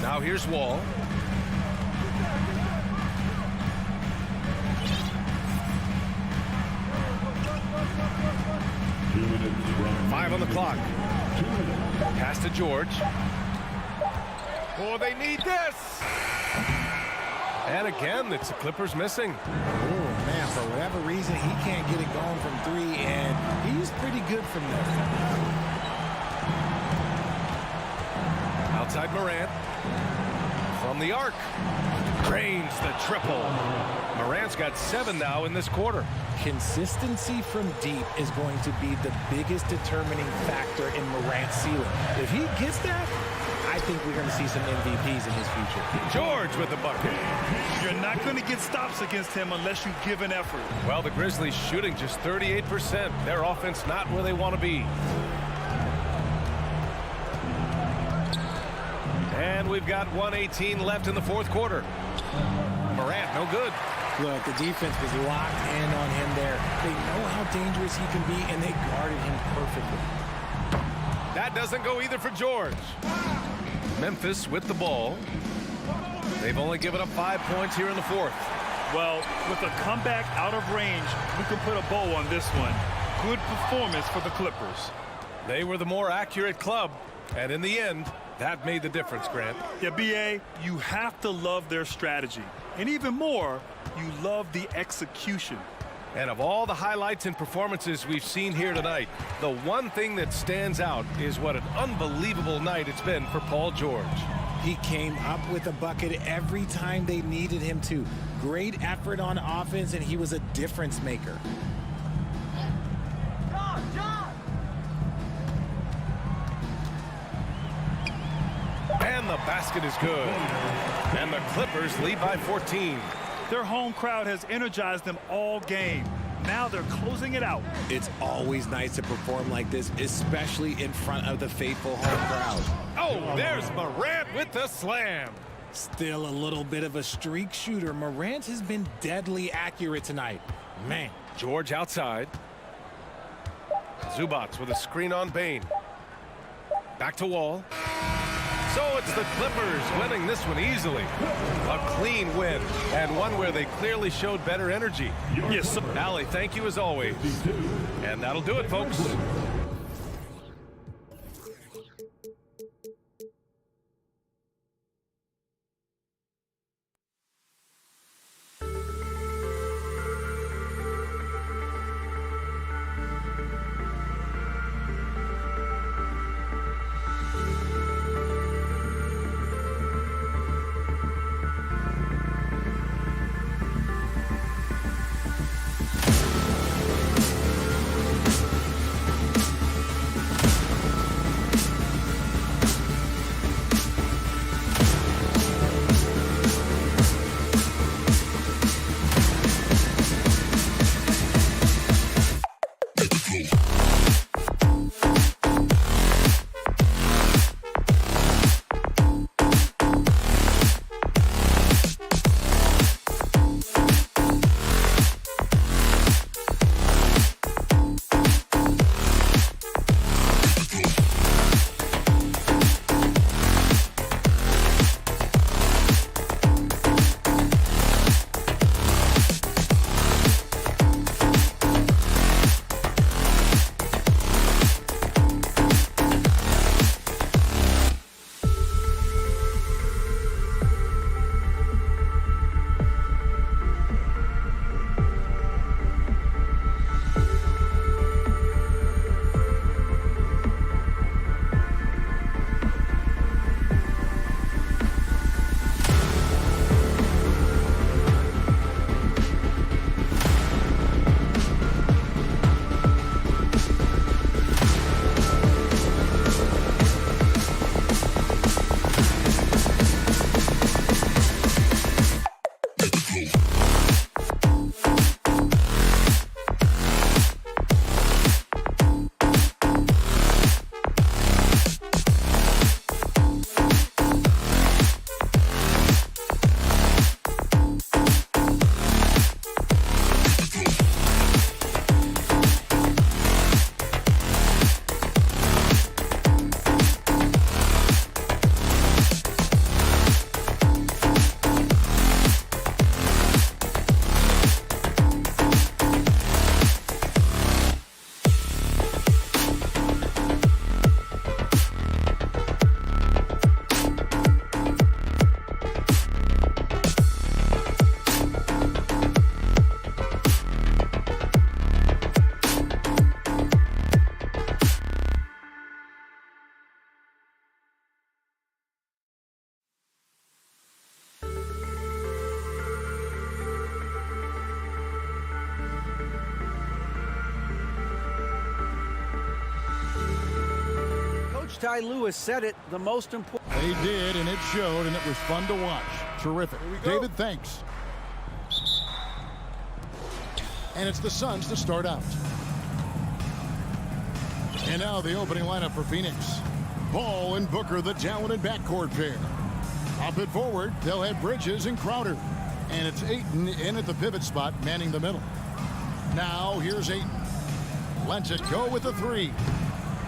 Now here's Wall. Five on the clock. Pass to George. Oh, they need this. And again, it's the Clippers missing. Oh, man, for whatever reason, he can't get it going from 3, and he's pretty good from there. Outside Morant. From the arc. Drains the triple. Morant's got 7 now in this quarter. Consistency from deep is going to be the biggest determining factor in Morant's ceiling. If he gets that, I think we're going to see some MVPs in his future. George with the bucket. You're not going to get stops against him unless you give an effort. Well, the Grizzlies shooting just 38%. Their offense not where they want to be. And we've got 1:18 left in the fourth quarter. Morant, no good. Look, the defense was locked in on him there. They know how dangerous he can be, and they guarded him perfectly. That doesn't go either for George. Memphis with the ball. They've only given up 5 points here in the fourth. Well, with a comeback out of range, we can put a bow on this one. Good performance for the Clippers. They were the more accurate club, and in the end, that made the difference, Grant. Yeah, B.A., you have to love their strategy. And even more, you love the execution. And of all the highlights and performances we've seen here tonight, the one thing that stands out is what an unbelievable night it's been for Paul George. He came up with a bucket every time they needed him to. Great effort on offense, and he was a difference maker. And the basket is good. And the Clippers lead by 14. Their home crowd has energized them all game. Now they're closing it out. It's always nice to perform like this, especially in front of the faithful home crowd. Oh, there's Morant with the slam. Still a little bit of a streak shooter. Morant has been deadly accurate tonight. Man. George outside. Zubats with a screen on Bane. Back to Wall. So it's the Clippers winning this one easily. A clean win, and one where they clearly showed better energy. Yes, sir. Allie, thank you as always. And that'll do it, folks. Ty Lewis said it, the most important. They did, and it showed, and it was fun to watch. Terrific. David, thanks. And it's the Suns to start out. And now the opening lineup for Phoenix. Ball and Booker, the talented backcourt pair. Up and forward, they'll have Bridges and Crowder. And it's Ayton in at the pivot spot, manning the middle. Now here's Ayton. Lets it go with the three.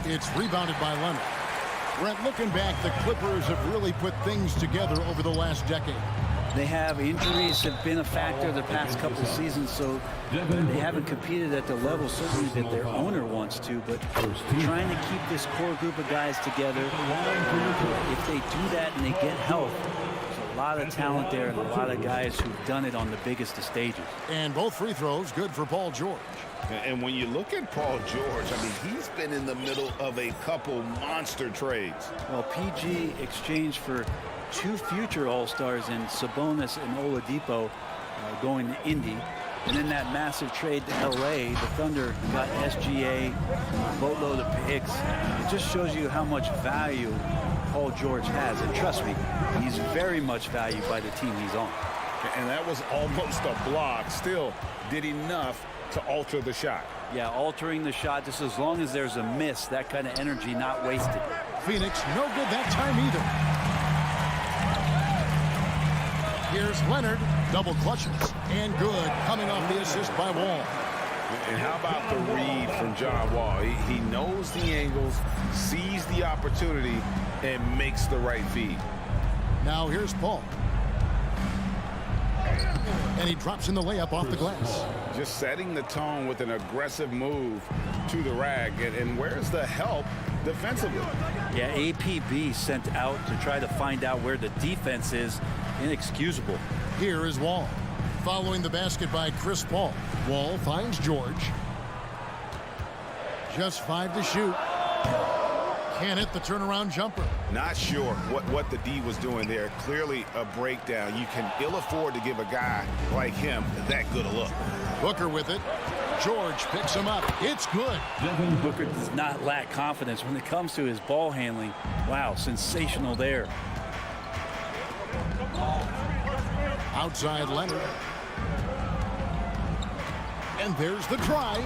It's rebounded by Leonard. Brent, looking back, the Clippers have really put things together over the last decade. They have injuries have been a factor the past couple of seasons, so they haven't competed at the level certainly that their owner wants to, but trying to keep this core group of guys together. If they do that and they get health, there's a lot of talent there and a lot of guys who've done it on the biggest of stages. And both free throws good for Paul George. And when you look at Paul George, I mean, he's been in the middle of a couple monster trades. Well, PG exchanged for 2 future All-Stars in Sabonis and Oladipo going to Indy. And in that massive trade to LA, the Thunder got SGA, a boatload of picks. It just shows you how much value Paul George has. And trust me, he's very much valued by the team he's on. And that was almost a block. Still did enough to alter the shot. Yeah, altering the shot, just as long as there's a miss, that kind of energy not wasted. Phoenix, no good that time either. Here's Leonard, double clutches, and good, coming off the assist by Wall. And how about the read from John Wall? He knows the angles, sees the opportunity, and makes the right feed. Now here's Paul. And he drops in the layup off the glass. Just setting the tone with an aggressive move to the rag. And where's the help defensively? Yeah, APB sent out to try to find out where the defense is. Inexcusable. Here is Wall. Following the basket by Chris Paul. Wall finds George. Just 5 to shoot. Can't hit the turnaround jumper. Not sure what the D was doing there. Clearly a breakdown. You can ill afford to give a guy like him that good a look. Booker with it. George picks him up. It's good. Booker does not lack confidence when it comes to his ball handling. Wow, sensational there. Outside Leonard. And there's the drive.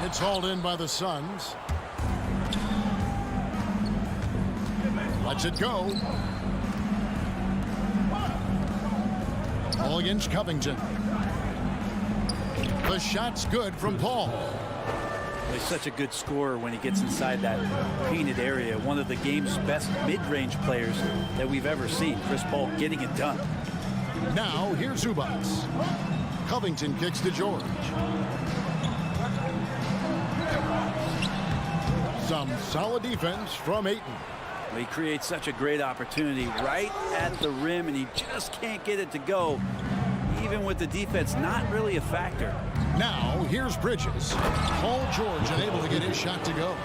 It's hauled in by the Suns. Lets it go. Ball against Covington. The shot's good from Paul. He's such a good scorer when he gets inside that painted area. One of the game's best mid-range players that we've ever seen. Chris Paul getting it done. Now here's Zubats. Covington kicks to George. Some solid defense from Ayton. He creates such a great opportunity right at the rim, and he just can't get it to go. Even with the defense not really a factor. Now here's Bridges. Paul George unable to get his shot to go.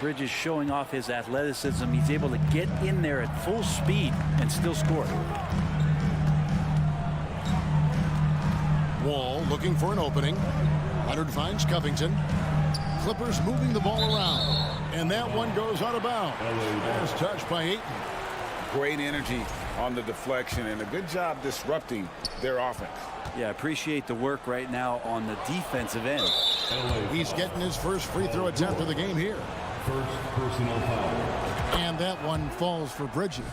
Bridges showing off his athleticism. He's able to get in there at full speed and still score. Wall looking for an opening. Leonard finds Covington. Clippers moving the ball around. And that one goes out of bounds. As touched by Ayton. Great energy on the deflection and a good job disrupting their offense. Yeah, appreciate the work right now on the defensive end. He's getting his first free throw attempt of the game here. First personal foul. And that one falls for Bridges.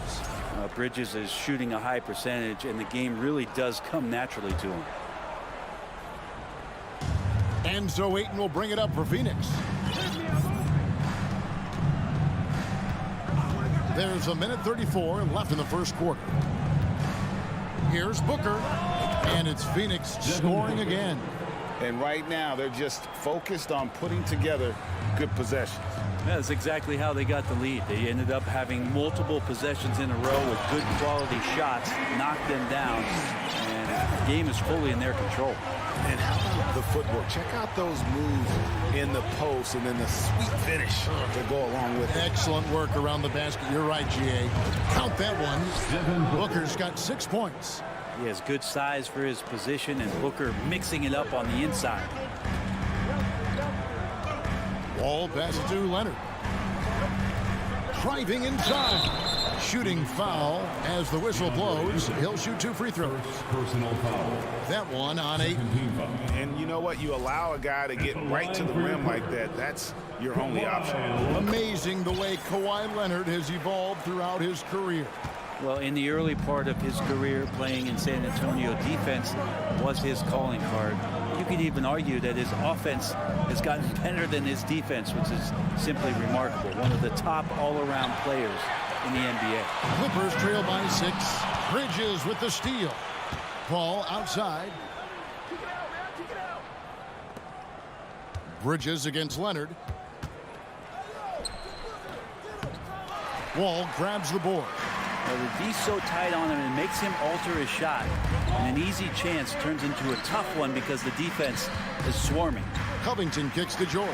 Bridges is shooting a high percentage, and the game really does come naturally to him. And so Ayton will bring it up for Phoenix. There's a minute 34 left in the first quarter. Here's Booker, and it's Phoenix scoring again. And right now, they're just focused on putting together good possessions. Yeah, that's exactly how they got the lead. They ended up having multiple possessions in a row with good quality shots, knocked them down, and the game is fully in their control. And how about the footwork? Check out those moves in the post and then the sweet finish to go along with it. Excellent work around the basket. You're right, GA. Count that one. Booker's got 6 points. He has good size for his position, and Booker mixing it up on the inside. Wall passes to Leonard. driving inside. Shooting foul as the whistle blows. He'll shoot 2 free throws. Personal foul. That one on 8. And you know what? You allow a guy to get right to the rim like that. That's your only option. Amazing the way Kawhi Leonard has evolved throughout his career. Well, in the early part of his career playing in San Antonio, defense was his calling card. You could even argue that his offense has gotten better than his defense, which is simply remarkable. One of the top all-around players in the NBA. Clippers trail by 6. Bridges with the steal. Paul outside. Bridges against Leonard. Wall grabs the board. Well, he's so tight on him, and it makes him alter his shot. And an easy chance turns into a tough one because the defense is swarming. Covington kicks to George.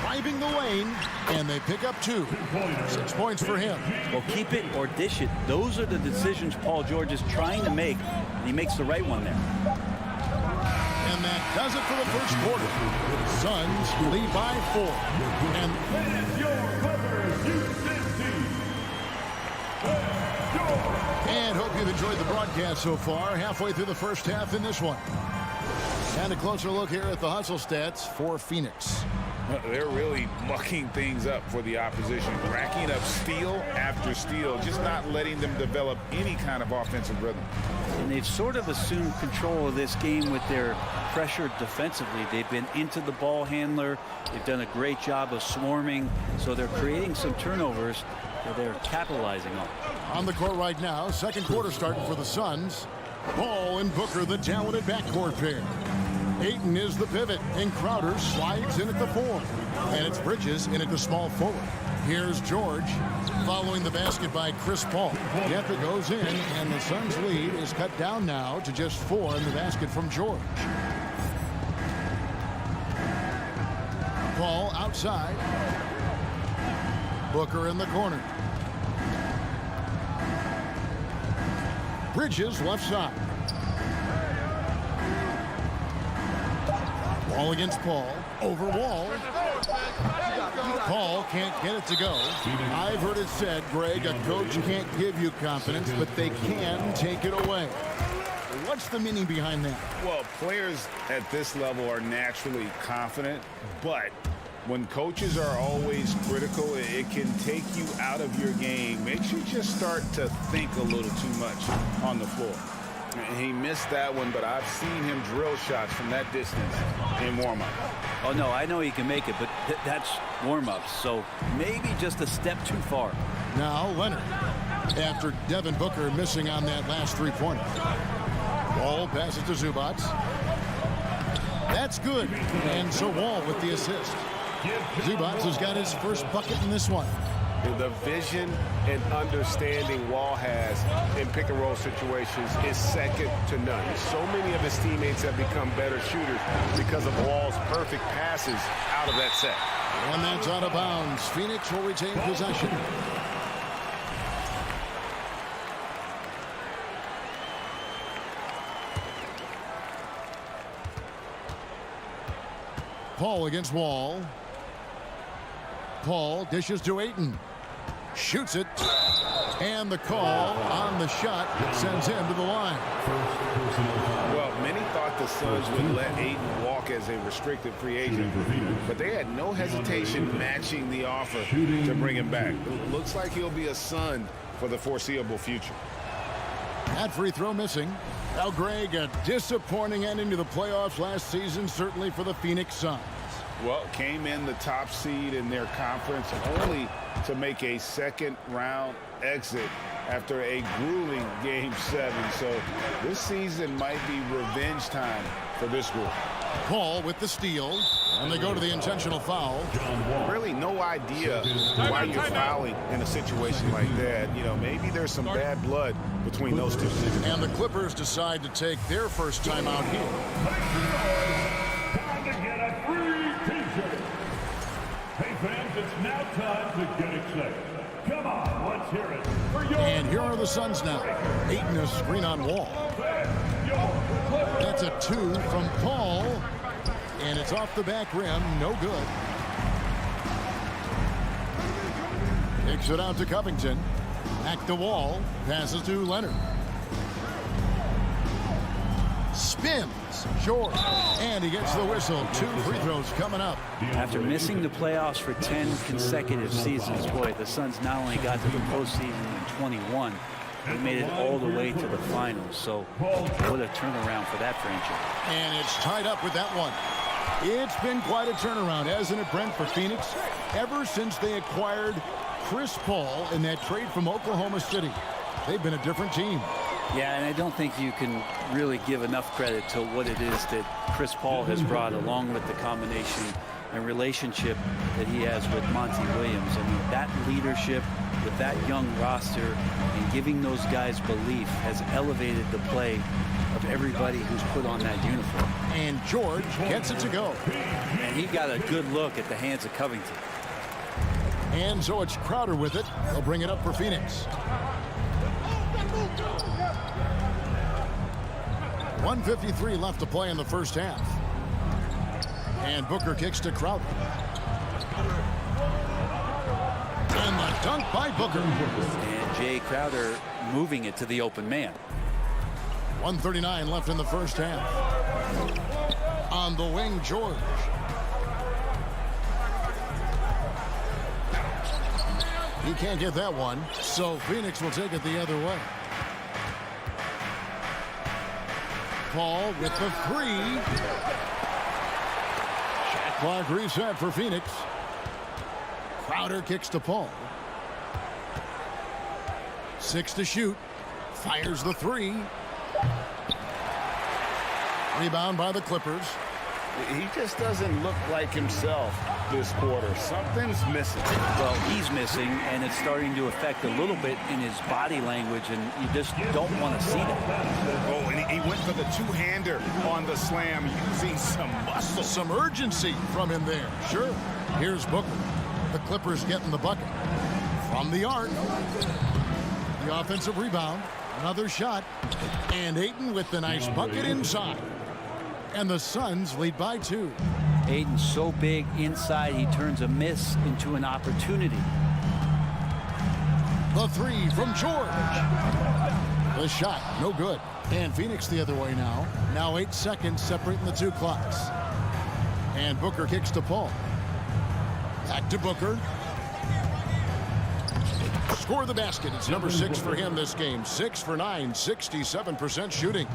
Driving the lane, and they pick up 2. 6 points for him. Well, keep it or dish it. Those are the decisions Paul George is trying to make, and he makes the right one there. And that does it for the first quarter. Suns lead by 4. And hope you've enjoyed the broadcast so far. Halfway through the first half in this one. And a closer look here at the hustle stats for Phoenix. They're really mucking things up for the opposition, racking up steal after steal, just not letting them develop any kind of offensive rhythm. And they've sort of assumed control of this game with their pressure defensively. They've been into the ball handler. They've done a great job of swarming, so they're creating some turnovers that they're capitalizing on. On the court right now, second quarter starting for the Suns. Ball and Booker, the talented backcourt pair. Ayton is the pivot, and Crowder slides in at the 4. And it's Bridges in at the small forward. Here's George following the basket by Chris Paul. Yet it goes in, and the Suns' lead is cut down now to just 4 in the basket from George. Paul outside. Booker in the corner. Bridges left side. Wall against Paul. Over Wall. Paul can't get it to go. I've heard it said, Greg, a coach can't give you confidence, but they can take it away. What's the meaning behind that? Well, players at this level are naturally confident, but when coaches are always critical, it can take you out of your game. Makes you just start to think a little too much on the floor. He missed that one, but I've seen him drill shots from that distance in warm-up. Oh, no, I know he can make it, but that's warm-ups, so maybe just a step too far. Now Leonard, after Devin Booker missing on that last 3-pointer. Wall passes to Zubac. That's good, and so Wall with the assist. Zubac has got his first bucket in this one. The vision and understanding Wall has in pick-and-roll situations is second to none. So many of his teammates have become better shooters because of Wall's perfect passes out of that set. And that's out of bounds. Phoenix will retain possession. Paul against Wall. Paul dishes to Ayton. Shoots it. And the call on the shot sends him to the line. Well, many thought the Suns would let Ayton walk as a restricted free agent, but they had no hesitation matching the offer to bring him back. It looks like he'll be a Sun for the foreseeable future. That free throw missing. Now, Greg, a disappointing ending to the playoffs last season, certainly for the Phoenix Suns. Well, came in the top seed in their conference only to make a second-round exit after a grueling Game 7. So this season might be revenge time for this group. Paul with the steal, and they go to the intentional foul. Really no idea why you're fouling in a situation like that. You know, maybe there's some bad blood between those two. And the Clippers decide to take their first time out here. Time to get a free t-shirt. Hey fans, it's now time to get excited. Come on, let's hear it for your... And here are the Suns now. Ayton a screen on Wall. That's a 2 from Paul. And it's off the back rim. No good. Kicks it out to Covington. Back to Wall. Passes to Leonard. Spins. George. And he gets the whistle. 2 free throws coming up. After missing the playoffs for 10 consecutive seasons, boy, the Suns not only got to the postseason in 21, they made it all the way to the finals. So what a turnaround for that franchise. And it's tied up with that one. It's been quite a turnaround, hasn't it, Brent, for Phoenix? Ever since they acquired Chris Paul in that trade from Oklahoma City, they've been a different team. Yeah, and I don't think you can really give enough credit to what it is that Chris Paul has brought, along with the combination and relationship that he has with Monty Williams. I mean, that leadership with that young roster and giving those guys belief has elevated the play of everybody who's put on that uniform. And George gets it to go. And he got a good look at the hands of Covington. And so it's Crowder with it. They'll bring it up for Phoenix. 1:53 left to play in the first half. And Booker kicks to Crowder. And the dunk by Booker. And Jay Crowder moving it to the open man. 1:39 left in the first half. On the wing, George. He can't get that one, so Phoenix will take it the other way. Paul with the 3. Shot clock reset for Phoenix. Crowder kicks to Paul. 6 to shoot. Fires the 3. Rebound by the Clippers. He just doesn't look like himself this quarter. Something's missing. Well, he's missing, and it's starting to affect a little bit in his body language, and you just don't want to see that. Oh, and he went for the two-hander on the slam, using some muscle. Some urgency from him there. Sure. Here's Booker. The Clippers getting the bucket. From the arc. The offensive rebound. Another shot. And Ayton with the nice bucket inside. And the Suns lead by 2. Ayton's so big inside, he turns a miss into an opportunity. The 3 from George. The shot, no good. And Phoenix the other way now. Now 8 seconds separating the 2 clocks. And Booker kicks to Paul. Back to Booker. Score the basket. It's number 6 for him this game. 6 for 9, 67% shooting.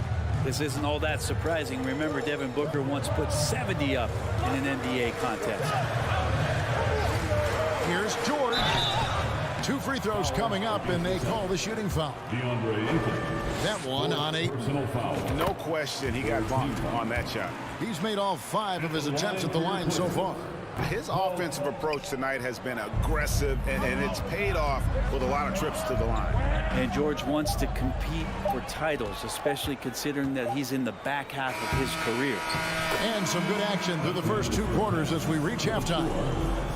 This isn't all that surprising. Remember, Devin Booker once put 70 up in an NBA contest. Here's George. 2 free throws coming up, and they call the shooting foul. That one on 8. No question he got bumped on that shot. He's made all 5 of his attempts at the line so far. His offensive approach tonight has been aggressive, and it's paid off with a lot of trips to the line. And George wants to compete for titles, especially considering that he's in the back half of his career. And some good action through the first 2 quarters as we reach halftime.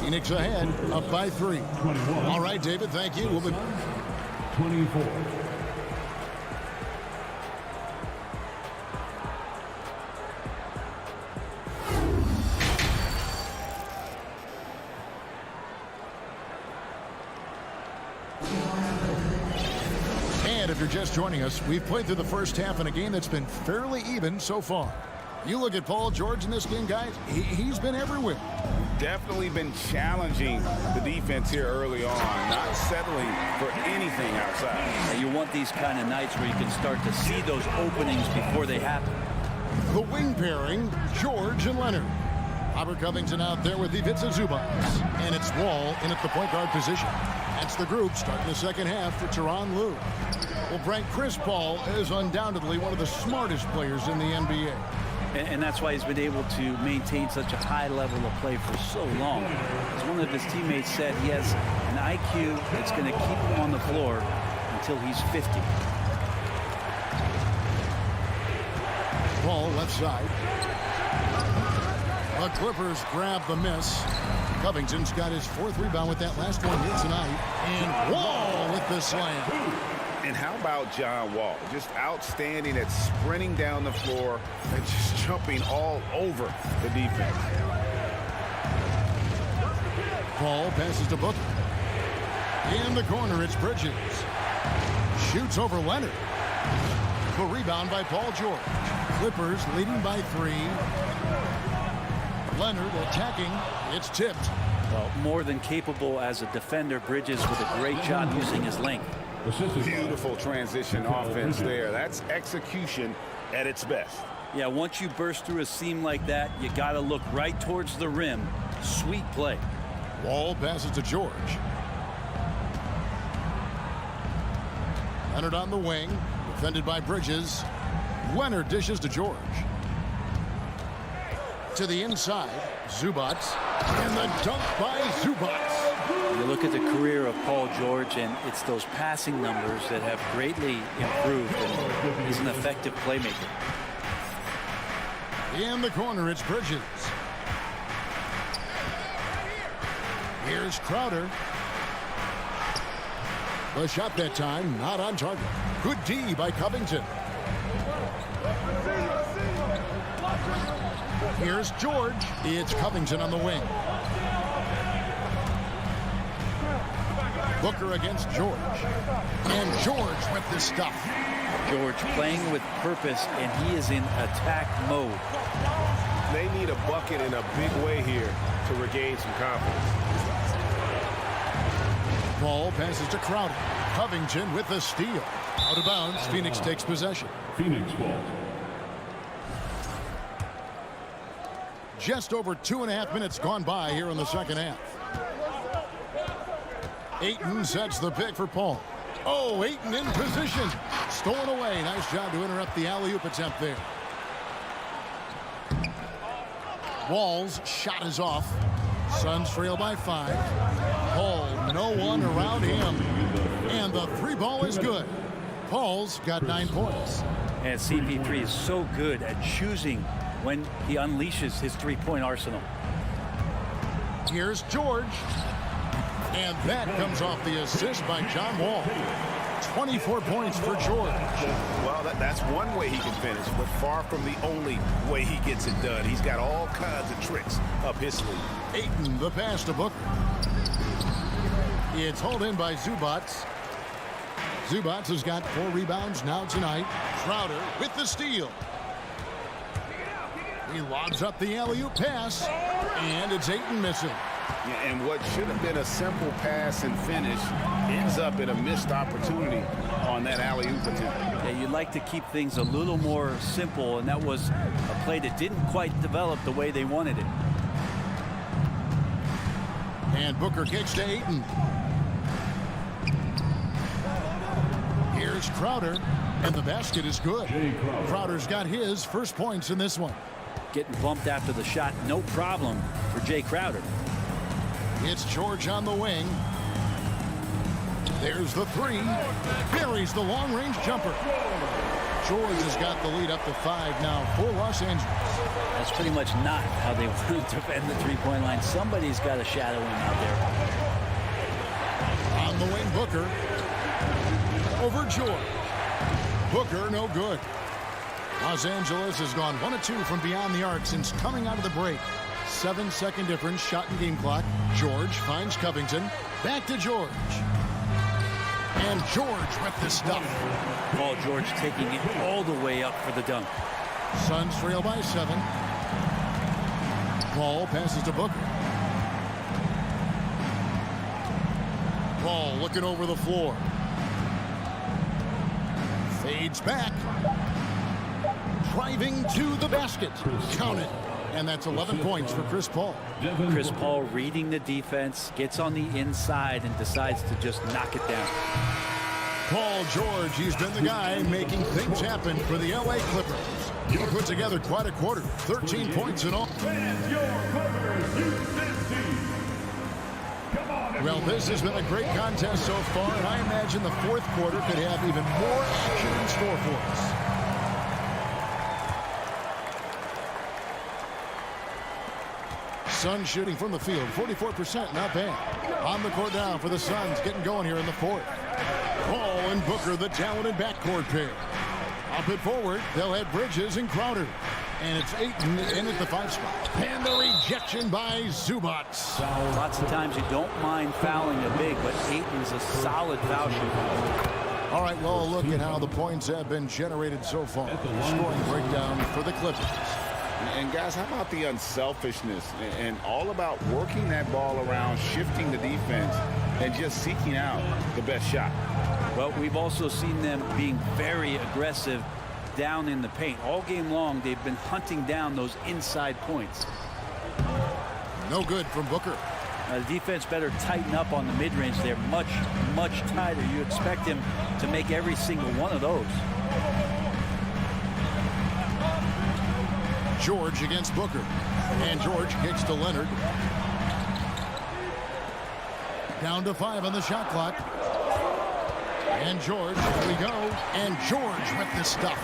Phoenix ahead, up by 3. All right, David, thank you. We'll be 24. If you're just joining us, we've played through the first half in a game that's been fairly even so far. You look at Paul George in this game, guys, he's been everywhere. Definitely been challenging the defense here early on, not settling for anything outside. And you want these kind of nights where you can start to see those openings before they happen. The wing pairing, George and Leonard. Robert Covington out there with Ivica Zubac. And it's Wall in at the point guard position. That's the group starting the second half for Tyronn Lue. Well, Frank, Chris Paul is undoubtedly one of the smartest players in the NBA. And that's why he's been able to maintain such a high level of play for so long. As one of his teammates said, he has an IQ that's going to keep him on the floor until he's 50. Paul left side. The Clippers grab the miss. Covington's got his 4th rebound with that last one here tonight. And Wall with the slam. And how about John Wall? Just outstanding at sprinting down the floor and just jumping all over the defense. Paul passes to Booker. In the corner, it's Bridges. Shoots over Leonard. The rebound by Paul George. Clippers leading by 3. Leonard attacking. It's tipped. Well, more than capable as a defender. Bridges with a great job using his length. Beautiful transition offense there. That's execution at its best. Yeah, once you burst through a seam like that, you got to look right towards the rim. Sweet play. Wall passes to George. Leonard on the wing, defended by Bridges. Leonard dishes to George. To the inside, Zubac. And the dunk by Zubac. You look at the career of Paul George, and it's those passing numbers that have greatly improved, and he's an effective playmaker. In the corner, it's Bridges. Here's Crowder. The shot that time, not on target. Good D by Covington. Here's George. It's Covington on the wing. Booker against George. And George with the stuff. George playing with purpose, and he is in attack mode. They need a bucket in a big way here to regain some confidence. Ball passes to Crowder. Covington with the steal. Out of bounds. Phoenix takes possession. Phoenix ball. Just over 2.5 minutes gone by here in the second half. Ayton sets the pick for Paul. Oh, Ayton in position. Stolen away. Nice job to interrupt the alley-oop attempt there. Wall's shot is off. Suns trail by 5. Paul, no one around him. And the 3-ball is good. Paul's got 9 points. And CP3 is so good at choosing when he unleashes his 3-point arsenal. Here's George. And that comes off the assist by John Wall. 24 points for George. Well, that's one way he can finish, but far from the only way he gets it done. He's got all kinds of tricks up his sleeve. Ayton, the pass to Booker. It's hauled in by Zubac. Zubac has got 4 rebounds now tonight. Crowder with the steal. He lobs up the alley-oop pass, and it's Ayton missing. Yeah, and what should have been a simple pass and finish ends up in a missed opportunity on that alley-oop attempt. Yeah, you'd like to keep things a little more simple, and that was a play that didn't quite develop the way they wanted it. And Booker kicks to Ayton. Here's Crowder, and the basket is good. Crowder's got his first points in this one. Getting bumped after the shot, no problem for Jay Crowder. It's George on the wing. There's the 3. Buries the long-range jumper. George has got the lead up to 5 now for Los Angeles. That's pretty much not how they want to defend the 3-point line. Somebody's got to shadow him out there. On the wing, Booker. Over George. Booker, no good. Los Angeles has gone 1 of 2 from beyond the arc since coming out of the break. 7-second difference, shot and game clock. George finds Covington. Back to George. And George with the stuff. Paul George taking it all the way up for the dunk. Suns trail by 7. Paul passes to Booker. Paul looking over the floor. Fades back. Driving to the basket. Count it. And that's 11 points for Chris Paul. Chris Paul reading the defense, gets on the inside and decides to just knock it down. Paul George, he's been the guy making things happen for the LA Clippers. He put together quite a quarter, 13 points in all. Well, this has been a great contest so far, and I imagine the 4th quarter could have even more action in store for us. Suns shooting from the field, 44%, not bad. On the court down for the Suns, getting going here in the 4th. Paul and Booker, the talented backcourt pair. Up it forward. They'll have Bridges and Crowder. And it's Ayton in at the 5 spot. And the rejection by Zubac. Lots of times you don't mind fouling a big, but Ayton's a solid foul shooter. All right, well, a look at how the points have been generated so far. Scoring breakdown for the Clippers. And guys, how about the unselfishness and all about working that ball around, shifting the defense, and just seeking out the best shot? Well, we've also seen them being very aggressive down in the paint. All game long, they've been hunting down those inside points. No good from Booker. The defense better tighten up on the mid-range. They're much, much tighter. You expect him to make every single one of those. George against Booker. And George kicks to Leonard. Down to 5 on the shot clock. And George, here we go. And George with the stuff.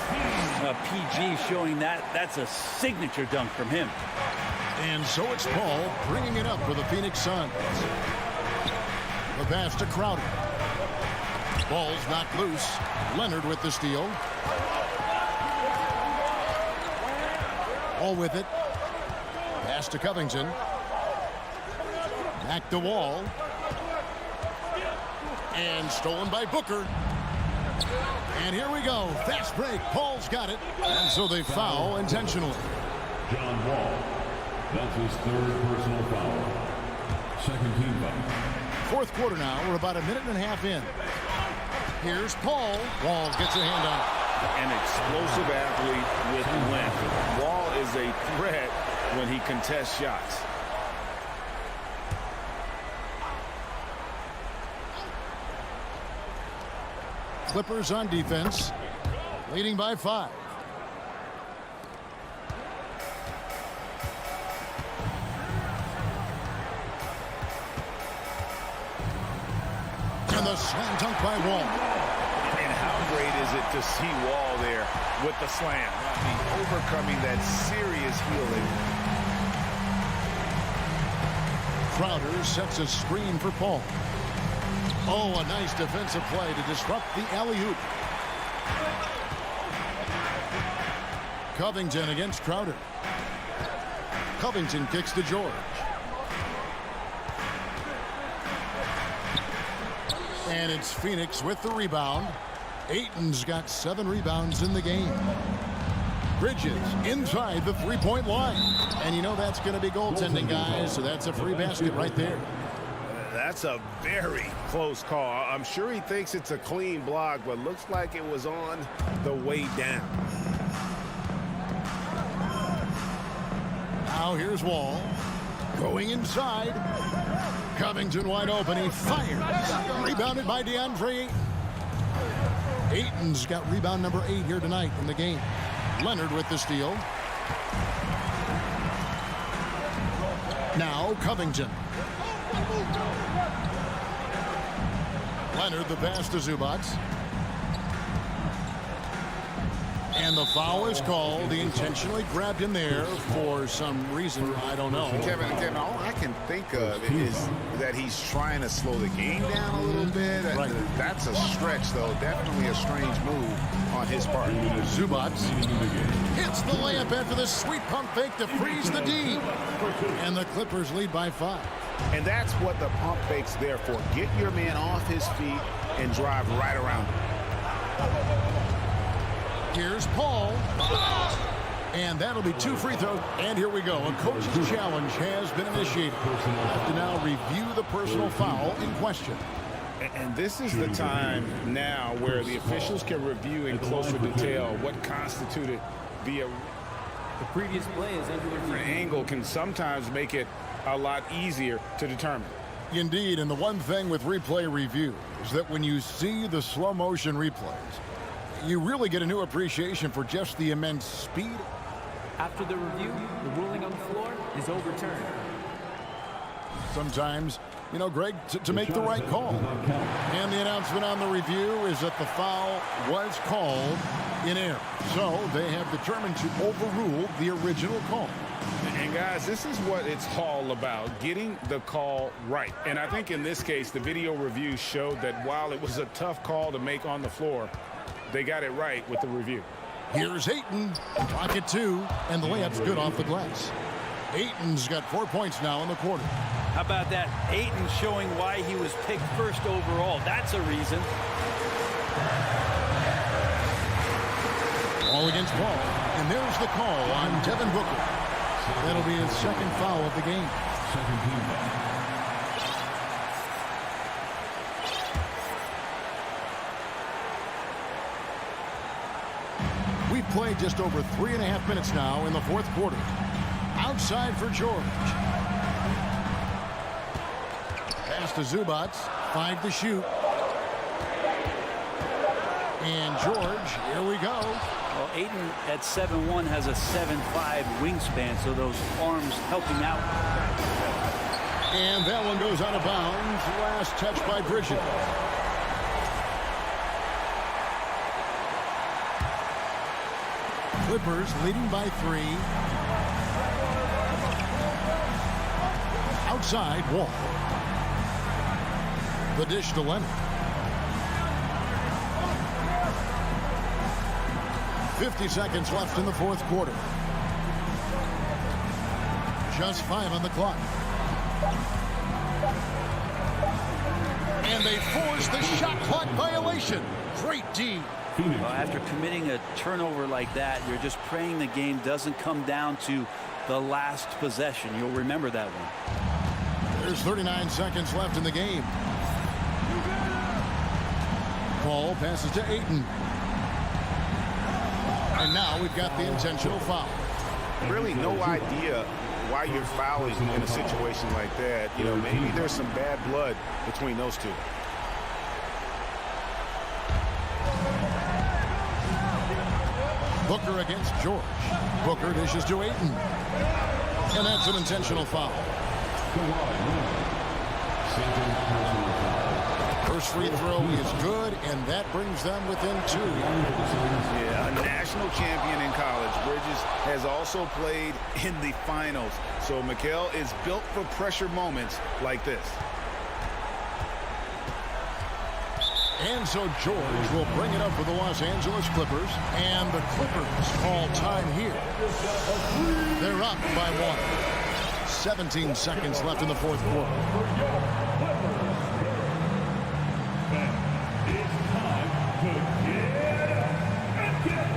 PG showing that's a signature dunk from him. And so it's Paul bringing it up for the Phoenix Suns. The pass to Crowder. Ball's knocked loose. Leonard with the steal. All with it. Pass to Covington. Back to Wall. And stolen by Booker. And here we go. Fast break. Paul's got it. And so they foul intentionally. John Wall. That's his 3rd personal foul. 2nd team foul. 4th quarter now. We're about a minute and a half in. Here's Paul. Wall gets a hand on it. An explosive athlete with length. Wall is a threat when he contests shots. Clippers on defense, leading by 5. And the slam dunk by Wall. And how great is it to see Wall there with the slam? I mean, overcoming that serious healing. Crowder sets a screen for Paul. Oh, a nice defensive play to disrupt the alley-oop. Covington against Crowder. Covington kicks to George. And it's Phoenix with the rebound. Ayton's got 7 rebounds in the game. Bridges inside the 3-point line. And you know that's going to be goaltending, guys, so that's a free basket right there. That's a very close call. I'm sure he thinks it's a clean block, but looks like it was on the way down. Now here's Wall. Going inside. Covington wide open. He fires. Rebounded by DeAndre. Ayton's got rebound number 8 here tonight in the game. Leonard with the steal. Now Covington. Leonard the pass to Zubac. And the foul is called. He intentionally grabbed him there for some reason. I don't know. Kevin, all I can think of is that he's trying to slow the game down a little bit. Right. That's a stretch, though. Definitely a strange move on his part. Zubac hits the layup after the sweet pump fake to freeze the D. And the Clippers lead by 5. And that's what the pump fake's there for. Get your man off his feet and drive right around him. Here's Paul. And that'll be 2 free throws. And here we go. A coach's challenge has been initiated. We'll have to now review the personal foul in question. And this is the time now where the officials can review in closer detail what constituted the previous play is under different angle can sometimes make it a lot easier to determine. Indeed, and the one thing with replay review is that when you see the slow motion replays, you really get a new appreciation for just the immense speed. After the review, the ruling on the floor is overturned. Sometimes, you know, Greg, to make the right call. And the announcement on the review is that the foul was called in error. So they have determined to overrule the original call. And guys, this is what it's all about, getting the call right. And I think in this case, the video review showed that while it was a tough call to make on the floor, they got it right with the review. Here's Ayton. Clock at 2, and the layup's good off the glass. Ayton's got 4 points now in the quarter. How about that? Ayton showing why he was picked first overall. That's a reason. Ball against ball, and there's the call on Devin Booker. That'll be his second foul of the game. We've played just over 3.5 minutes now in the fourth quarter. Outside for George. Pass to Zubats. 5 to shoot. And George, here we go. Well, Ayton at 7'1" has a 7'5" wingspan, so those arms help him out. And that one goes out of bounds. Last touch by Bridget. Clippers leading by 3. Outside, Wall. The dish to Leonard. 50 seconds left in the fourth quarter. Just 5 on the clock. And they force the shot clock violation. Great D. Well, after committing a turnover like that, you're just praying the game doesn't come down to the last possession. You'll remember that one. There's 39 seconds left in the game. Ball passes to Ayton. And now we've got the intentional foul. Really no idea why you're fouling in a situation like that. You know, maybe there's some bad blood between those two. Booker against George. Booker dishes to Ayton. And that's an intentional foul. First free throw is good, and that brings them within 2. Yeah, a national champion in college. Bridges has also played in the finals. So Mikal is built for pressure moments like this. And so George will bring it up for the Los Angeles Clippers. And the Clippers call time here. They're up by 1. 17 seconds left in the fourth quarter.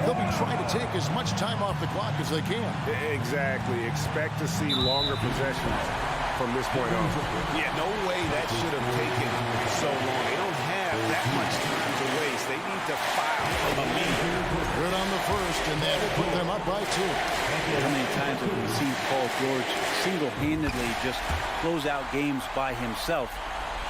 They'll be trying to take as much time off the clock as they can. Exactly. Expect to see longer possessions from this point on. Yeah, no way that should have taken so long. They don't have that much time to waste. They need to foul immediately. Good on the first, and that'll put them up by 2. How many times have we seen Paul George single-handedly just close out games by himself?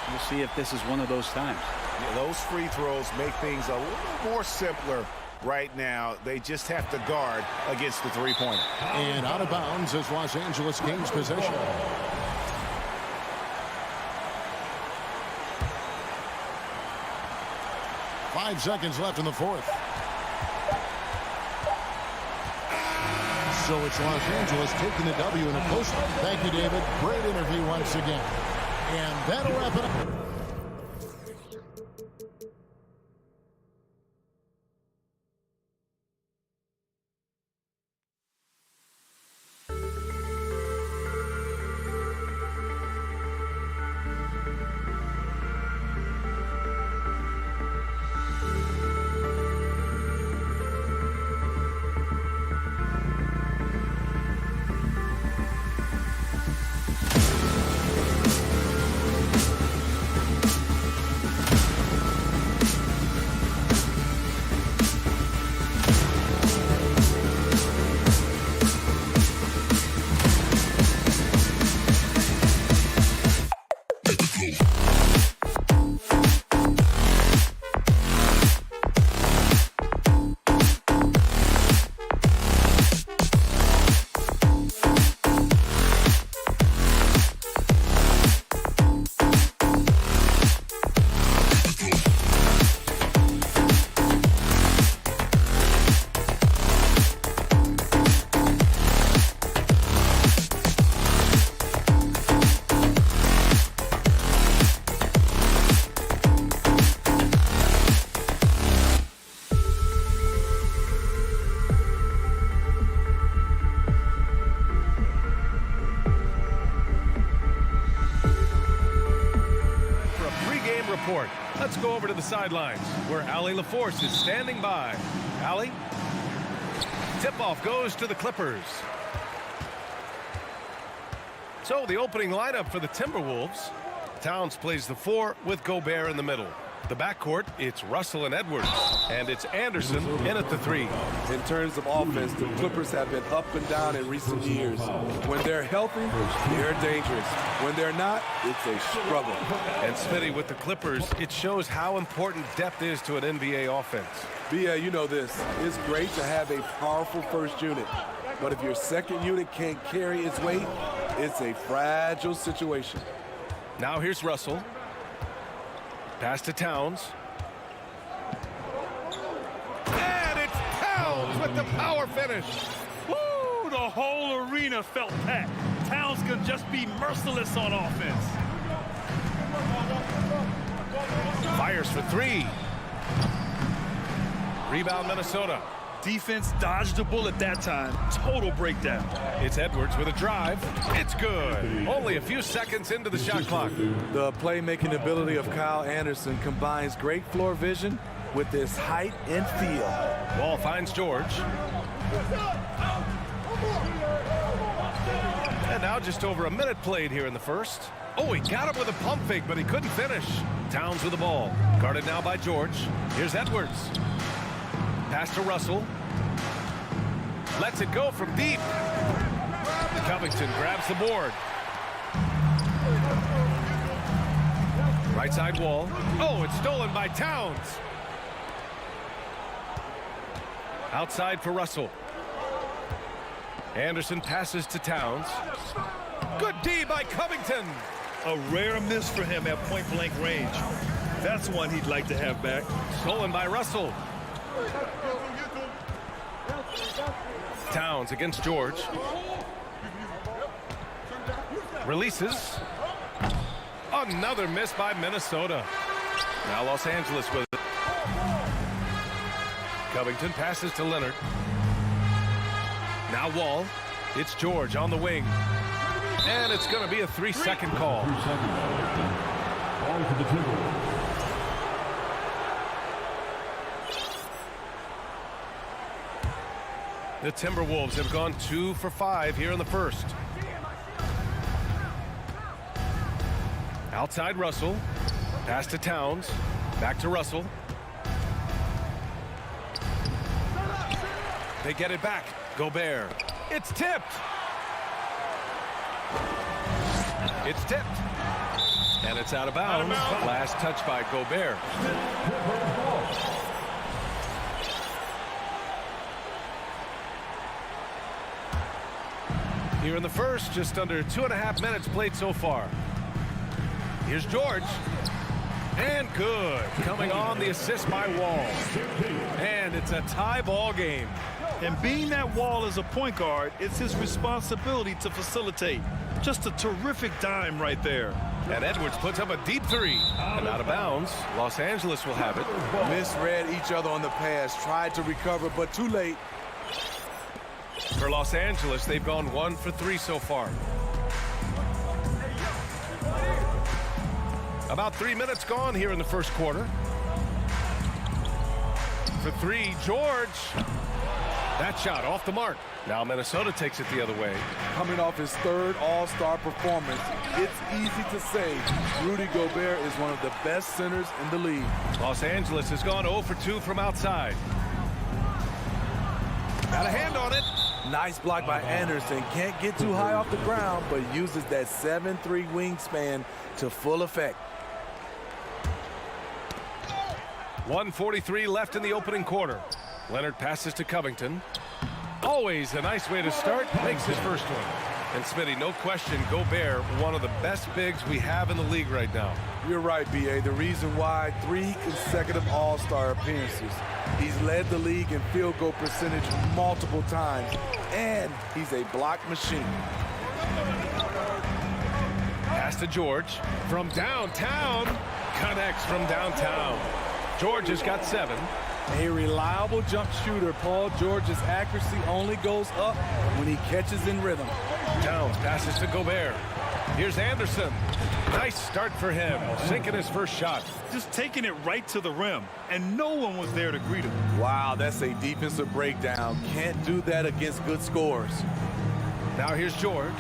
We'll see if this is one of those times. Yeah, those free throws make things a little more simpler right now. They just have to guard against the three-pointer. And out of bounds as Los Angeles gains possession. Five seconds left in the fourth. So it's Los Angeles taking the W in a close one. Thank you, David. Great interview once again. And that'll wrap it up. Let's go over to the sidelines where Allie LaForce is standing by. Allie? Tip-off goes to the Clippers. So the opening lineup for the Timberwolves. Towns plays the 4 with Gobert in the middle. The backcourt, it's Russell and Edwards. And it's Anderson in at the 3. In terms of offense, the Clippers have been up and down in recent years. When they're healthy, they're dangerous. When they're not, it's a struggle. And Smitty, with the Clippers, it shows how important depth is to an NBA offense. B.A., you know this. It's great to have a powerful first unit. But if your second unit can't carry its weight, it's a fragile situation. Now here's Russell. Pass to Towns. And it's Towns with the power finish. Woo! The whole arena felt packed. Towns can just be merciless on offense. Fires for 3. Rebound Minnesota. Defense dodged the bullet that time. Total breakdown. It's Edwards with a drive. It's good. Only a few seconds into the shot clock. The playmaking ability of Kyle Anderson combines great floor vision with his height and feel. Wall finds George. And now just over a minute played here in the first. Oh, he got him with a pump fake, but he couldn't finish. Towns with the ball. Guarded now by George. Here's Edwards. Pass to Russell. Lets it go from deep. Covington grabs the board. Right side wall. Oh, it's stolen by Towns. Outside for Russell. Anderson passes to Towns. Good D by Covington. A rare miss for him at point-blank range. That's one he'd like to have back. Stolen by Russell. Towns against George. Releases. Another miss by Minnesota. Now Los Angeles with it. Covington passes to Leonard. Now Wall. It's George on the wing. And it's going to be a 3-second call. The Timberwolves have gone 2 for 5 here in the first. Outside Russell. Pass to Towns. Back to Russell. They get it back. Gobert. It's tipped. It's tipped. And it's out of bounds. Last touch by Gobert. Here in the first, just under 2.5 minutes played so far. Here's George. And good. Coming on the assist by Wall. And it's a tie ball game. And being that Wall is a point guard, it's his responsibility to facilitate. Just a terrific dime right there. And Edwards puts up a deep 3. And out of bounds, Los Angeles will have it. Misread each other on the pass. Tried to recover, but too late. For Los Angeles, they've gone 1 for 3 so far. About 3 minutes gone here in the first quarter. For 3, George. That shot off the mark. Now Minnesota takes it the other way. Coming off his 3rd All-Star performance, it's easy to say Rudy Gobert is one of the best centers in the league. Los Angeles has gone 0 for 2 from outside. Got a hand on it. Nice block by Anderson. Can't get too high off the ground, but uses that 7'3" wingspan to full effect. 1:43 left in the opening quarter. Leonard passes to Covington. Always a nice way to start. Makes his first one. And Smitty, no question, Gobert, one of the best bigs we have in the league right now. You're right, B.A. The reason why 3 consecutive All-Star appearances. He's led the league in field goal percentage multiple times, and he's a block machine. Pass to George from downtown. Connects from downtown. George has got 7. A reliable jump shooter. Paul George's accuracy only goes up when he catches in rhythm. Towns passes to Gobert. Here's Anderson. Nice start for him, sinking his first shot. Just taking it right to the rim, and no one was there to greet him. Wow, that's a defensive breakdown. Can't do that against good scores. Now here's George.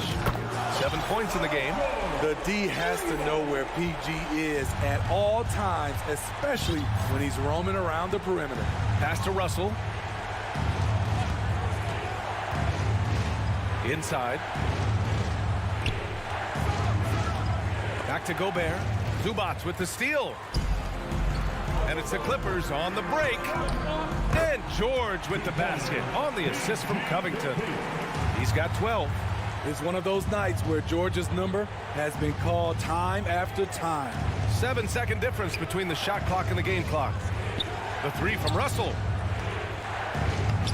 7 points in the game. The D has to know where PG is at all times, especially when he's roaming around the perimeter. Pass to Russell. Inside. Back to Gobert. Zubats with the steal. And it's the Clippers on the break. And George with the basket on the assist from Covington. He's got 12. It's one of those nights where George's number has been called time after time. 7-second difference between the shot clock and the game clock. The three from Russell.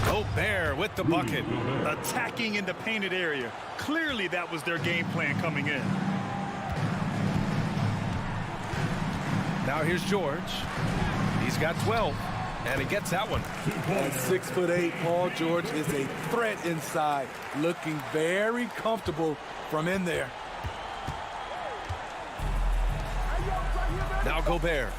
Gobert with the bucket. Attacking in the painted area. Clearly that was their game plan coming in. Now here's George. He's got 12, and he gets that one. At 6'8", Paul George is a threat inside, looking very comfortable from in there. Now Gobert.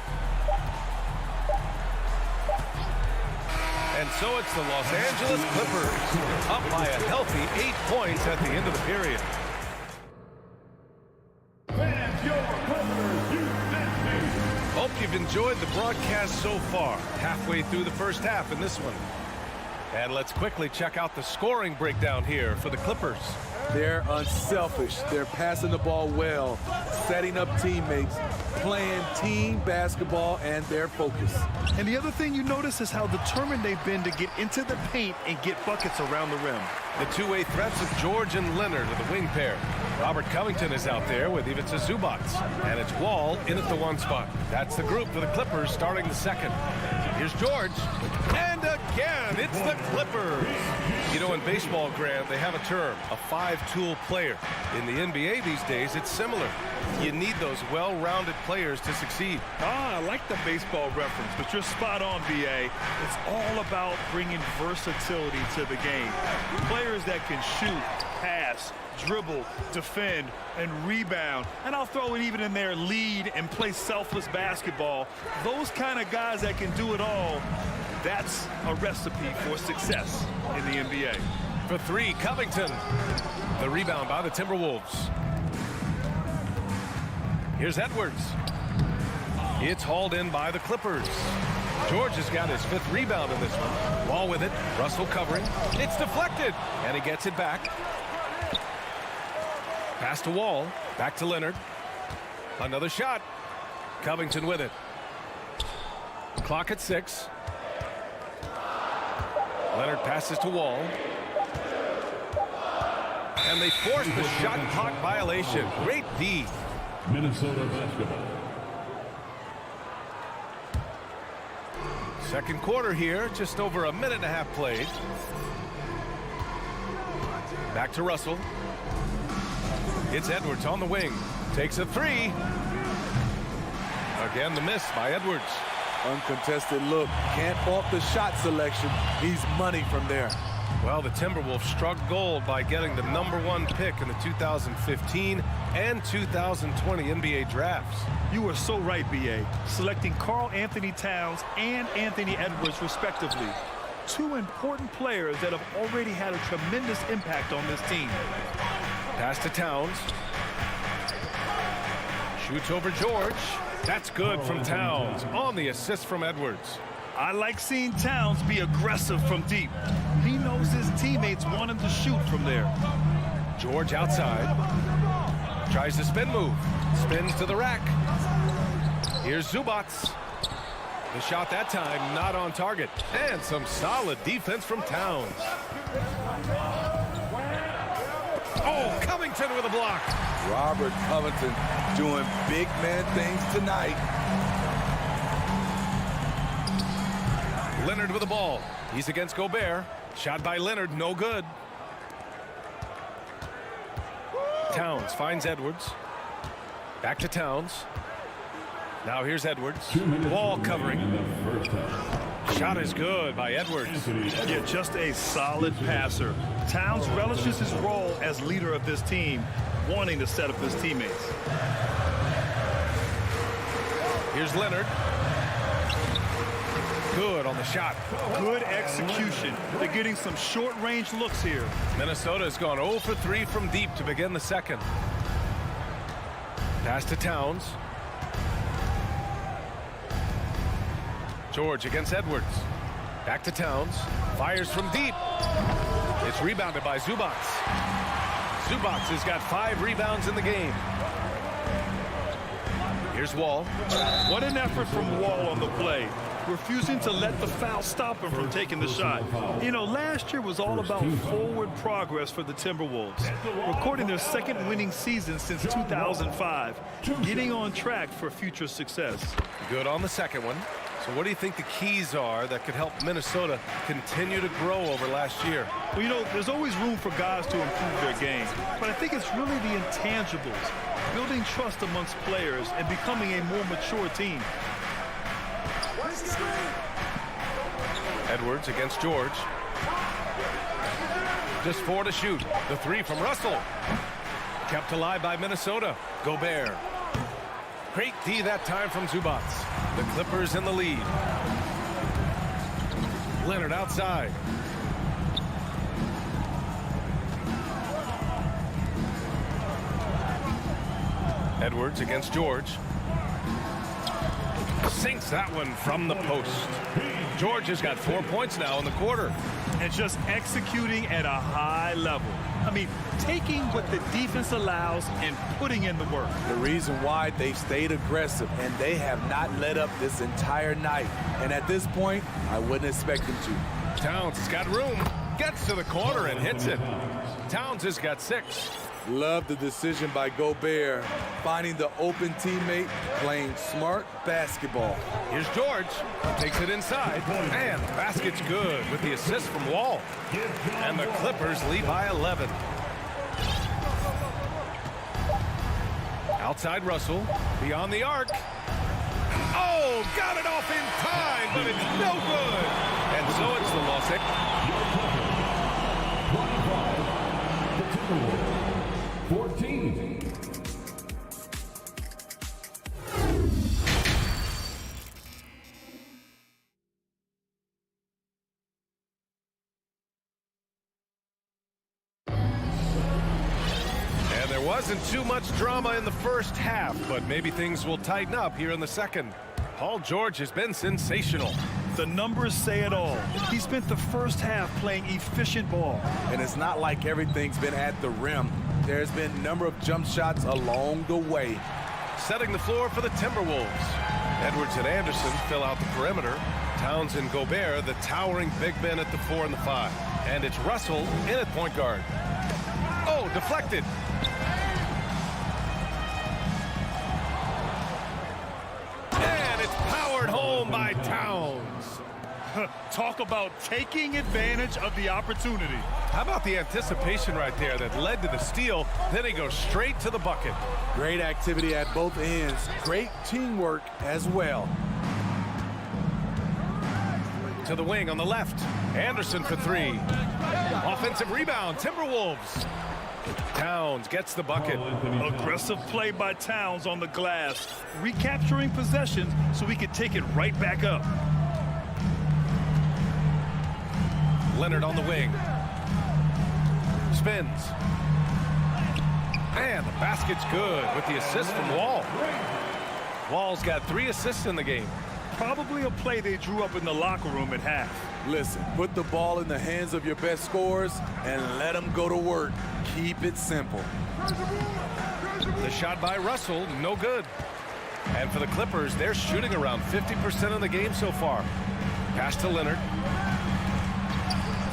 And so it's the Los Angeles Clippers, up by a healthy 8 points at the end of the period. Hope you've enjoyed the broadcast so far. Halfway through the first half in this one. And let's quickly check out the scoring breakdown here for the Clippers. They're unselfish. They're passing the ball well, setting up teammates, playing team basketball, and their focus. And the other thing you notice is how determined they've been to get into the paint and get buckets around the rim. The two-way threats of George and Leonard are the wing pair. Robert Covington is out there with Ivica Zubats. And it's Wall in at the one spot. That's the group for the Clippers starting the second. Here's George. And again, it's the Clippers. You know, in baseball, Graham, they have a term, a five-tool player. In the NBA these days, it's similar. You need those well-rounded players to succeed. I like the baseball reference, but you're spot on, BA. It's all about bringing versatility to the game. Players that can shoot, pass, dribble, defend, and rebound. And I'll throw it even in there, lead and play selfless basketball. Those kind of guys that can do it all, that's a recipe for success in the NBA. For three, Covington. The rebound by the Timberwolves. Here's Edwards. It's hauled in by the Clippers. George has got his fifth rebound in this one. Wall with it. Russell covering. It's deflected. And he gets it back. Pass to Wall. Back to Leonard. Another shot. Covington with it. Clock at 6. Leonard passes to Wall. And they force the shot clock violation. Great D. Minnesota basketball. Second quarter here, just over a minute and a half played. Back to Russell. It's Edwards on the wing. Takes a three. Again, the miss by Edwards. Uncontested look. Can't fault the shot selection. He's money from there. Well, the Timberwolves struck gold by getting the #1 pick in the 2015 and 2020 NBA drafts. You were so right, BA. Selecting Karl Anthony Towns and Anthony Edwards, respectively. Two important players that have already had a tremendous impact on this team. Pass to Towns. Shoots over George. That's good from Towns on the assist from Edwards. I like seeing Towns be aggressive from deep. He knows his teammates want him to shoot from there. George outside. Tries the spin move. Spins to the rack. Here's Zubats. The shot that time not on target. And some solid defense from Towns. Oh, Covington with a block. Robert Covington doing big man things tonight. Leonard with the ball. He's against Gobert. Shot by Leonard, no good. Towns finds Edwards. Back to Towns. Now here's Edwards. Wall covering. Shot is good by Edwards. Yeah, just a solid passer. Towns relishes his role as leader of this team, wanting to set up his teammates. Here's Leonard. Good on the shot. Good execution. They're getting some short-range looks here. Minnesota has gone 0 for 3 from deep to begin the second. Pass to Towns. George against Edwards. Back to Towns. Fires from deep. It's rebounded by Zubac. Zubac has got 5 rebounds in the game. Here's Wall. What an effort from Wall on the play. Refusing to let the foul stop him from taking the shot. You know, last year was all about forward progress for the Timberwolves. Recording their second winning season since 2005. Getting on track for future success. Good on the second one. So what do you think the keys are that could help Minnesota continue to grow over last year? Well, you know, there's always room for guys to improve their game. But I think it's really the intangibles. Building trust amongst players and becoming a more mature team. Edwards against George. Just 4 to shoot. The 3 from Russell. Kept alive by Minnesota. Gobert. Great D that time from Zubac. The Clippers in the lead. Leonard outside. Edwards against George. Sinks that one from the post. George has got 4 points now in the quarter. And just executing at a high level. I mean, taking what the defense allows and putting in the work. The reason why they've stayed aggressive and they have not let up this entire night. And at this point, I wouldn't expect them to. Towns has got room. Gets to the corner and hits it. Towns has got 6. Love the decision by Gobert, finding the open teammate, playing smart basketball. Here's George, takes it inside, and the basket's good with the assist from Wall. And the Clippers lead by 11. Outside Russell, beyond the arc. Oh, got it off in time, but it's no good. And so it's the loss. 14. And there wasn't too much drama in the first half, but maybe things will tighten up here in the second. Paul George has been sensational. The numbers say it all. He spent the first half playing efficient ball. And it's not like everything's been at the rim. There's been a number of jump shots along the way. Setting the floor for the Timberwolves. Edwards and Anderson fill out the perimeter. Towns and Gobert, the towering big men at the 4 and the 5. And it's Russell in at point guard. Oh, deflected. And it's powered home by Towns. Talk about taking advantage of the opportunity. How about the anticipation right there that led to the steal? Then he goes straight to the bucket. Great activity at both ends. Great teamwork as well. To the wing on the left. Anderson for 3. Offensive rebound, Timberwolves. Towns gets the bucket. Aggressive play by Towns on the glass. Recapturing possession so he could take it right back up. Leonard on the wing. Spins. And the basket's good with the assist from Wall. Wall's got 3 assists in the game. Probably a play they drew up in the locker room at half. Listen, put the ball in the hands of your best scorers and let them go to work. Keep it simple. The shot by Russell, no good. And for the Clippers, they're shooting around 50% of the game so far. Pass to Leonard.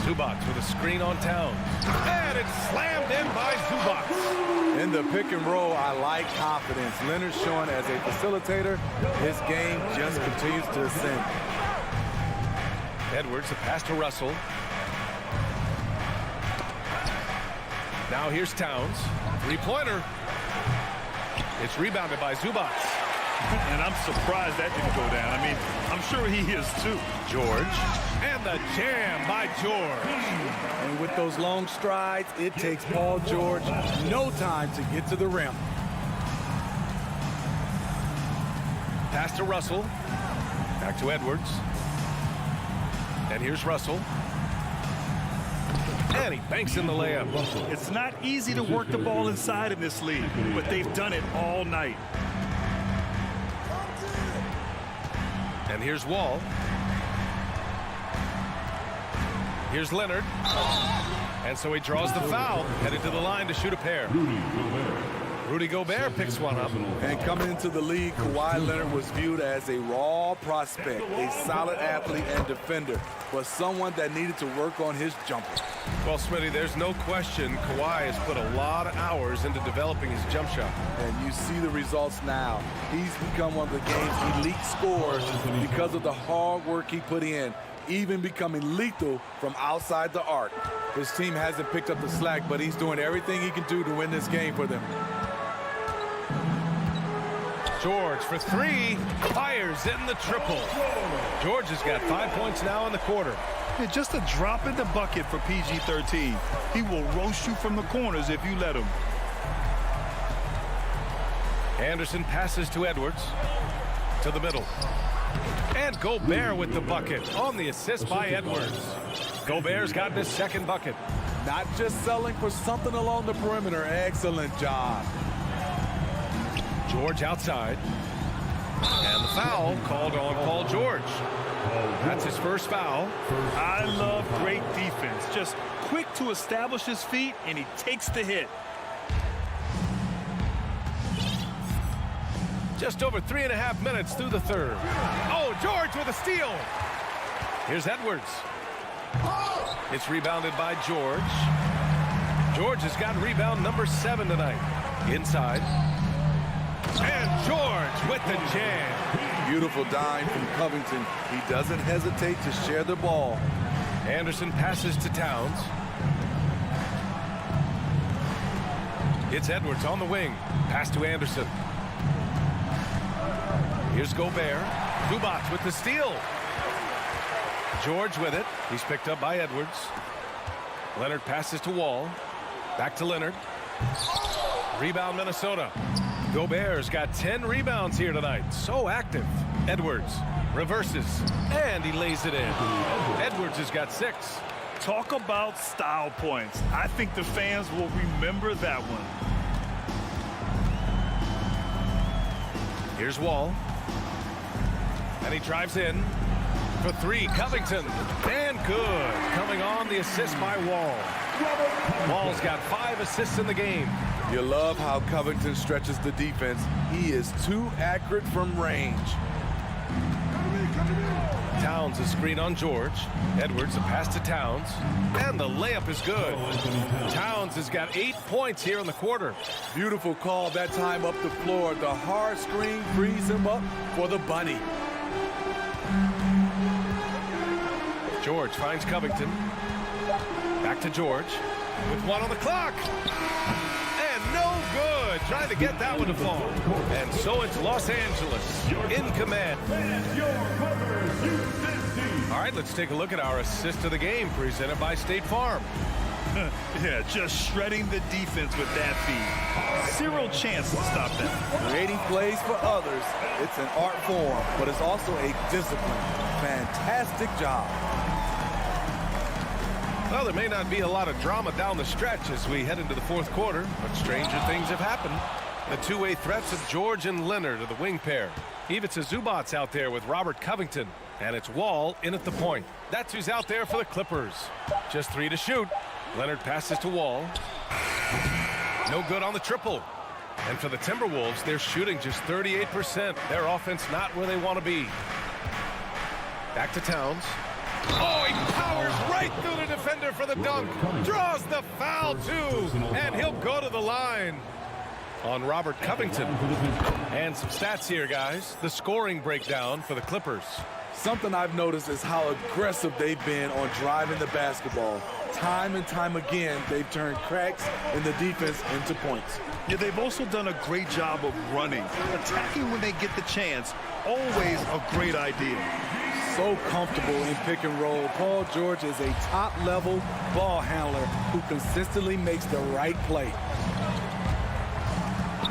Zubac with a screen on Towns. And it's slammed in by Zubac. In the pick and roll, I like confidence. Leonard showing as a facilitator, his game just continues to ascend. Edwards, the pass to Russell. Now here's Towns. 3-pointer. It's rebounded by Zubac. And I'm surprised that didn't go down. I mean, I'm sure he is too. George. And the jam by George. And with those long strides, it takes Paul George no time to get to the rim. Pass to Russell. Back to Edwards. And here's Russell. And he banks in the layup. It's not easy to work the ball inside in this league, but they've done it all night. And here's Wall. Here's Leonard. And so he draws the foul, headed to the line to shoot a pair. Rudy Gobert picks one up. And coming into the league, Kawhi Leonard was viewed as a raw prospect, a solid athlete and defender, but someone that needed to work on his jumper. Well, Smitty, there's no question Kawhi has put a lot of hours into developing his jump shot. And you see the results now. He's become one of the game's elite scorers because of the hard work he put in, even becoming lethal from outside the arc. His team hasn't picked up the slack, but he's doing everything he can do to win this game for them. George for three, fires in the triple. George has got 5 points now in the quarter. Yeah, just a drop in the bucket for PG-13. He will roast you from the corners if you let him. Anderson passes to Edwards, to the middle. And Gobert with the bucket on the assist by Edwards. Gobert's gotten his second bucket. Not just selling for something along the perimeter. Excellent job. George outside. And the foul called on Paul George. That's his first foul. I love great defense. Just quick to establish his feet, and he takes the hit. Just over 3.5 minutes through the third. Oh, George with a steal. Here's Edwards. It's rebounded by George. George has got rebound number 7 tonight. Inside. And George with the jam. Beautiful dime from Covington. He doesn't hesitate to share the ball. Anderson passes to Towns. It's Edwards on the wing. Pass to Anderson. Here's Gobert. Zubac with the steal. George with it. He's picked up by Edwards. Leonard passes to Wall. Back to Leonard. Rebound Minnesota. Gobert's got 10 rebounds here tonight. So active. Edwards reverses. And he lays it in. Edwards has got 6. Talk about style points. I think the fans will remember that one. Here's Wall. And he drives in for 3. Covington. And good. Coming on the assist by Wall. Wall's got 5 assists in the game. You love how Covington stretches the defense. He is too accurate from range. Towns a screen on George. Edwards a pass to Towns. And the layup is good. Towns has got 8 points here in the quarter. Beautiful call that time up the floor. The hard screen frees him up for the bunny. George finds Covington. Back to George with 1 on the clock. And no good. Trying to get that one to fall. And so it's Los Angeles in command. All right, let's take a look at our assist of the game presented by State Farm. Yeah, just shredding the defense with that feed. Zero chance to stop that. Creating plays for others, it's an art form, but it's also a discipline. Fantastic job. Well, there may not be a lot of drama down the stretch as we head into the fourth quarter, but stranger things have happened. The two-way threats of George and Leonard are the wing pair. Ivica Zubac's out there with Robert Covington, and it's Wall in at the point. That's who's out there for the Clippers. Just 3 to shoot. Leonard passes to Wall. No good on the triple. And for the Timberwolves, they're shooting just 38%. Their offense not where they want to be. Back to Towns. Oh, he powers right through the defender for the dunk. Draws the foul, too. And he'll go to the line on Robert Covington. And some stats here, guys. The scoring breakdown for the Clippers. Something I've noticed is how aggressive they've been on driving the basketball. Time and time again, they've turned cracks in the defense into points. Yeah, they've also done a great job of running. Attacking when they get the chance, always a great idea. So comfortable in pick and roll. Paul George is a top-level ball handler who consistently makes the right play.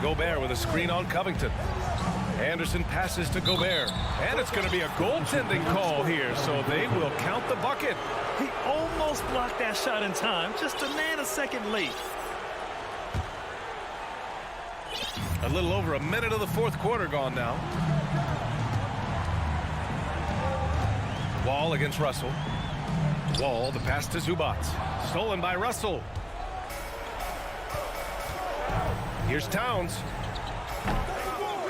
Gobert with a screen on Covington. Anderson passes to Gobert. And it's going to be a goaltending call here, so they will count the bucket. He almost blocked that shot in time, just a nanosecond late. A little over a minute of the fourth quarter gone now. Wall against Russell. Wall, the pass to Zubac. Stolen by Russell. Here's Towns.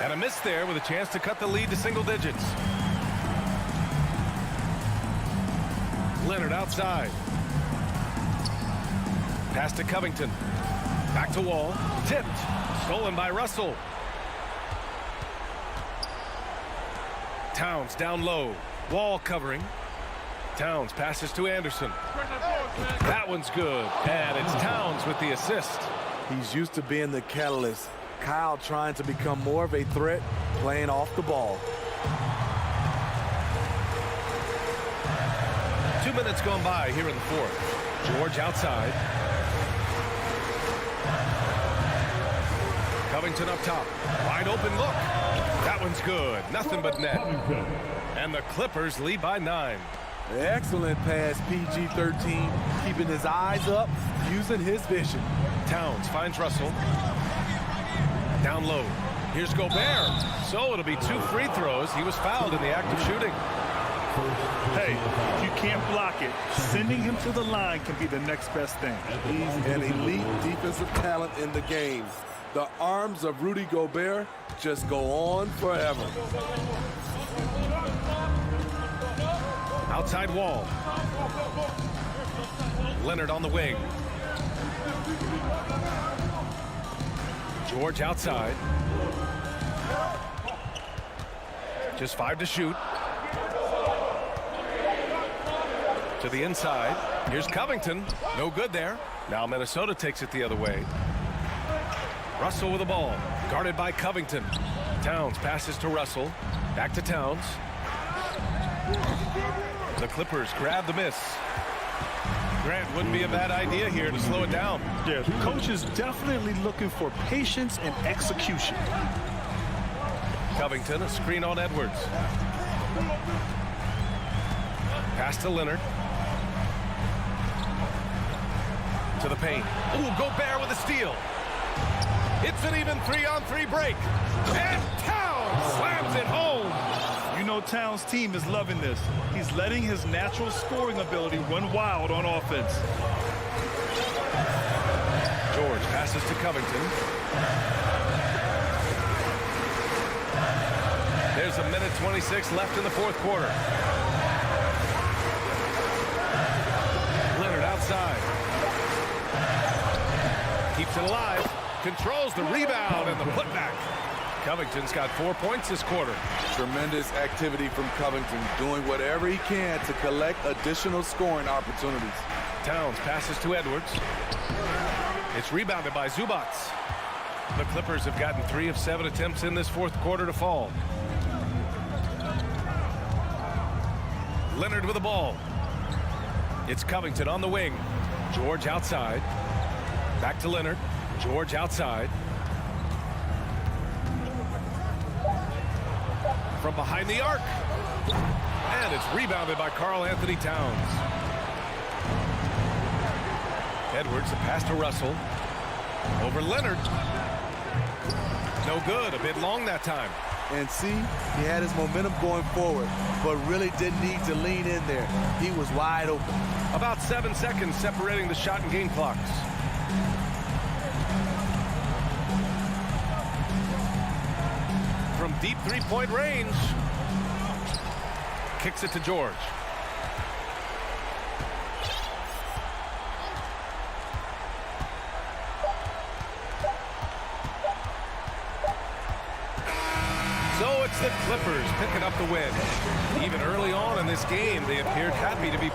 And a miss there with a chance to cut the lead to single digits. Leonard outside. Pass to Covington. Back to Wall. Tipped. Stolen by Russell. Towns down low. Wall covering. Towns passes to Anderson. That one's good. And it's Towns with the assist. He's used to being the catalyst. Kyle trying to become more of a threat, playing off the ball. 2 minutes gone by here in the fourth. George outside. Covington up top. Wide open look. That one's good. Nothing but net. And the Clippers lead by 9. Excellent pass, PG-13. Keeping his eyes up, using his vision. Towns finds Russell. Down low. Here's Gobert. So it'll be 2 free throws. He was fouled in the act of shooting. Hey, if you can't block it, sending him to the line can be the next best thing. He's an elite defensive talent in the game. The arms of Rudy Gobert just go on forever. Outside Wall. Leonard on the wing. George outside. Just 5 to shoot. To the inside. Here's Covington. No good there. Now Minnesota takes it the other way. Russell with the ball. Guarded by Covington. Towns passes to Russell. Back to Towns. The Clippers grab the miss. Grant, wouldn't be a bad idea here to slow it down. Yeah, the coach is definitely looking for patience and execution. Covington, a screen on Edwards. Pass to Leonard. To the paint. Ooh, Gobert with a steal. It's an even 3-on-3 break. And Towns slams it home. You know Towns' team is loving this. He's letting his natural scoring ability run wild on offense. George passes to Covington. There's a minute 26 left in the fourth quarter. Leonard outside. Keeps it alive. Controls the rebound and the putback. Covington's got 4 points this quarter. Tremendous activity from Covington, doing whatever he can to collect additional scoring opportunities. Towns passes to Edwards. It's rebounded by Zubac. The Clippers have gotten 3 of 7 attempts in this fourth quarter to fall. Leonard with the ball. It's Covington on the wing. George outside. Back to Leonard. George outside. From behind the arc. And it's rebounded by Karl-Anthony Towns. Edwards, a pass to Russell. Over Leonard. No good. A bit long that time. And see, he had his momentum going forward, but really didn't need to lean in there. He was wide open. About 7 seconds separating the shot and game clocks. From deep three-point range. Kicks it to George. So it's the Clippers picking up the win. Even early on in this game, they appeared happy to be